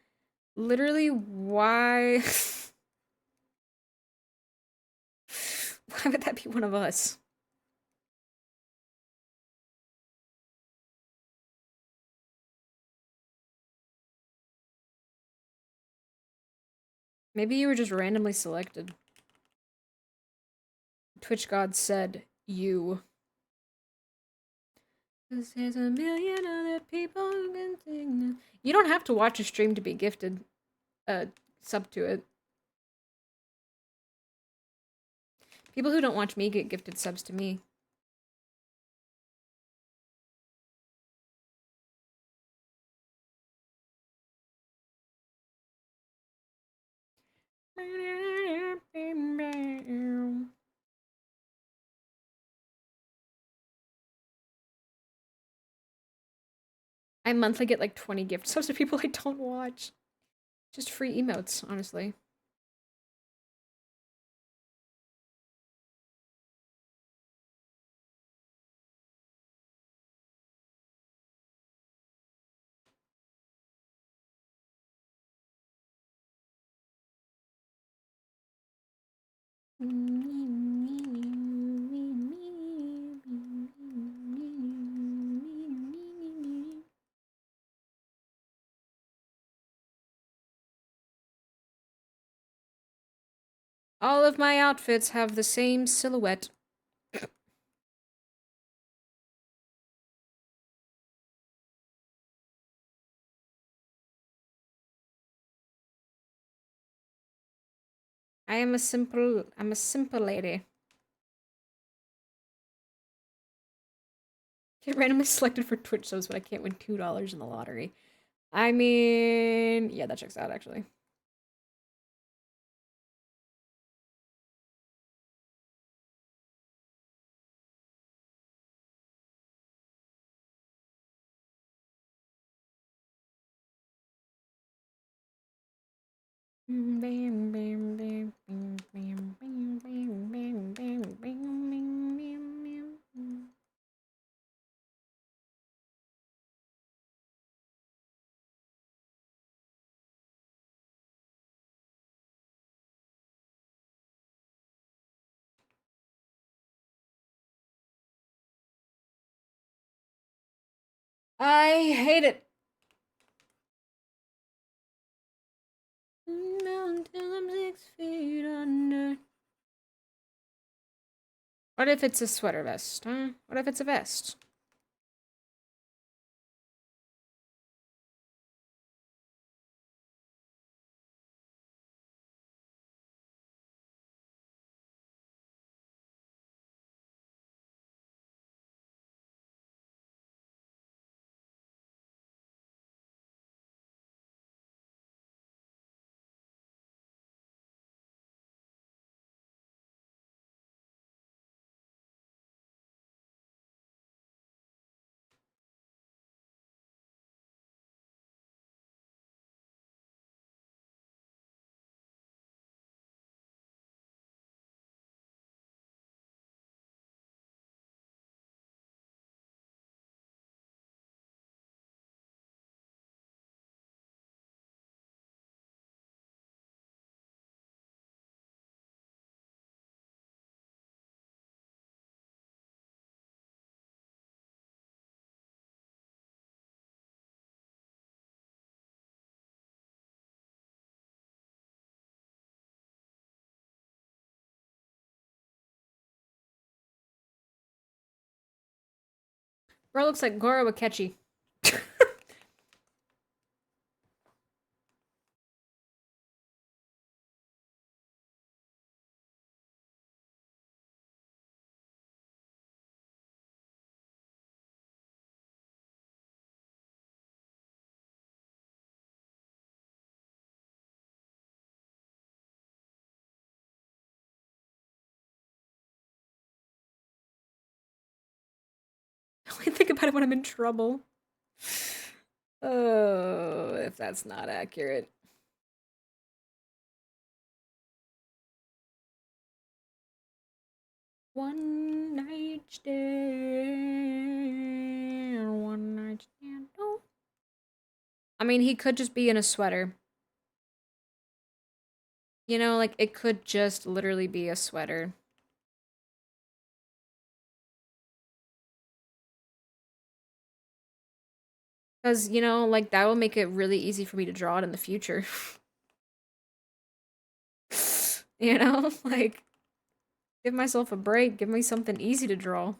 Literally, why? Why would that be one of us? Maybe you were just randomly selected. Twitch God said, you. Cause there's a million other people who can sing. You don't have to watch a stream to be gifted a sub to it. People who don't watch me get gifted subs to me. I monthly get like 20 gift subs to people I don't watch. Just free emotes, honestly. All of my outfits have the same silhouette. I'm a simple lady. Get randomly selected for Twitch subs, but I can't win $2 in the lottery. I mean, yeah, that checks out actually. I hate it. Until I'm 6 feet under. What if it's a sweater vest, huh? What if it's a vest? Bro looks like Goro Akechi. I only think about it when I'm in trouble. Oh, if that's not accurate. One night stand, one night stand. Oh. I mean, he could just be in a sweater. You know, like, it could just literally be a sweater. Because, you know, like, that will make it really easy for me to draw it in the future. You know? Like, give myself a break. Give me something easy to draw.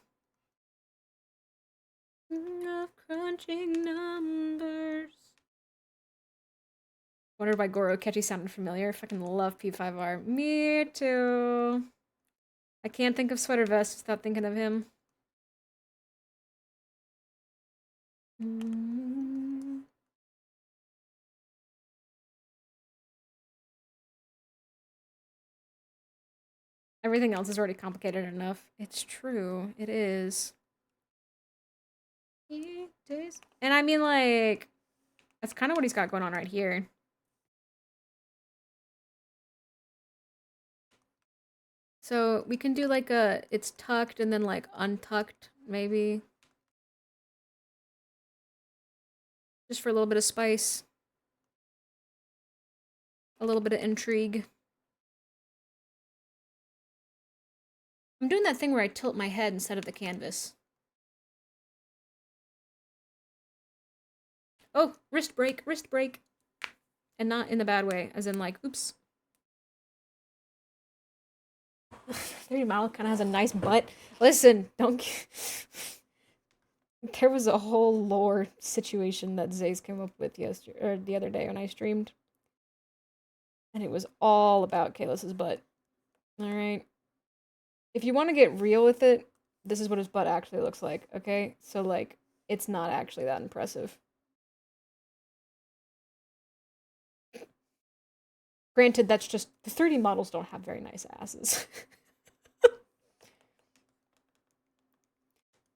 Of crunching numbers. Wondered why Goro Akechi sounded familiar. I fucking love P5R. Me too. I can't think of Sweater Vest without thinking of him. Everything else is already complicated enough. It's true. It is. And I mean, like, that's kind of what he's got going on right here. So we can do like a, it's tucked and then like untucked, maybe. Just for a little bit of spice. A little bit of intrigue. I'm doing that thing where I tilt my head instead of the canvas. Oh, wrist break, wrist break. And not in the bad way, as in like, oops. 3D model kind of has a nice butt. Listen, don't... There was a whole lore situation that Zays came up with yesterday, or the other day when I streamed. And it was all about Kalis's butt. Alright. If you want to get real with it, this is what his butt actually looks like, okay? So, like, it's not actually that impressive. Granted, that's just... The 3D models don't have very nice asses.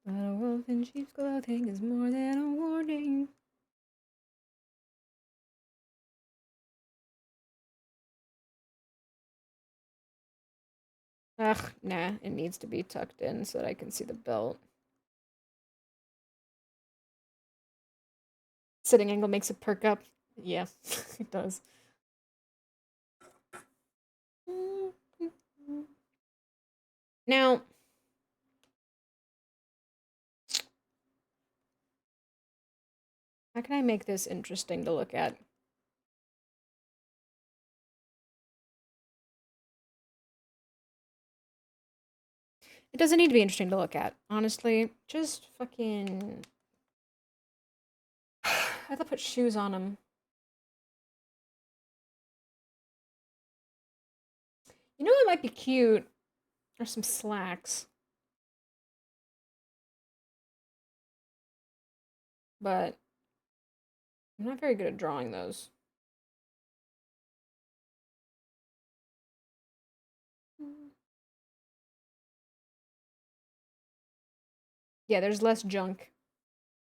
But a wolf in sheep's clothing is more than a warning. Ugh, nah, it needs to be tucked in so that I can see the belt. Sitting angle makes it perk up. Yeah, it does. Now, how can I make this interesting to look at? It doesn't need to be interesting to look at, honestly. Just fucking... I have to put shoes on him. You know what might be cute? Or some slacks. But I'm not very good at drawing those. Yeah, there's less junk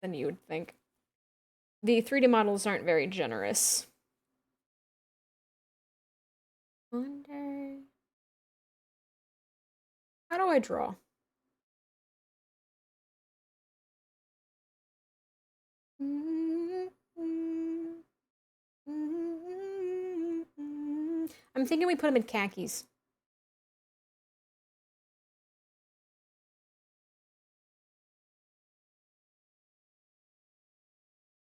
than you would think. The 3D models aren't very generous. Wonder... How do I draw? I'm thinking we put him in khakis.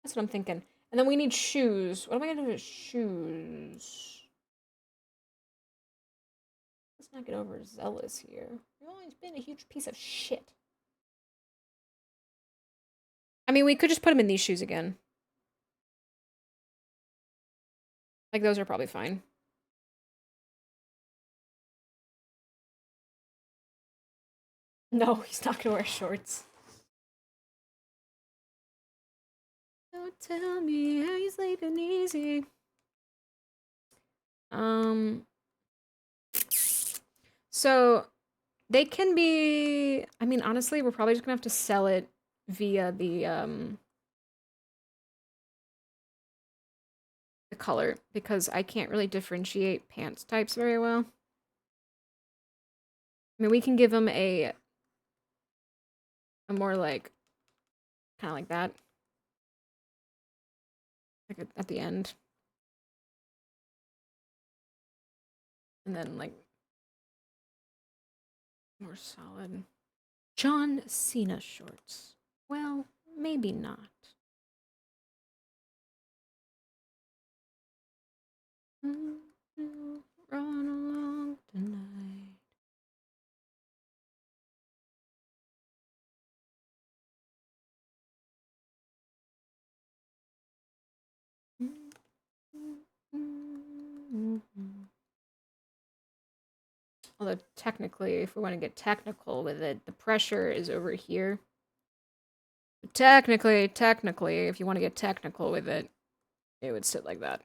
That's what I'm thinking. And then we need shoes. What am I gonna do with shoes? Let's not get overzealous here. You've always been a huge piece of shit. I mean, we could just put him in these shoes again. Like, those are probably fine. No, he's not gonna wear shorts. Don't tell me how you sleeping easy. So they can be, I mean, honestly, we're probably just gonna have to sell it via the color because I can't really differentiate pants types very well. I mean, we can give them a more like kind of like that, like at the end, and then like more solid. John Cena shorts. Well, maybe not. Run along tonight. Although technically, if we want to get technical with it, the pressure is over here. Technically, if you want to get technical with it, it would sit like that.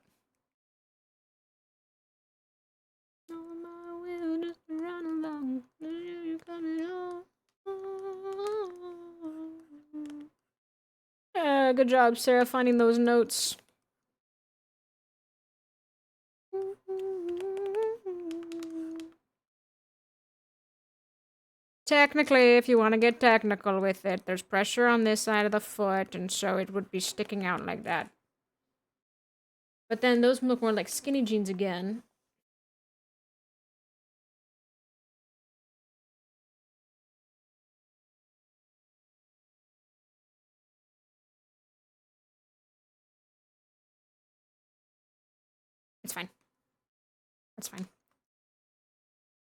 Good job, Sarah, finding those notes. Technically, if you want to get technical with it, there's pressure on this side of the foot, and so it would be sticking out like that. But then those look more like skinny jeans again. It's fine. That's fine.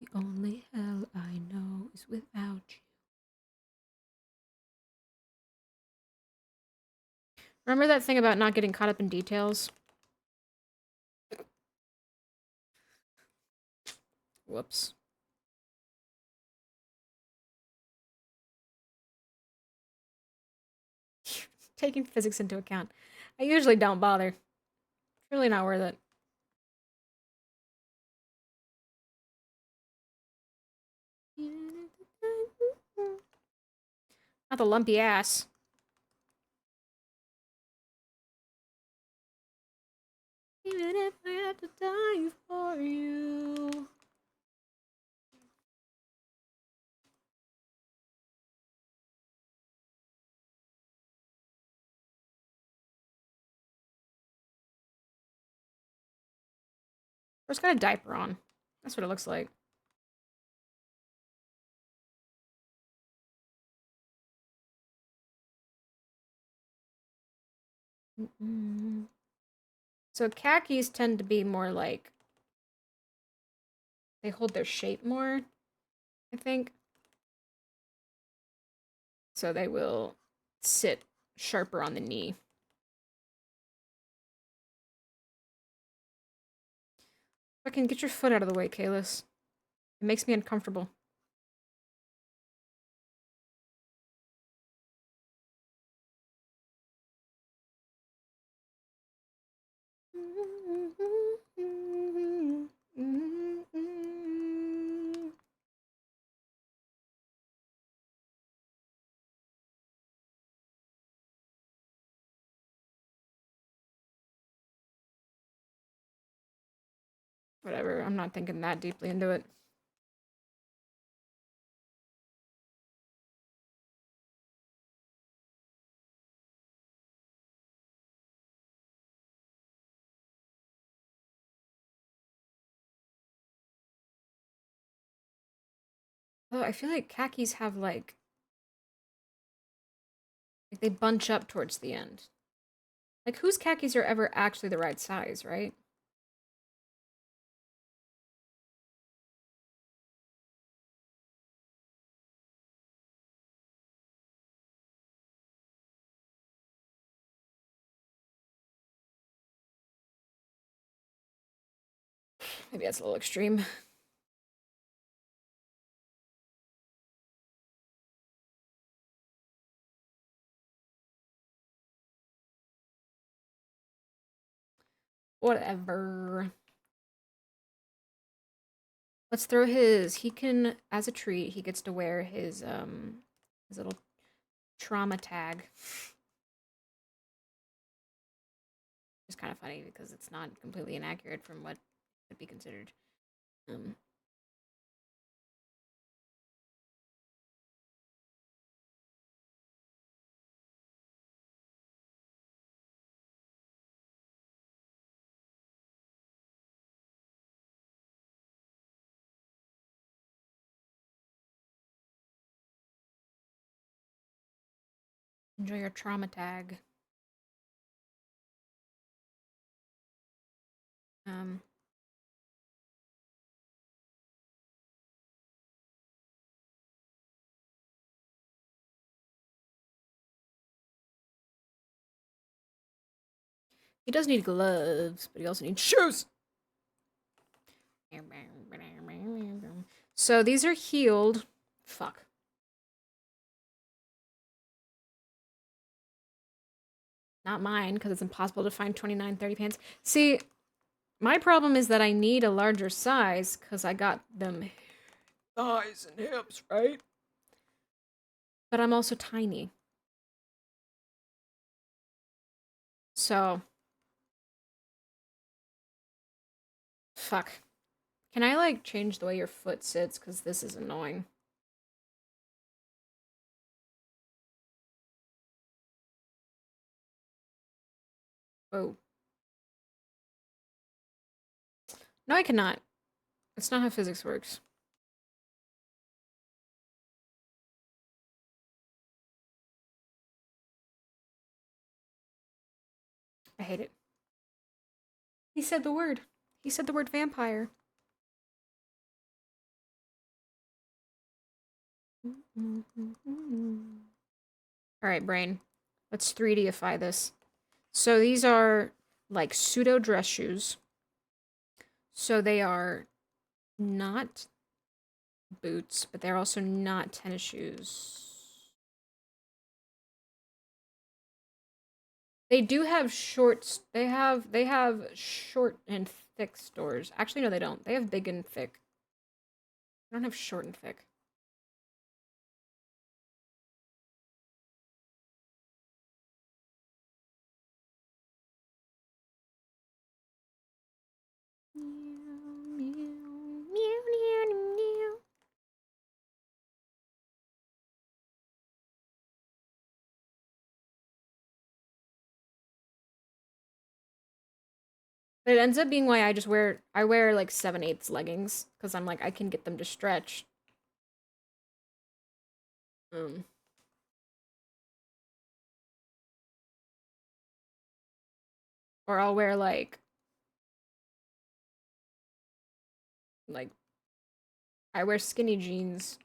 The only hell I know is without you. Remember that thing about not getting caught up in details? Whoops. Taking physics into account. I usually don't bother. It's really not worth it. Not the lumpy ass. Even if I have to die for you. First got a diaper on. That's what it looks like. So khakis tend to be more like they hold their shape more, I think. So they will sit sharper on the knee. Fucking get your foot out of the way, Kalis. It makes me uncomfortable. Whatever, I'm not thinking that deeply into it. Oh, I feel like khakis have like they bunch up towards the end. Like whose khakis are ever actually the right size, right? Maybe that's a little extreme. Whatever. Let's throw he can, as a treat, he gets to wear his little trauma tag. It's kind of funny because it's not completely inaccurate from what could be considered. Um, Enjoy your trauma tag. Um, he does need gloves, but he also needs shoes. So these are healed. Fuck. Not mine, because it's impossible to find 29-30 pants. See, my problem is that I need a larger size, because I got them thighs and hips, right? But I'm also tiny. So. Fuck. Can I, like, change the way your foot sits? Because this is annoying. Oh. No, I cannot. That's not how physics works. I hate it. He said the word. He said the word vampire. Alright, brain. Let's 3Dify this. So these are like pseudo dress shoes. So they are not boots, but they're also not tennis shoes. They do have shorts. They have short and thick stores. Actually, no, they don't. They have big and thick. They don't have short and thick. But it ends up being why I wear like 7/8 leggings because I'm like I can get them to stretch. Um, or I'll wear like I wear skinny jeans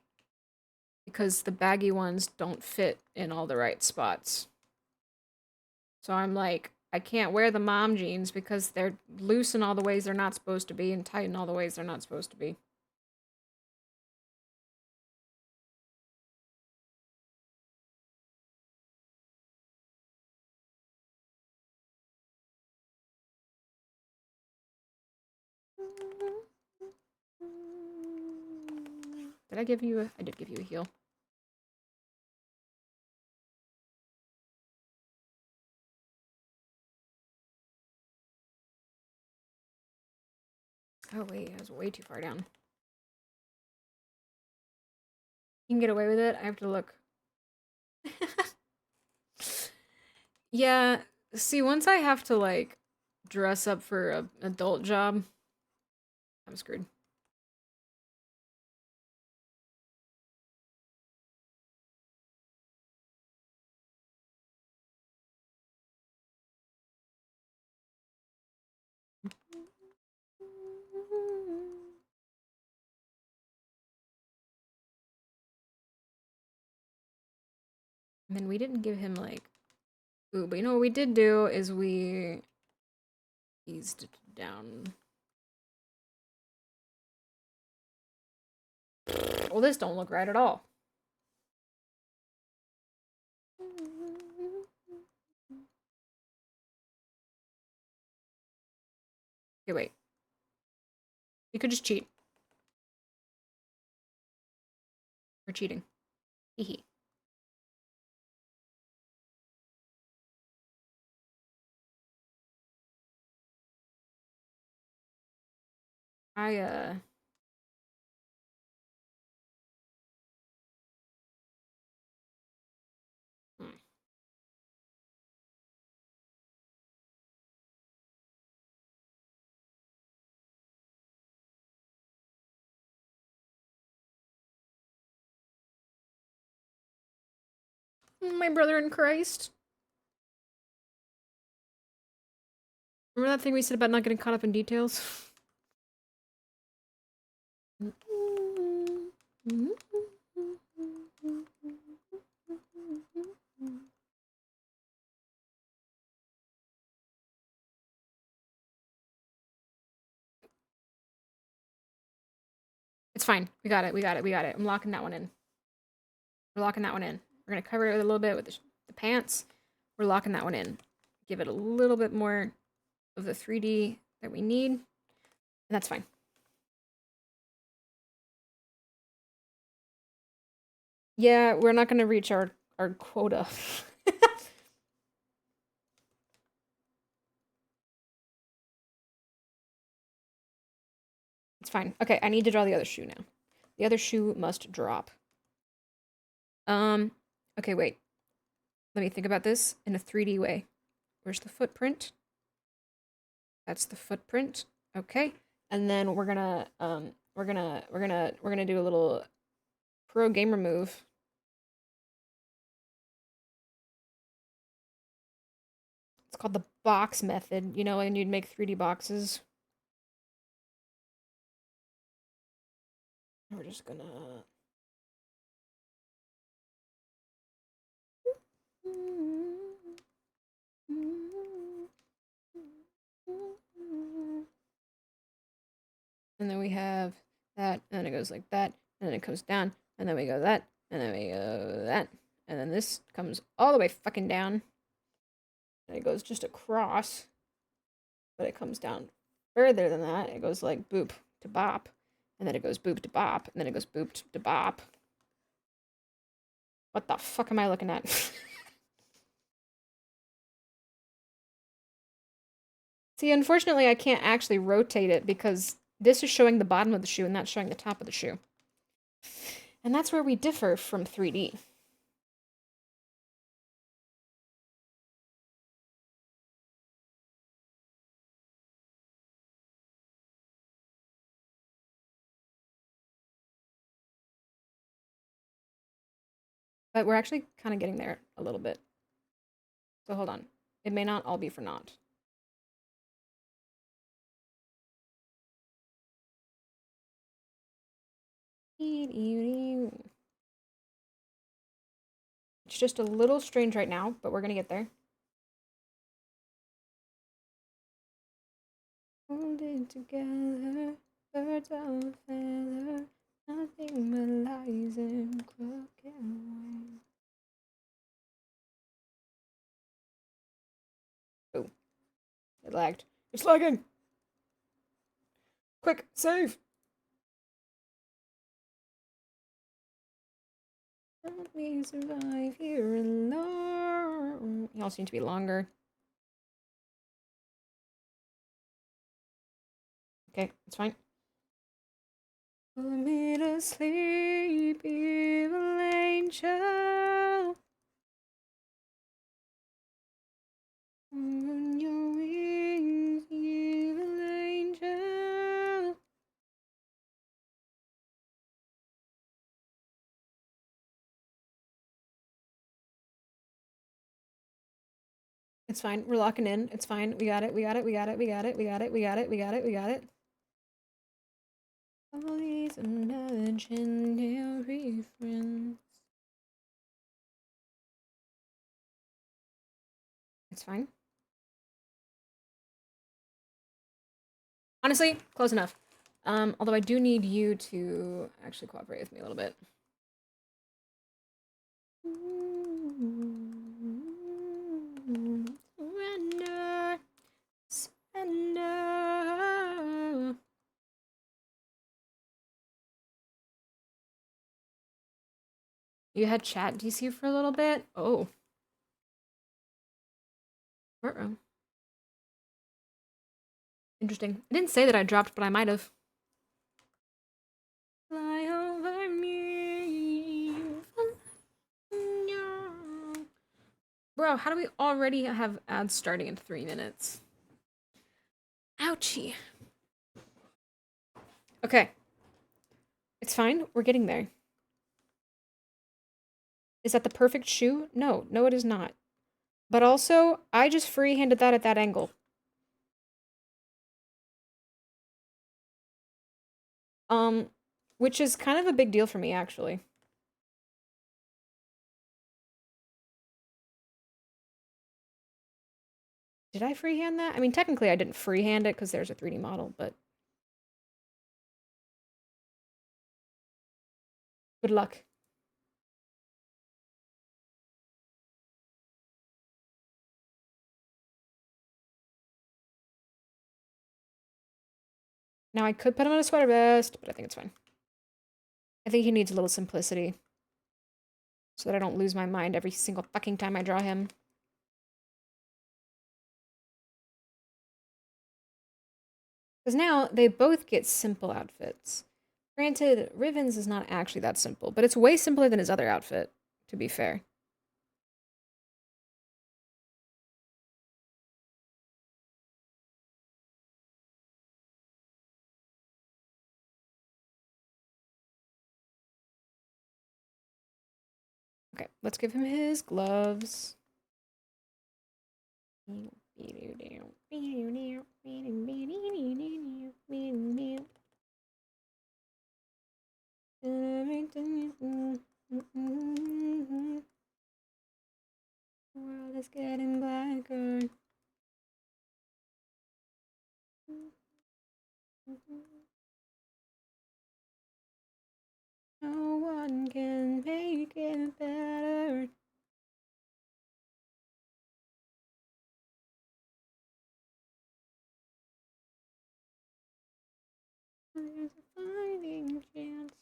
because the baggy ones don't fit in all the right spots. So I'm like I can't wear the mom jeans because they're loose in all the ways they're not supposed to be and tight in all the ways they're not supposed to be. Did I give you a... I did give you a heal. Oh wait, I was way too far down. You can get away with it. I have to look. Yeah, see, once I have to like dress up for an adult job, I'm screwed. And then we didn't give him like... Ooh, but you know what we did do is we eased it down. Well, this don't look right at all. Okay, wait. You could just cheat. We're cheating. Hee hee. I hmm. My brother in Christ. Remember that thing we said about not getting caught up in details? It's fine. We got it. We got it. We got it. I'm locking that one in. We're locking that one in. We're going to cover it with a little bit with the pants. We're locking that one in. Give it a little bit more of the 3D that we need. And that's fine. Yeah, we're not going to reach our quota. It's fine. Okay, I need to draw the other shoe now. The other shoe must drop. Okay, wait. Let me think about this in a 3D way. Where's the footprint? That's the footprint. Okay. And then we're gonna do a little pro gamer move. It's called the box method. You know, when you'd make 3D boxes. We're just gonna and then we have that, and then it goes like that, and then it comes down, and then we go that, and then we go that, and then this comes all the way fucking down, and it goes just across, but it comes down further than that. It goes like boop to bop, and then it goes boop to bop, and then it goes boop to bop. What the fuck am I looking at? See, unfortunately, I can't actually rotate it because this is showing the bottom of the shoe and that's showing the top of the shoe. And that's where we differ from 3D. But we're actually kind of getting there a little bit. So hold on. It may not all be for naught. It's just a little strange right now, but we're going to get there. Hold it together, birds of a feather, nothing but lies and crooked ways. Oh, it lagged. It's lagging. Quick, save. Help me survive here alone. You all seem to be longer. Okay, it's fine. Put me to sleep, evil angel. On your wings, evil angel. It's fine. We're locking in. It's fine. We got it. We got it. We got it. We got it. We got it. We got it. We got it. We got it. All these imaginary friends. It's fine. Honestly, close enough. Although I do need you to actually cooperate with me a little bit. Surrender, surrender. You had chat DC for a little bit? Oh. Uh-oh. Interesting. I didn't say that I dropped, but I might have. Fly over me. Bro, how do we already have ads starting in 3 minutes? Ouchie. Okay. It's fine. We're getting there. Is that the perfect shoe? No. No, it is not. But also, I just free-handed that at that angle. Which is kind of a big deal for me, actually. Did I freehand that? I mean, technically I didn't freehand it because there's a 3D model, but... Good luck. Now, I could put him on a sweater vest, but I think it's fine. I think he needs a little simplicity. So that I don't lose my mind every single fucking time I draw him. Because now, they both get simple outfits. Granted, Riven's is not actually that simple, but it's way simpler than his other outfit, to be fair. Okay, let's give him his gloves. The world is getting blacker. No one can make it better. There's a fighting chance.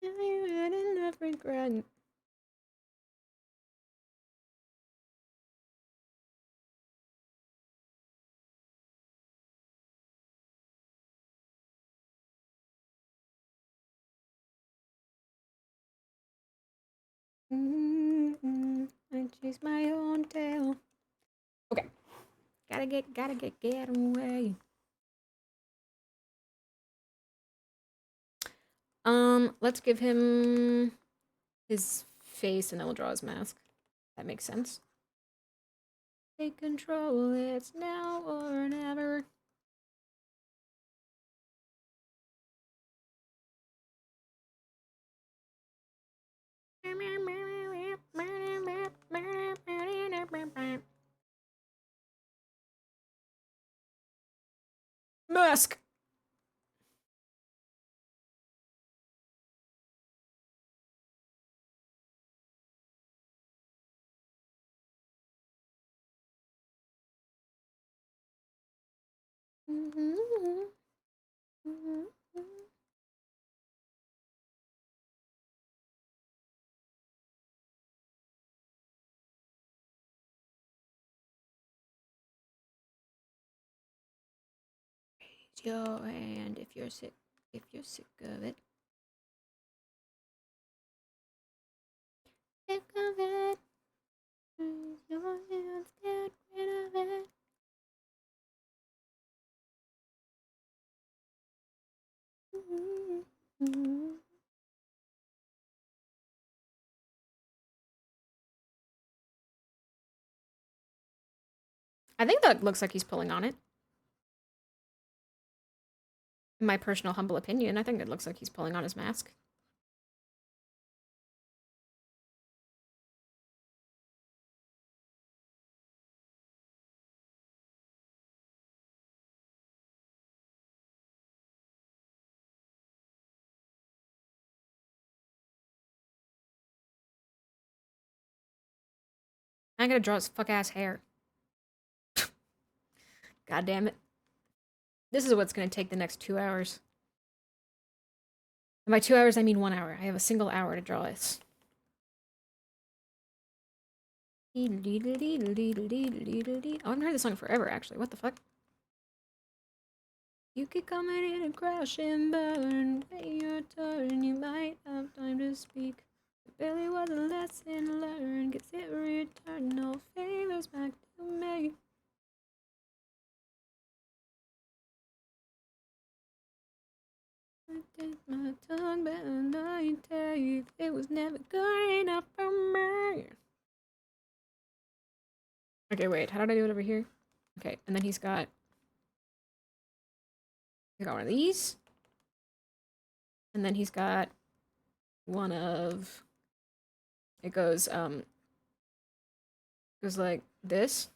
I had enough regret. I chase my own tail. Okay. Get away. Let's give him his face and then we'll draw his mask. That makes sense. Take control, it's now or never. Mask! Raise your hand if you're sick of it. Sick of it. Raise your hands, get rid of it. I think that looks like he's pulling on it. In my personal humble opinion, I think it looks like he's pulling on his mask. I gotta draw his fuck ass hair. God damn it. This is what's gonna take the next 2 hours. And by 2 hours, I mean 1 hour. I have a single hour to draw this. Oh, I haven't heard this song forever, actually. What the fuck? You keep coming in and crash and burn. Take your turn, you might have time to speak. It barely was a lesson learned. Gets it returned, no favors back to me. I take my tongue, but I take it was never good enough for me. Okay, wait, how did I do it over here? Okay, and then he's got one of these. And then he's got one of it goes like this.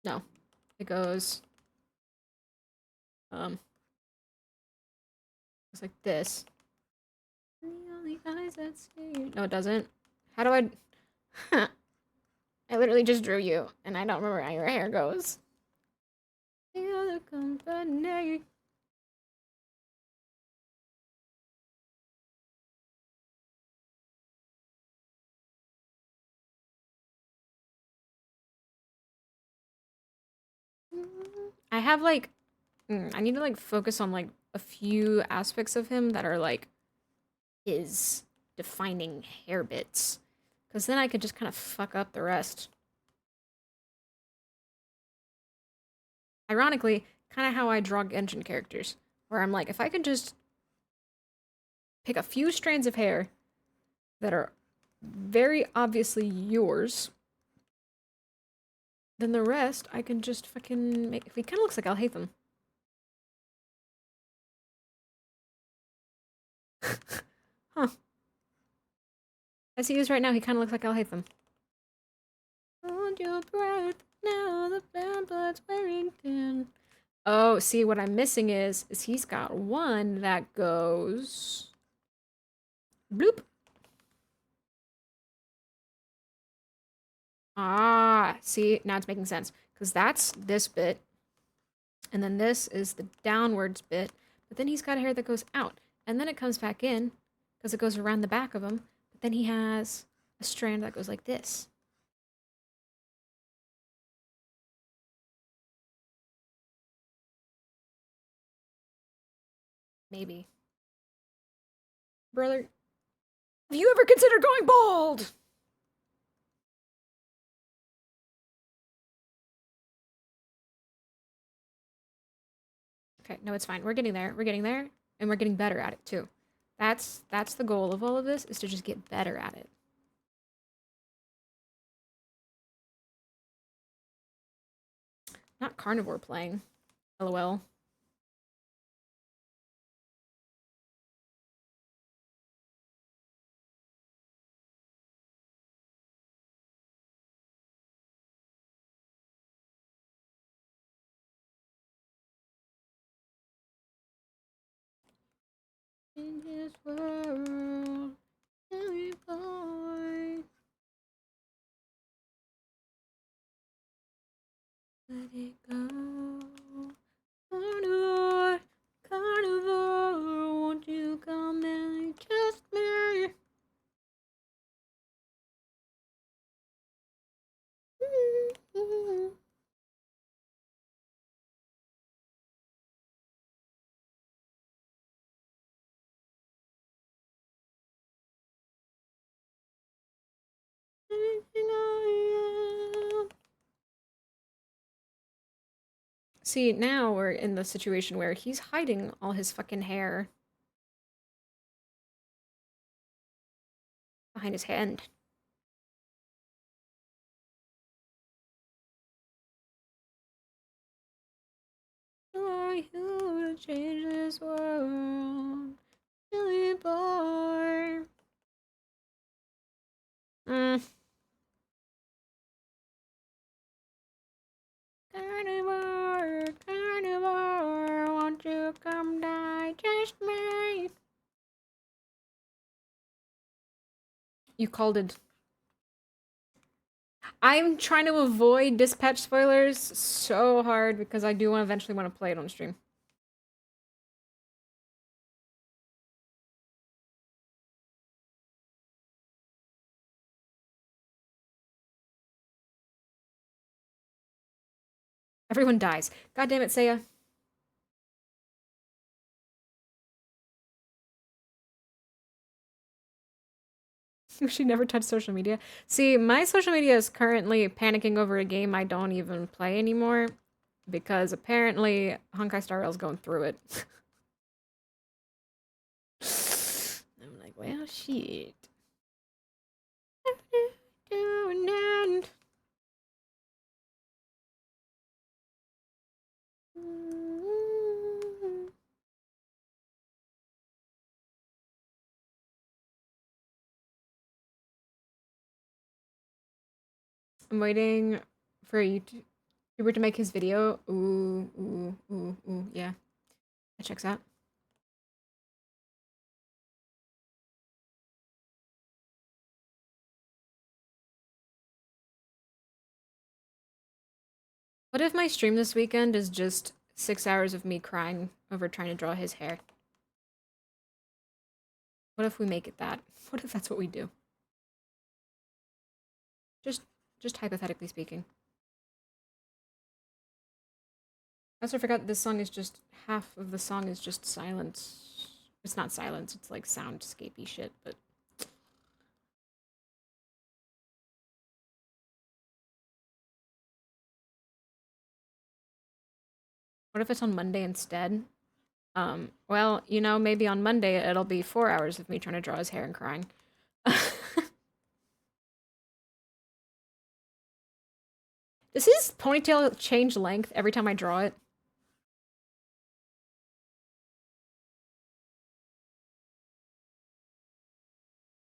No. It goes it's like this. The only eyes that see you. No, it doesn't. How do I I literally just drew you and I don't remember how your hair goes. The other company. I have like I need to like focus on like a few aspects of him that are like his defining hair bits. Because then I could just kind of fuck up the rest. Ironically, kind of how I draw Genshin characters. Where I'm like, if I could just pick a few strands of hair that are very obviously yours, then the rest I can just fucking make. If he kind of looks like Alhaitham. Huh. As he is right now, he kind of looks like Alhaitham. Hold your breath, now the pamphlets wearing thin. Oh, see, what I'm missing is he's got one that goes... bloop. Ah, see, now it's making sense. Because that's this bit. And then this is the downwards bit. But then he's got a hair that goes out. And then it comes back in. Because it goes around the back of him. But then he has a strand that goes like this. Maybe. Brother, have you ever considered going bald? Okay, no, it's fine. We're getting there. We're getting there. And we're getting better at it, too. That's the goal of all of this, is to just get better at it. Not carnivore playing. LOL. In this world, every boy, let it go. Carnivore, carnivore, won't you come and trust me? See, now we're in the situation where he's hiding all his fucking hair behind his hand. Are you to change this world? Silly boy. Carnivore, carnivore, won't you come digest me? You called it. I'm trying to avoid Dispatch spoilers so hard because I do eventually want to play it on stream. Everyone dies. God damn it, Seiya. She never touched social media. See, my social media is currently panicking over a game I don't even play anymore because apparently Honkai Star Rail's going through it. I'm like, well, shit. I'm waiting for a YouTuber to make his video. Ooh. Yeah, that checks out. What if my stream this weekend is just 6 hours of me crying over trying to draw his hair? What if we make it that? What if that's what we do? Just hypothetically speaking. I also forgot this song is just half of the song is just silence. It's not silence, it's like soundscapey shit, but what if it's on Monday instead? Well, you know, maybe on Monday it'll be 4 hours of me trying to draw his hair and crying. Does his ponytail change length every time I draw it?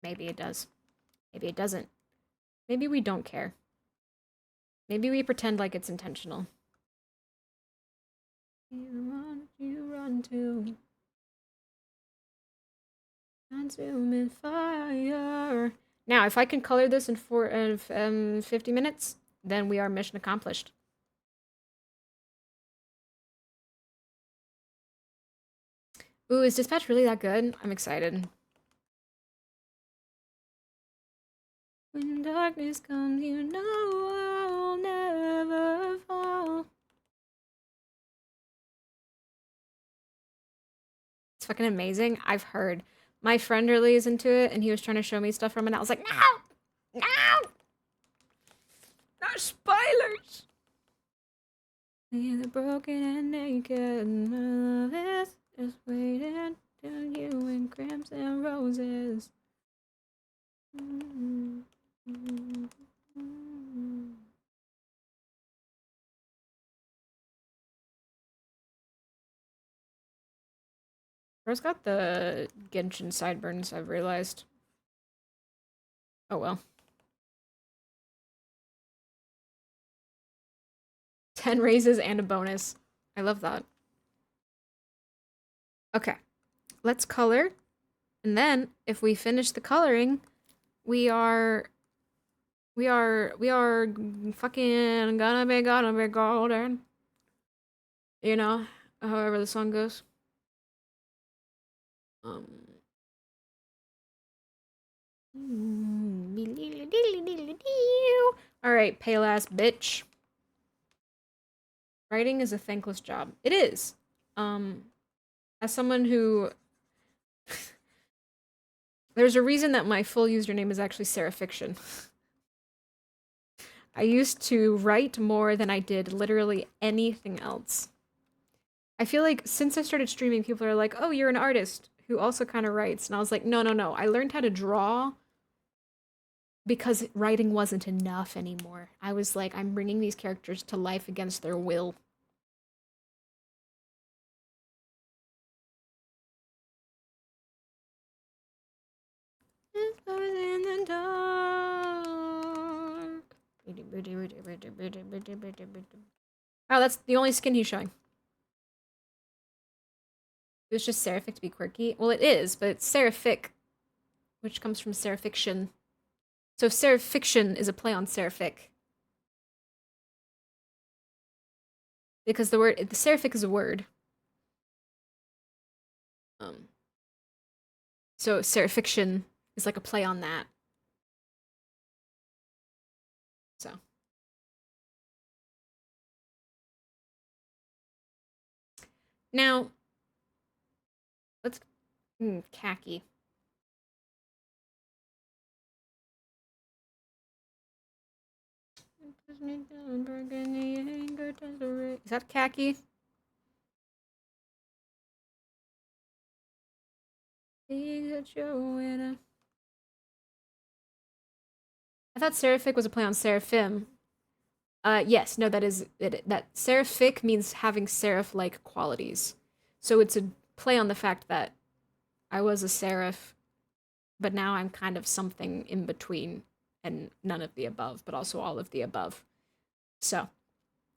Maybe it does. Maybe it doesn't. Maybe we don't care. Maybe we pretend like it's intentional. You run to consuming fire. Now, if I can color this in 50 minutes, then we are mission accomplished. Ooh, is Dispatch really that good? I'm excited. When darkness comes, you know I'll never fall. It's fucking amazing. I've heard. My friend really is into it, and he was trying to show me stuff from it, and I was like, no! No! Not spoilers! Neither broken and naked, my love is just waiting till you in crimson roses. Bro's got the Genshin sideburns, I've realized. Oh well. 10 raises and a bonus. I love that. Okay. Let's color. And then, if we finish the coloring, we are fucking gonna be golden. You know, however the song goes. Alright, pale ass bitch. Writing is a thankless job. It is. As someone who... There's a reason that my full username is actually Sarah Fiction. I used to write more than I did literally anything else. I feel like since I started streaming, people are like, oh, you're an artist who also kind of writes. And I was like, no. I learned how to draw because writing wasn't enough anymore. I was like, I'm bringing these characters to life against their will. In the dark. Oh, that's the only skin he's showing. It was just seraphic to be quirky. Well, it is, but it's seraphic, which comes from serafiction. So seraphiction is a play on seraphic. Because the seraphic is a word. So serafiction is like a play on that. So. Now, let's... khaki. Is that khaki? I thought seraphic was a play on seraphim. Yes, no, that is it. That seraphic means having seraph-like qualities. So it's a play on the fact that I was a seraph, but now I'm kind of something in between and none of the above, but also all of the above. So,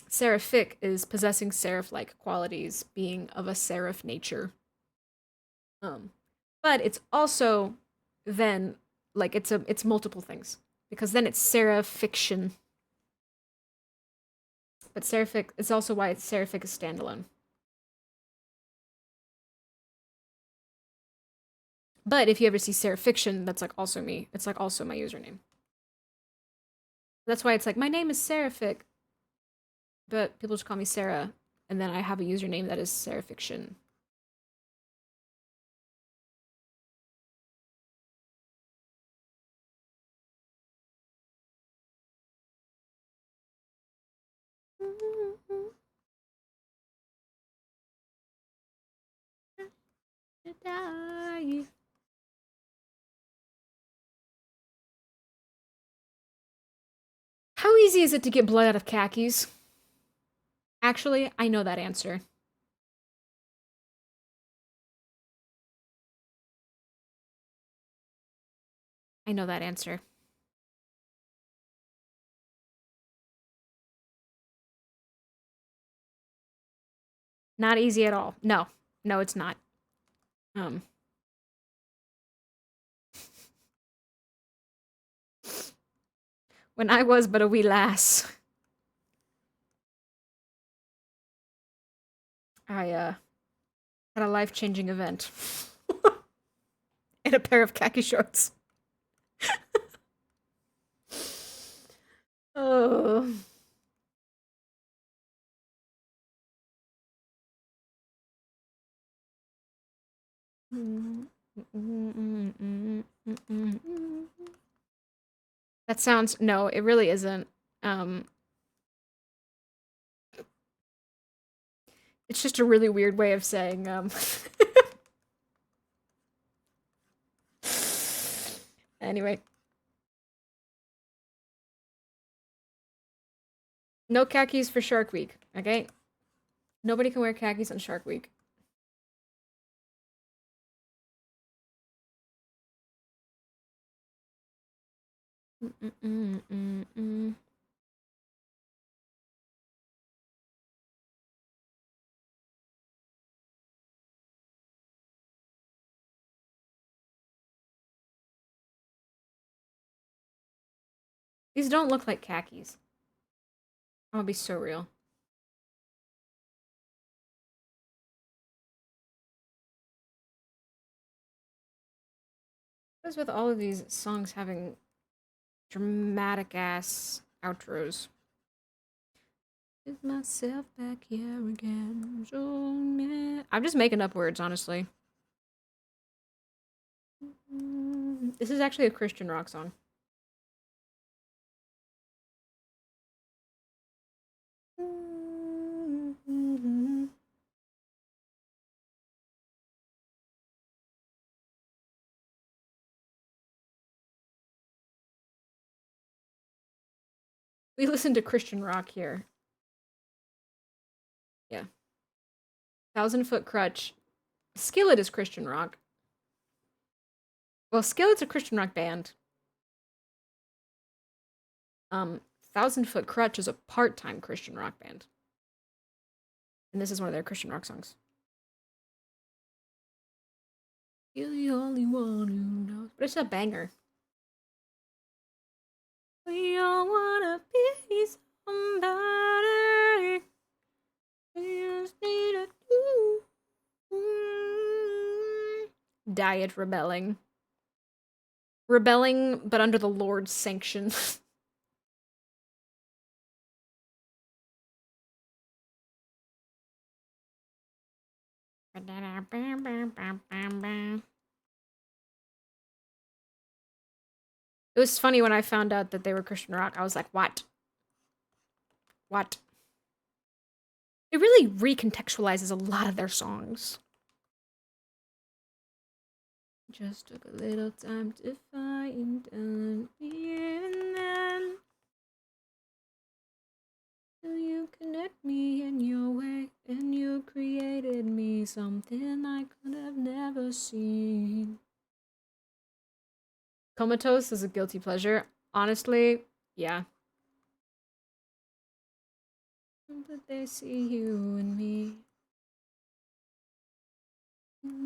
seraphic is possessing seraph-like qualities, being of a seraph nature. But it's also then like it's multiple things because then it's seraph fiction. But seraphic is also why it's seraphic is standalone. But if you ever see seraph fiction, that's like also me. It's like also my username. That's why it's like my name is seraphic, but people just call me Sarah, and then I have a username that is seraph fiction. How easy is it to get blood out of khakis? Actually, I know that answer. I know that answer. Not easy at all. No. No, it's not. When I was but a wee lass, I had a life-changing event. In a pair of khaki shorts. Oh. That sounds... No, it really isn't. It's just a really weird way of saying, Anyway. No khakis for Shark Week, okay? Nobody can wear khakis on Shark Week. These don't look like khakis. I'm gonna be so real. What is with all of these songs having dramatic ass outros? Is myself back here again. So mad. I'm just making up words, honestly. This is actually a Christian rock song. We listen to Christian rock here. Yeah. 1,000 Foot Crutch. Skillet is Christian rock. Well, Skillet's a Christian rock band. 1,000 Foot Crutch is a part-time Christian rock band. And this is one of their Christian rock songs. You're the only one who knows. But it's a banger. We all wanna be somebody. diet rebelling. Rebelling, but under the Lord's sanction. It was funny when I found out that they were Christian rock. I was like, what? What? It really recontextualizes a lot of their songs. Just took a little time to find out even then. Till you connect me in your way, and you created me something I could have never seen. Comatose is a guilty pleasure. Honestly, yeah. But they see you and me.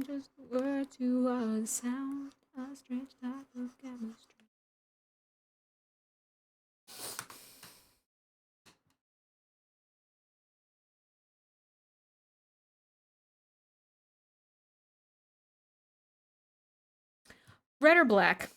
Just a word to a sound, a strange type of chemistry. Red or black?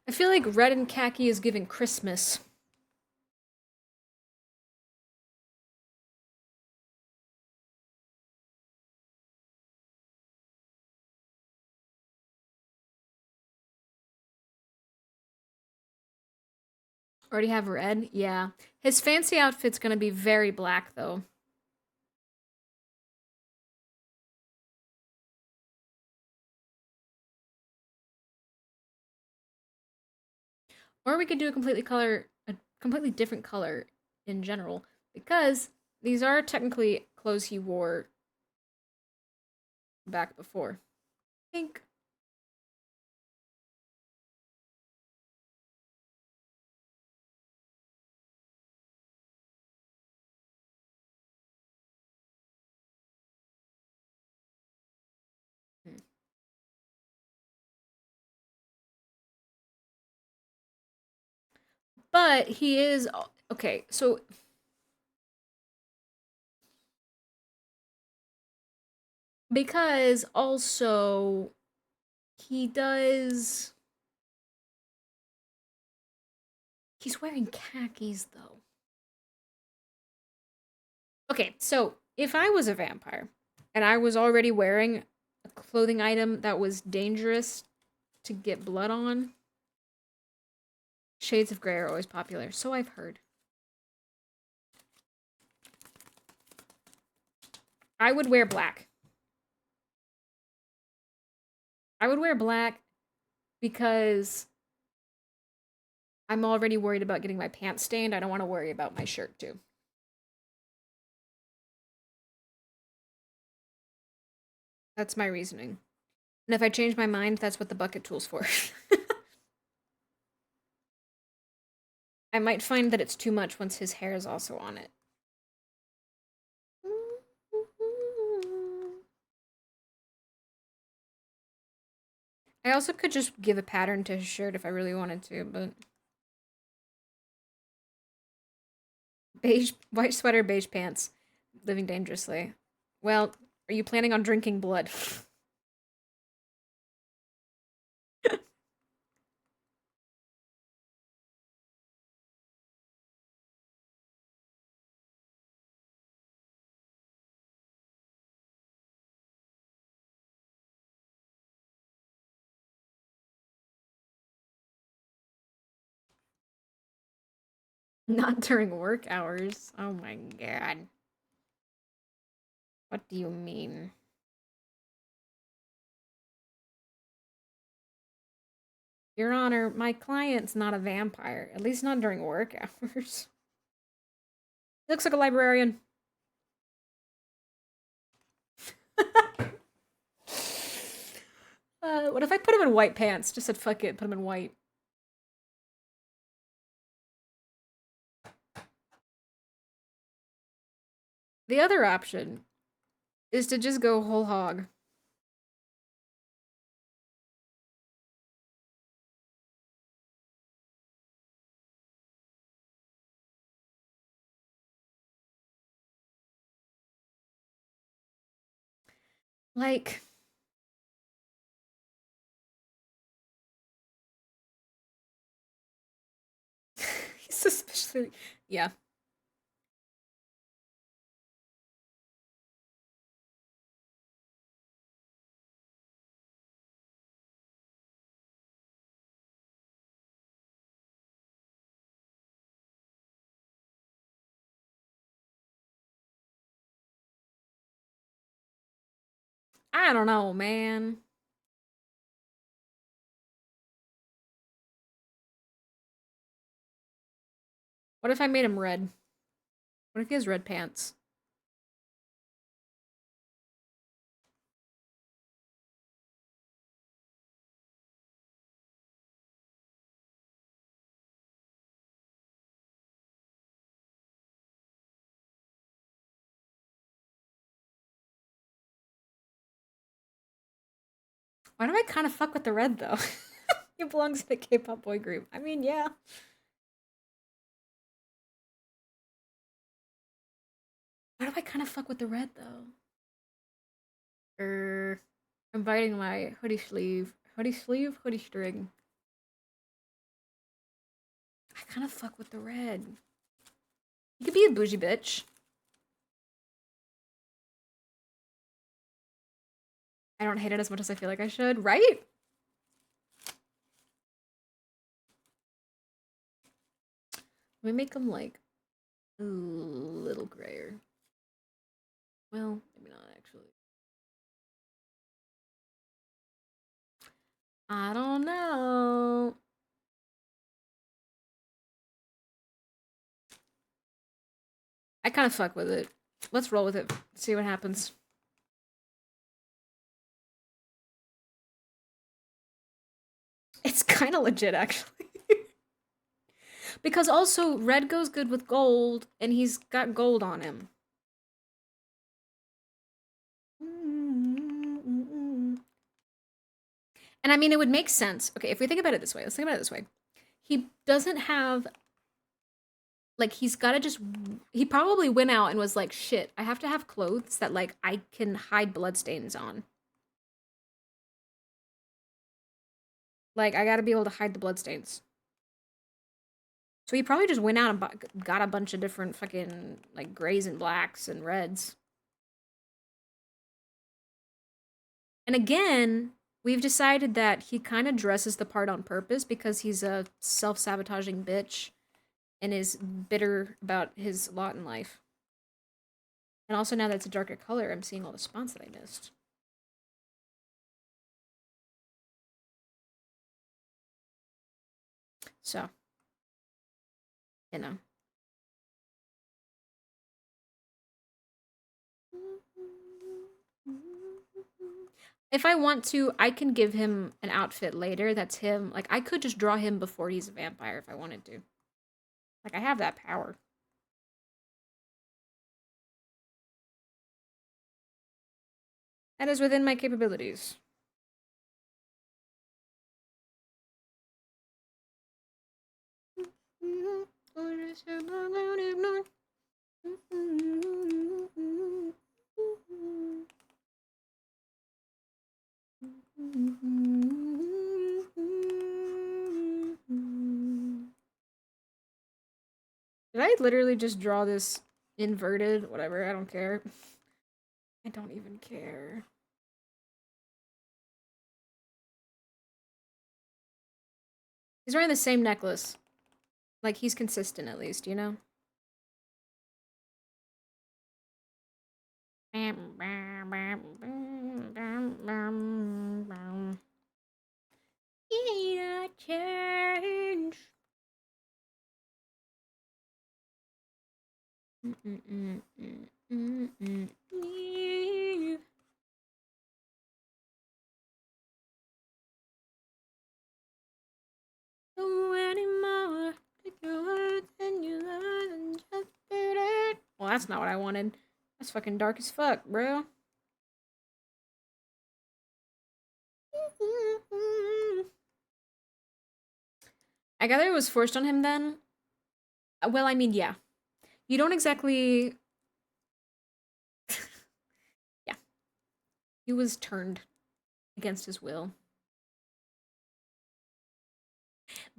I feel like red and khaki is giving Christmas. Already have red? Yeah. His fancy outfit's gonna be very black, though. Or we could do a completely different color in general, because these are technically clothes he wore back before. Pink. Hmm. But he is okay, so because also he does he's wearing khakis though. Okay, so if I was a vampire and I was already wearing a clothing item that was dangerous to get blood on, shades of gray are always popular, so I've heard. I would wear black. I would wear black because I'm already worried about getting my pants stained. I don't want to worry about my shirt too. That's my reasoning. And if I change my mind, that's what the bucket tool's for. I might find that it's too much once his hair is also on it. I also could just give a pattern to his shirt if I really wanted to, but... Beige, white sweater, beige pants. Living dangerously. Well, are you planning on drinking blood? Not during work hours. Oh my god. What do you mean? Your Honor, my client's not a vampire. At least not during work hours. He looks like a librarian. What if I put him in white pants? Just said fuck it, put him in white. The other option is to just go whole hog. Like, he's suspiciously, yeah. I don't know, man. What if I made him red? What if he has red pants? Why do I kind of fuck with the red though? He belongs in the K-pop boy group. I mean, yeah. Why do I kind of fuck with the red though? I'm biting my hoodie sleeve. Hoodie sleeve? Hoodie string. I kind of fuck with the red. You could be a bougie bitch. I don't hate it as much as I feel like I should, right? Let me make them like a little grayer. Well, maybe not actually. I don't know. I kind of fuck with it. Let's roll with it. See what happens. It's kind of legit, actually. Because also, red goes good with gold, and he's got gold on him. And I mean, it would make sense. Okay, if we think about it this way, let's think about it this way. He doesn't have, like, he's got to just, he probably went out and was like, shit, I have to have clothes that, like, I can hide bloodstains on. Like, I gotta be able to hide the bloodstains. So he probably just went out and got a bunch of different fucking, like, grays and blacks and reds. And again, we've decided that he kind of dresses the part on purpose because he's a self-sabotaging bitch and is bitter about his lot in life. And also now that it's a darker color, I'm seeing all the spots that I missed. So, you know. If I want to, I can give him an outfit later that's him. Like, I could just draw him before he's a vampire if I wanted to. Like, I have that power. That is within my capabilities. Did I literally just draw this inverted? Whatever, I don't care. I don't even care. He's wearing the same necklace. Like, he's consistent at least, you know? Change. Well, that's not what I wanted. That's fucking dark as fuck, bro. I gather it was forced on him then. Well, I mean, yeah. You don't exactly... yeah. He was turned against his will.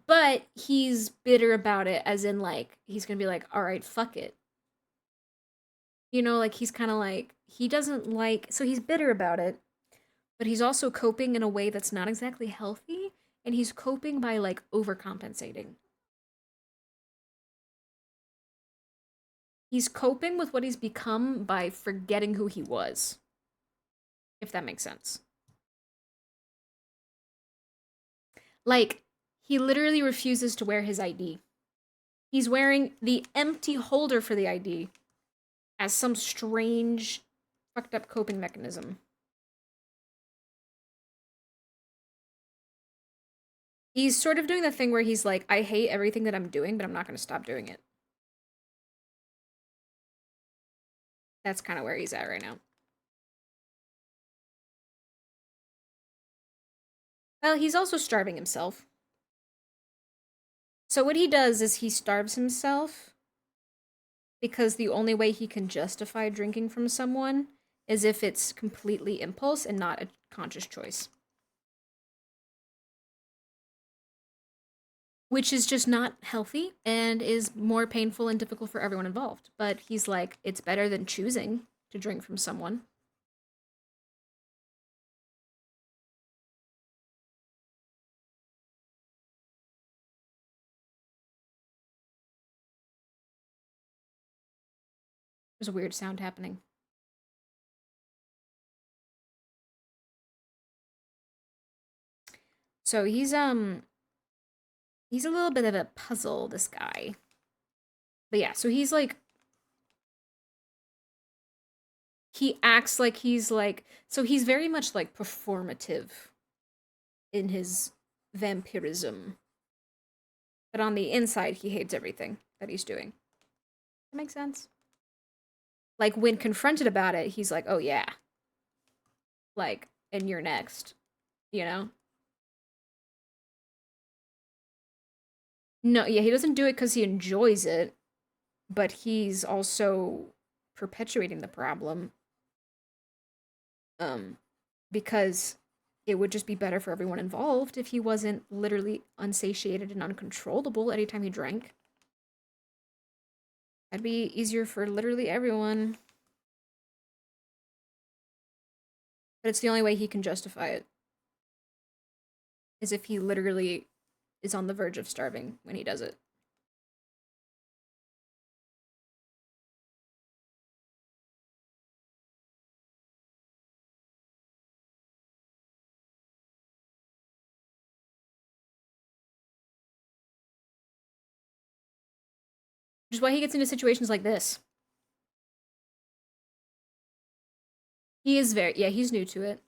But he's bitter about it, as in, like, he's gonna be like, alright, fuck it. You know, like, he's kind of like, he doesn't like, so he's bitter about it, but he's also coping in a way that's not exactly healthy, and he's coping by, like, overcompensating. He's coping with what he's become by forgetting who he was. If that makes sense. Like, he literally refuses to wear his ID. He's wearing the empty holder for the ID as some strange, fucked up coping mechanism. He's sort of doing the thing where he's like, I hate everything that I'm doing, but I'm not going to stop doing it. That's kind of where he's at right now. Well, he's also starving himself. So what he does is he starves himself because the only way he can justify drinking from someone is if it's completely impulse and not a conscious choice. Which is just not healthy and is more painful and difficult for everyone involved. But he's like, it's better than choosing to drink from someone. There's a weird sound happening. So he's a little bit of a puzzle, this guy. But yeah, so he's like, he acts like he's like, so he's very much like performative in his vampirism. But on the inside, he hates everything that he's doing. That makes sense? Like, when confronted about it, he's like, oh yeah. Like, and you're next. You know? No, yeah, he doesn't do it because he enjoys it, but he's also perpetuating the problem. Because it would just be better for everyone involved if he wasn't literally unsatiated and uncontrollable anytime he drank. That'd be easier for literally everyone. But it's the only way he can justify it. Is if he literally is on the verge of starving when he does it. Which is why he gets into situations like this. He is very, yeah, he's new to it.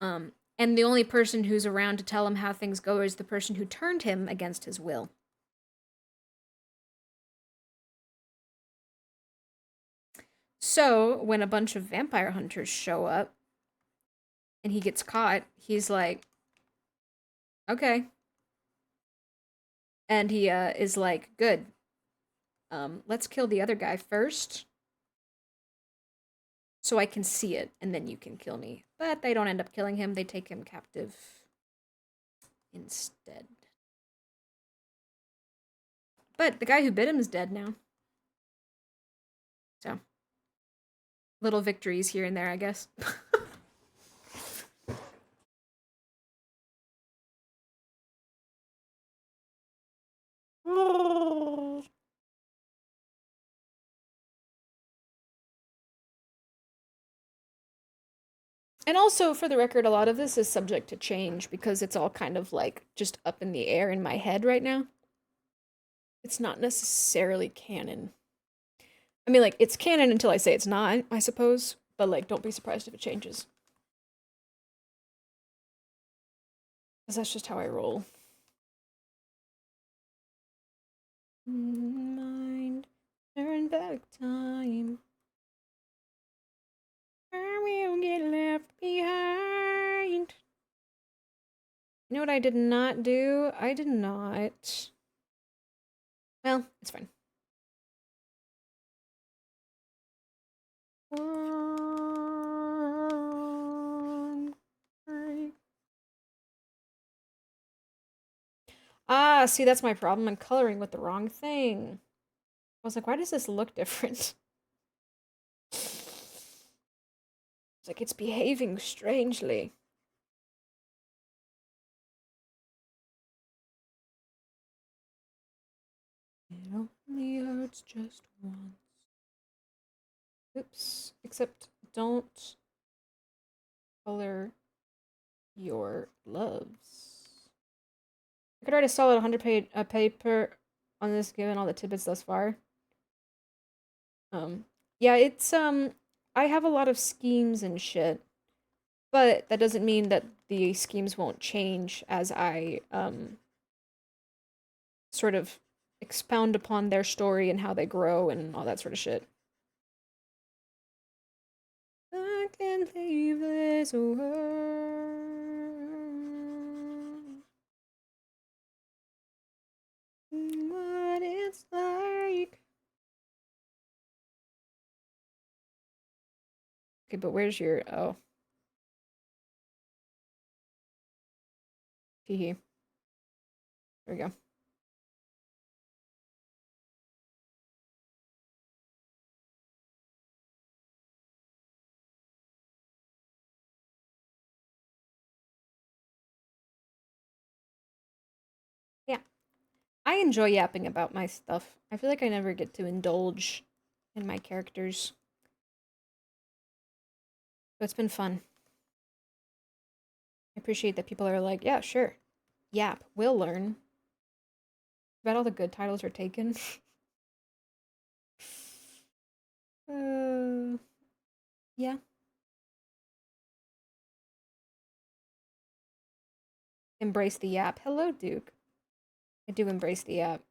And the only person who's around to tell him how things go is the person who turned him against his will. So, when a bunch of vampire hunters show up and he gets caught, he's like, okay. And he is like, good. Let's kill the other guy first so I can see it, and then you can kill me. But they don't end up killing him. They take him captive instead. But the guy who bit him is dead now. So, little victories here and there, I guess. And also, for the record, a lot of this is subject to change because it's all kind of like just up in the air in my head right now. It's not necessarily canon. I mean, like, it's canon until I say it's not, I suppose. But, like, don't be surprised if it changes. Because that's just how I roll. Mind, turn back time. I will get left behind. You know what I did not do? I did not. Well, it's fine. Yeah, see, that's my problem. I'm coloring with the wrong thing. I was like, why does this look different? It's like it's behaving strangely. It only hurts just once. Oops. Except don't color your gloves. I could write a solid 100 page paper on this given all the tidbits thus far. Yeah, it's I have a lot of schemes and shit, but that doesn't mean that the schemes won't change as I sort of expound upon their story and how they grow and all that sort of shit. I can't leave this world. What it's like. Okay, but where's your oh. Hee. There we go. Yeah. I enjoy yapping about my stuff. I feel like I never get to indulge in my characters. But it's been fun. I appreciate that people are like, yeah, sure. Yap, we'll learn. Bet all the good titles are taken. uh, yeah. Embrace the yap. Hello, Duke. I do embrace the yap.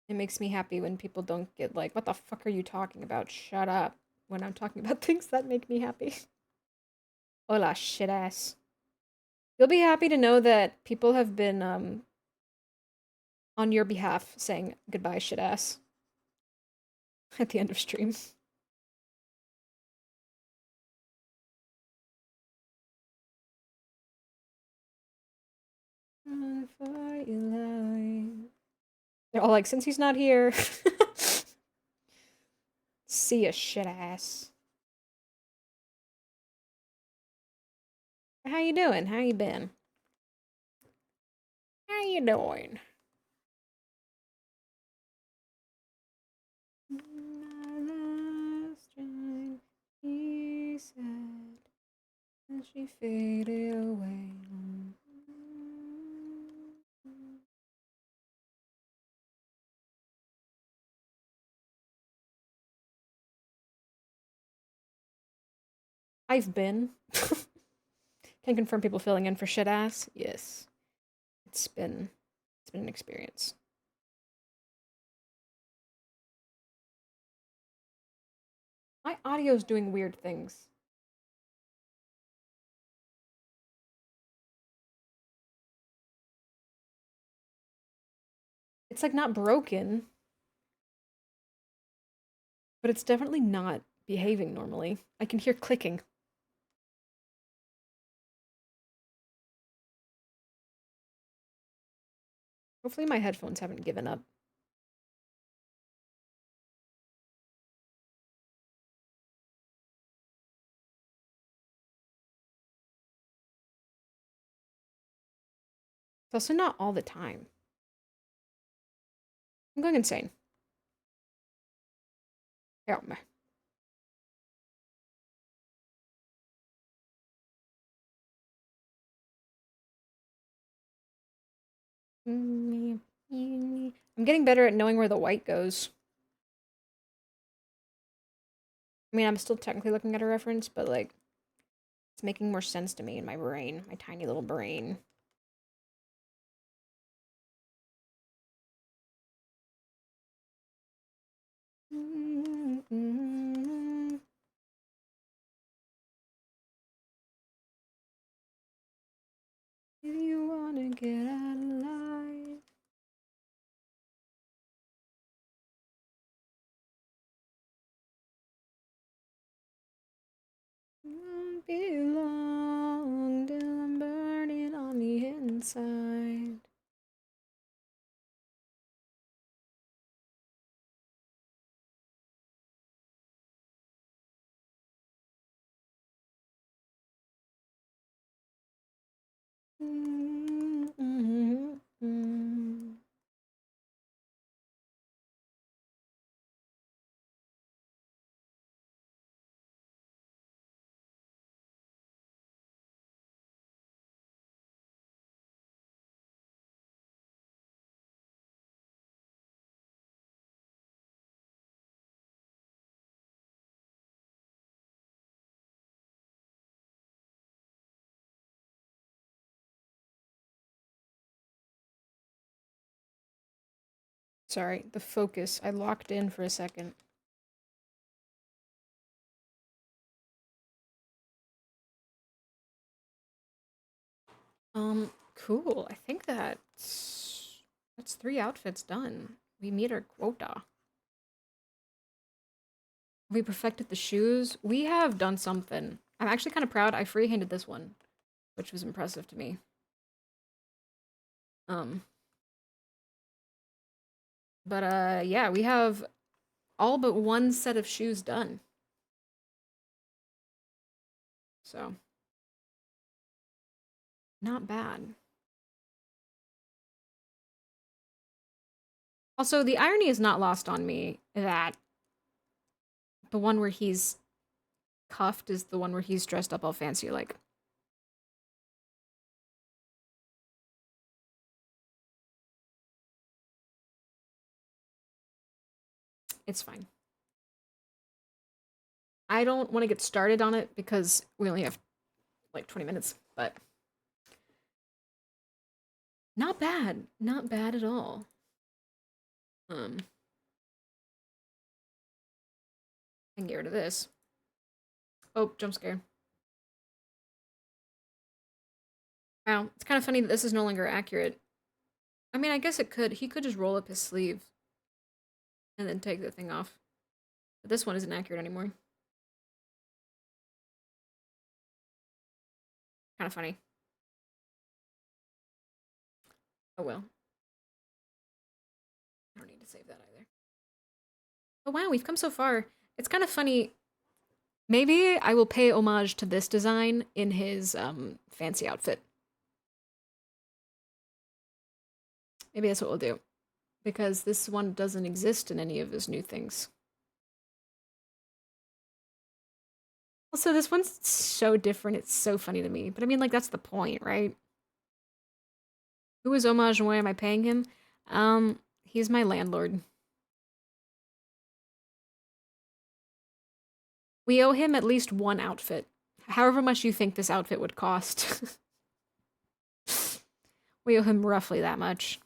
It makes me happy when people don't get like, what the fuck are you talking about? Shut up. When I'm talking about things that make me happy. Hola, shit ass. You'll be happy to know that people have been on your behalf saying goodbye, shit ass. At the end of stream. They're all like, since he's not here. See ya, shit ass. How you doing? How you been? How you doing? My last ride, he said, and she faded away. I've been. Can confirm people filling in for shit ass. Yes. It's been an experience. My audio's doing weird things. It's like not broken, but it's definitely not behaving normally. I can hear clicking. Hopefully my headphones haven't given up. It's also not all the time. I'm going insane. Help me. I'm getting better at knowing where the white goes. I mean, I'm still technically looking at a reference, but like, it's making more sense to me in my brain, my tiny little brain. If you wanna get out alive. Won't be long till I'm burning on one side. Sorry, the focus. I locked in for a second. Cool. I think that's 3 outfits done. We meet our quota. We perfected the shoes. We have done something. I'm actually kind of proud. I free-handed this one, which was impressive to me. But yeah, we have all but one set of shoes done. So, not bad. Also, the irony is not lost on me that the one where he's cuffed is the one where he's dressed up all fancy like. It's fine. I don't want to get started on it because we only have like 20 minutes, but not bad. Not bad at all. I can get rid of this. Oh, jump scare. Wow, it's kind of funny that this is no longer accurate. I mean, I guess it could. He could just roll up his sleeve and then take the thing off. But this one isn't accurate anymore. Kind of funny. Oh well. I don't need to save that either. Oh wow, we've come so far. It's kind of funny. Maybe I will pay homage to this design in his fancy outfit. Maybe that's what we'll do. Because this one doesn't exist in any of his new things. Also, this one's so different, it's so funny to me. But I mean, like, that's the point, right? Who is homage and why am I paying him? He's my landlord. We owe him at least one outfit. However much you think this outfit would cost. We owe him roughly that much.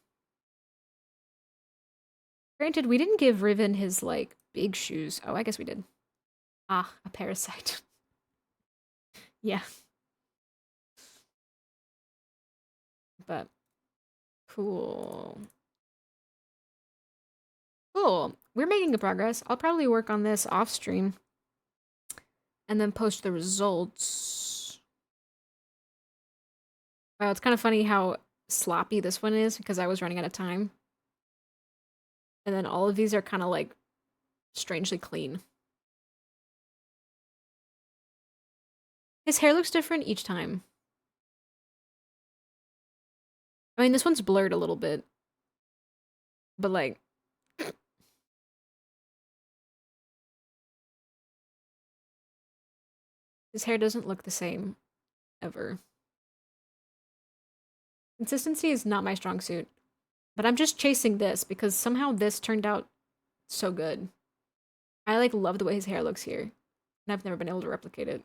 Granted, we didn't give Riven his, like, big shoes. Oh, I guess we did. Ah, a parasite. Yeah. But, cool. Cool. We're making a progress. I'll probably work on this off stream. And then post the results. Wow, it's kind of funny how sloppy this one is because I was running out of time. And then all of these are kind of like strangely clean. His hair looks different each time. I mean, this one's blurred a little bit. But like... his hair doesn't look the same. Ever. Consistency is not my strong suit. But I'm just chasing this because somehow this turned out so good. I like love the way his hair looks here. And I've never been able to replicate it.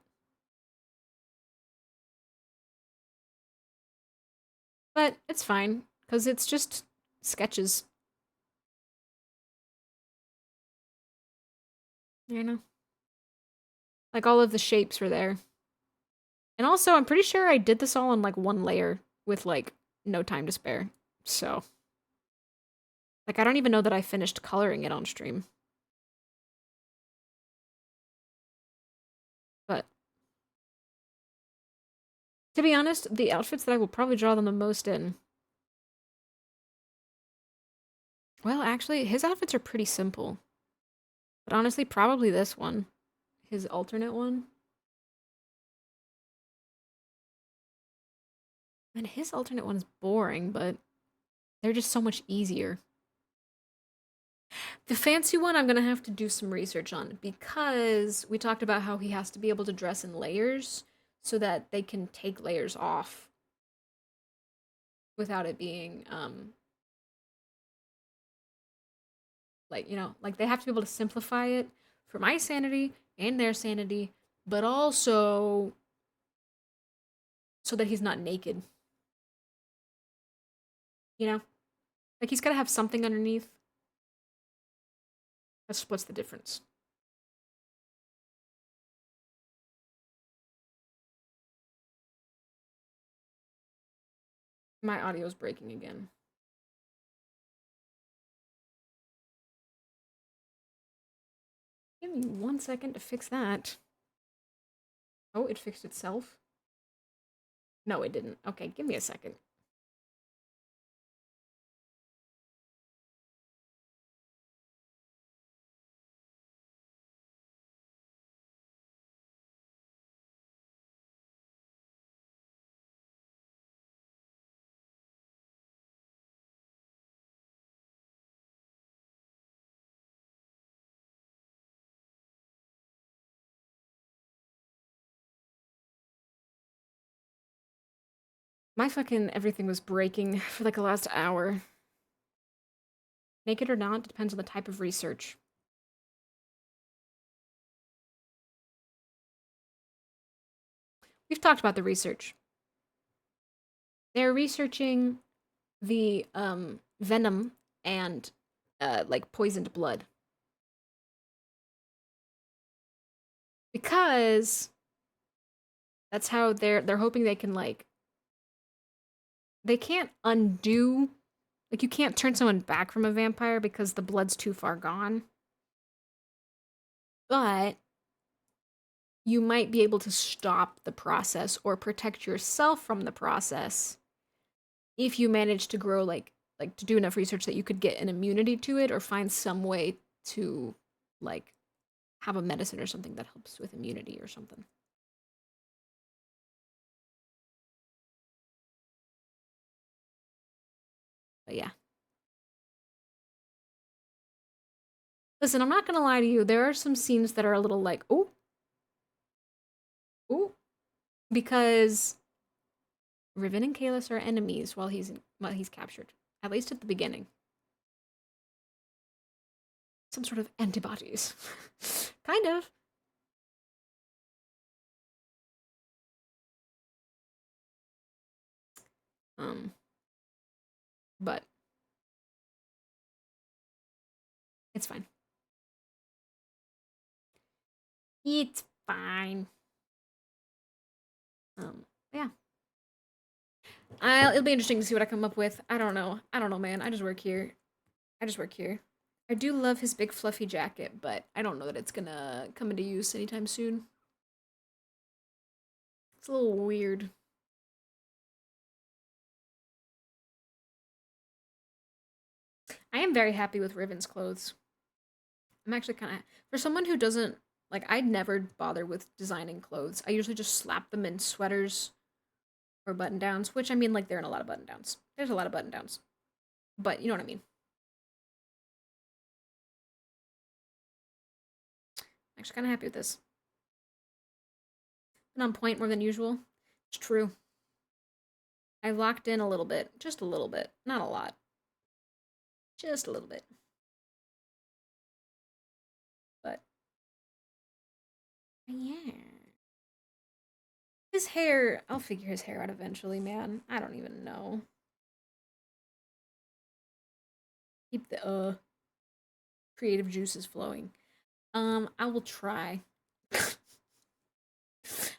But it's fine, because it's just sketches. You know? Like, all of the shapes were there. And also, I'm pretty sure I did this all in, like, one layer with, like, no time to spare. So. Like, I don't even know that I finished coloring it on stream. But. To be honest, the outfits that I will probably draw them the most in. Well, actually, his outfits are pretty simple. But honestly, probably this one. His alternate one. And his alternate one is boring, but they're just so much easier. The fancy one, I'm gonna have to do some research on because we talked about how he has to be able to dress in layers so that they can take layers off without it being, like, like they have to be able to simplify it for my sanity and their sanity, but also so that he's not naked. You know? Like he's gotta have something underneath. That's what's the difference. My audio's breaking again. Give me 1 second to fix that. Oh, it fixed itself? No, it didn't. Okay, give me a second. My fucking everything was breaking for like the last hour. Naked or not, depends on the type of research. We've talked about the research. They're researching the venom and like poisoned blood. Because that's how they're hoping they can like they can't undo, like you can't turn someone back from a vampire because the blood's too far gone. But you might be able to stop the process or protect yourself from the process if you manage to grow like to do enough research that you could get an immunity to it or find some way to like have a medicine or something that helps with immunity or something. But yeah. Listen, I'm not gonna lie to you. There are some scenes that are a little like, oh, oh, because Riven and Kalis are enemies while he's captured. At least at the beginning. Some sort of antibodies. Kind of. Um, but it's fine. It's fine. Yeah. It'll be interesting to see what I come up with. I don't know. I don't know, man. I just work here. I do love his big fluffy jacket, but I don't know that it's gonna come into use anytime soon. It's a little weird. I am very happy with Riven's clothes. I'm actually kind of, for someone who doesn't, like, I'd never bother with designing clothes. I usually just slap them in sweaters or button downs, which I mean, like, there are a lot of button downs. There's a lot of button downs. But you know what I mean. I'm actually kind of happy with this. And on point more than usual. It's true. I locked in a little bit. Just a little bit. Not a lot. Just a little bit. But, yeah. His hair, I'll figure his hair out eventually, man. I don't even know. Keep the, creative juices flowing. I will try.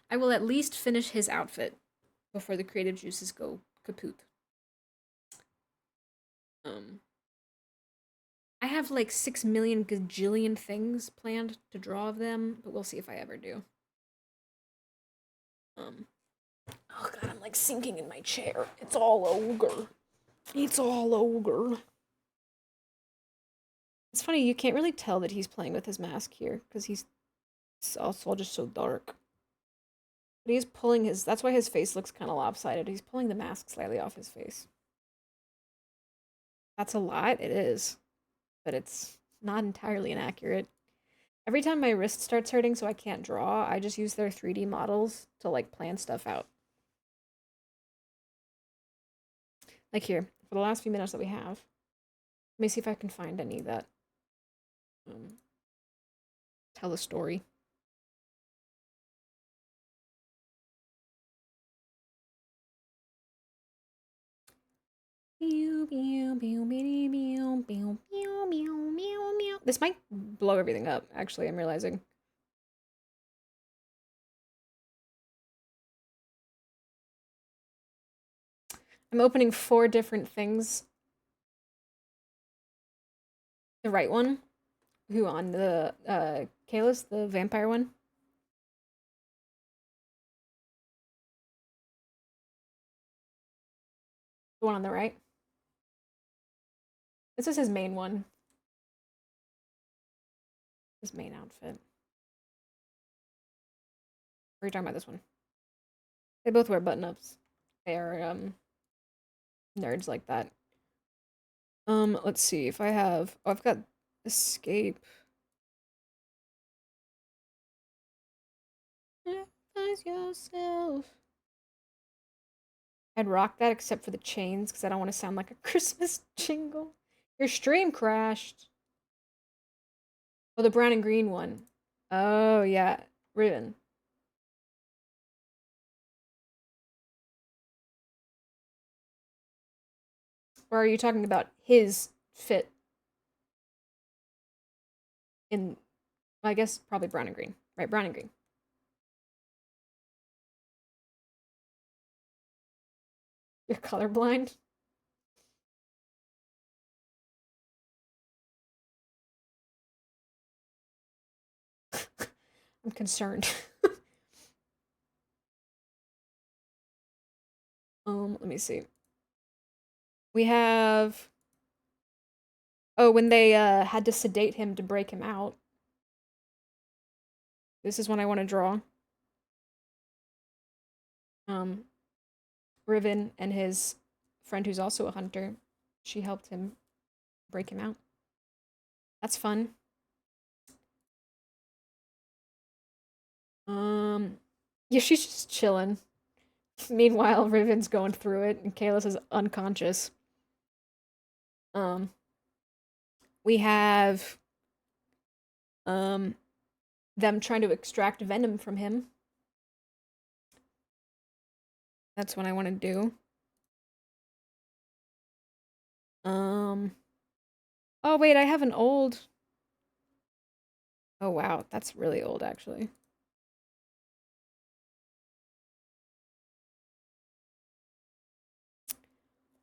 I will at least finish his outfit before the creative juices go kaput. I have like 6 million gajillion things planned to draw of them, but we'll see if I ever do. Oh god, I'm like sinking in my chair. It's all ogre. It's all ogre. It's funny, you can't really tell that he's playing with his mask here, because it's also just so dark. But he's pulling his, that's why his face looks kind of lopsided. He's pulling the mask slightly off his face. That's a lot, it is. But it's not entirely inaccurate. Every time my wrist starts hurting so I can't draw, I just use their 3D models to like plan stuff out. Like here, for the last few minutes that we have. Let me see if I can find any that tell a story. This might blow everything up, actually, I'm realizing. I'm opening 4 different things. The right one, who on the Kalis, the vampire one. The one on the right. This is his main one. His main outfit. Or are you talking about this one? They both wear button-ups. They are nerds like that. Let's see if I have. Oh, I've got escape. Advise yourself. I'd rock that except for the chains because I don't want to sound like a Christmas jingle. Your stream crashed. Oh, the brown and green one. Oh, yeah. Ribbon. Or are you talking about his fit? In, I guess, probably brown and green. Right, brown and green. You're colorblind? I'm concerned. Let me see. We have... Oh, when they had to sedate him to break him out. This is one I want to draw. Riven and his friend who's also a hunter, she helped him break him out. That's fun. Yeah, she's just chilling. Meanwhile, Riven's going through it and Kalis is unconscious. We have them trying to extract venom from him. That's what I want to do. Oh wait, I have an old. Oh wow, that's really old actually.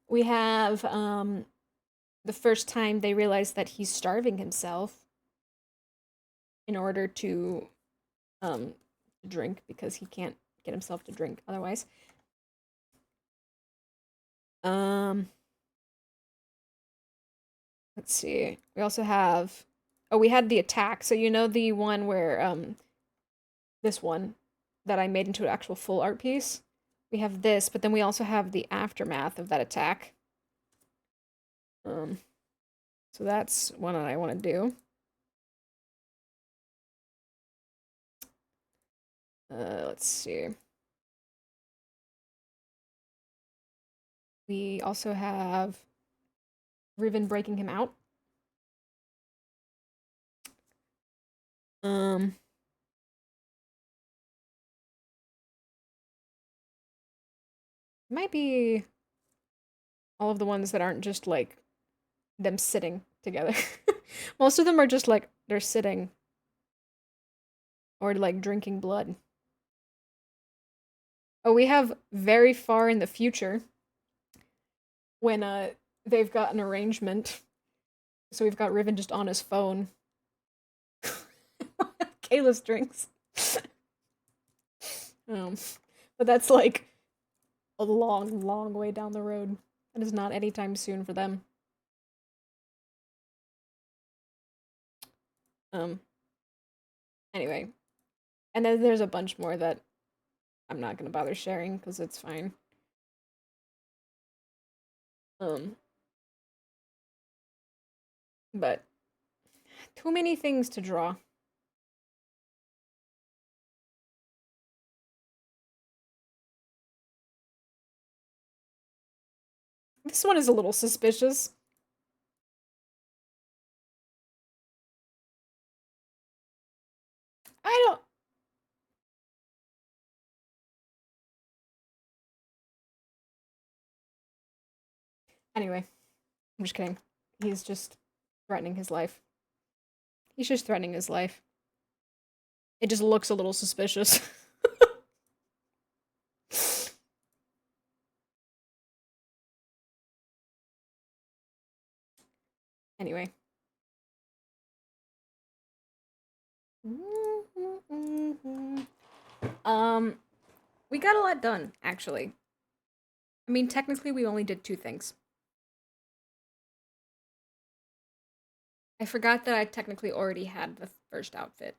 We have the first time they realize that he's starving himself in order to drink because he can't get himself to drink otherwise. Let's see. We also have, oh, we had the attack. So you know the one where this one that I made into an actual full art piece. We have this, but then we also have the aftermath of that attack. So that's one that I want to do. Let's see. We also have Riven breaking him out. Might be all of the ones that aren't just like them sitting together. Most of them are just like they're sitting or like drinking blood. Oh, we have very far in the future when they've got an arrangement. So we've got Riven just on his phone. Kayla's drinks. But that's like a long, long way down the road. It is not anytime soon for them. Anyway. And then there's a bunch more that I'm not gonna bother sharing because it's fine. But too many things to draw. This one is a little suspicious. I don't. Anyway, I'm just kidding. He's just threatening his life. He's just threatening his life. It just looks a little suspicious. Anyway. We got a lot done, actually. I mean, technically, we only did 2 things. I forgot that I technically already had the first outfit.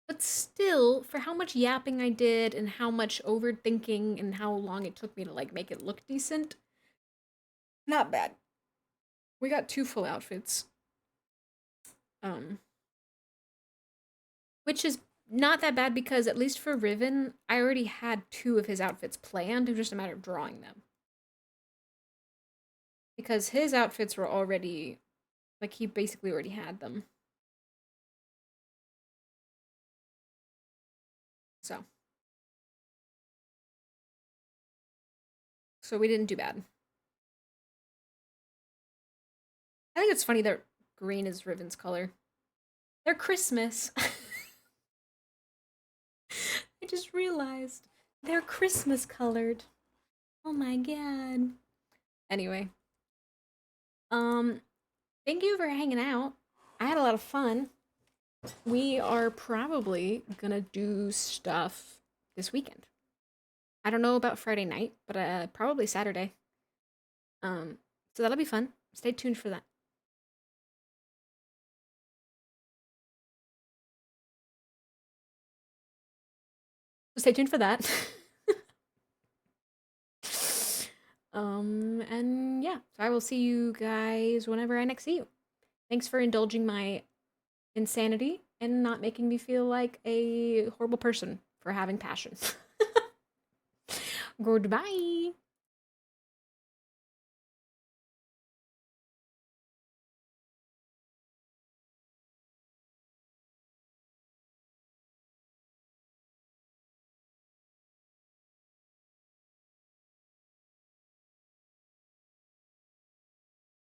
But still, for how much yapping I did and how much overthinking and how long it took me to like make it look decent, not bad. We got 2 full outfits. Which is not that bad because at least for Riven, I already had 2 of his outfits planned. It was just a matter of drawing them. Because his outfits were already, like, he basically already had them. So we didn't do bad. I think it's funny that green is Riven's color. They're Christmas. I just realized. They're Christmas colored. Oh my god. Anyway. Thank you for hanging out. I had a lot of fun. We are probably gonna do stuff this weekend. I don't know about Friday night, but probably Saturday. So that'll be fun. Stay tuned for that. So stay tuned for that. And yeah, so I will see you guys whenever I next see you. Thanks for indulging my insanity and not making me feel like a horrible person for having passion. Goodbye.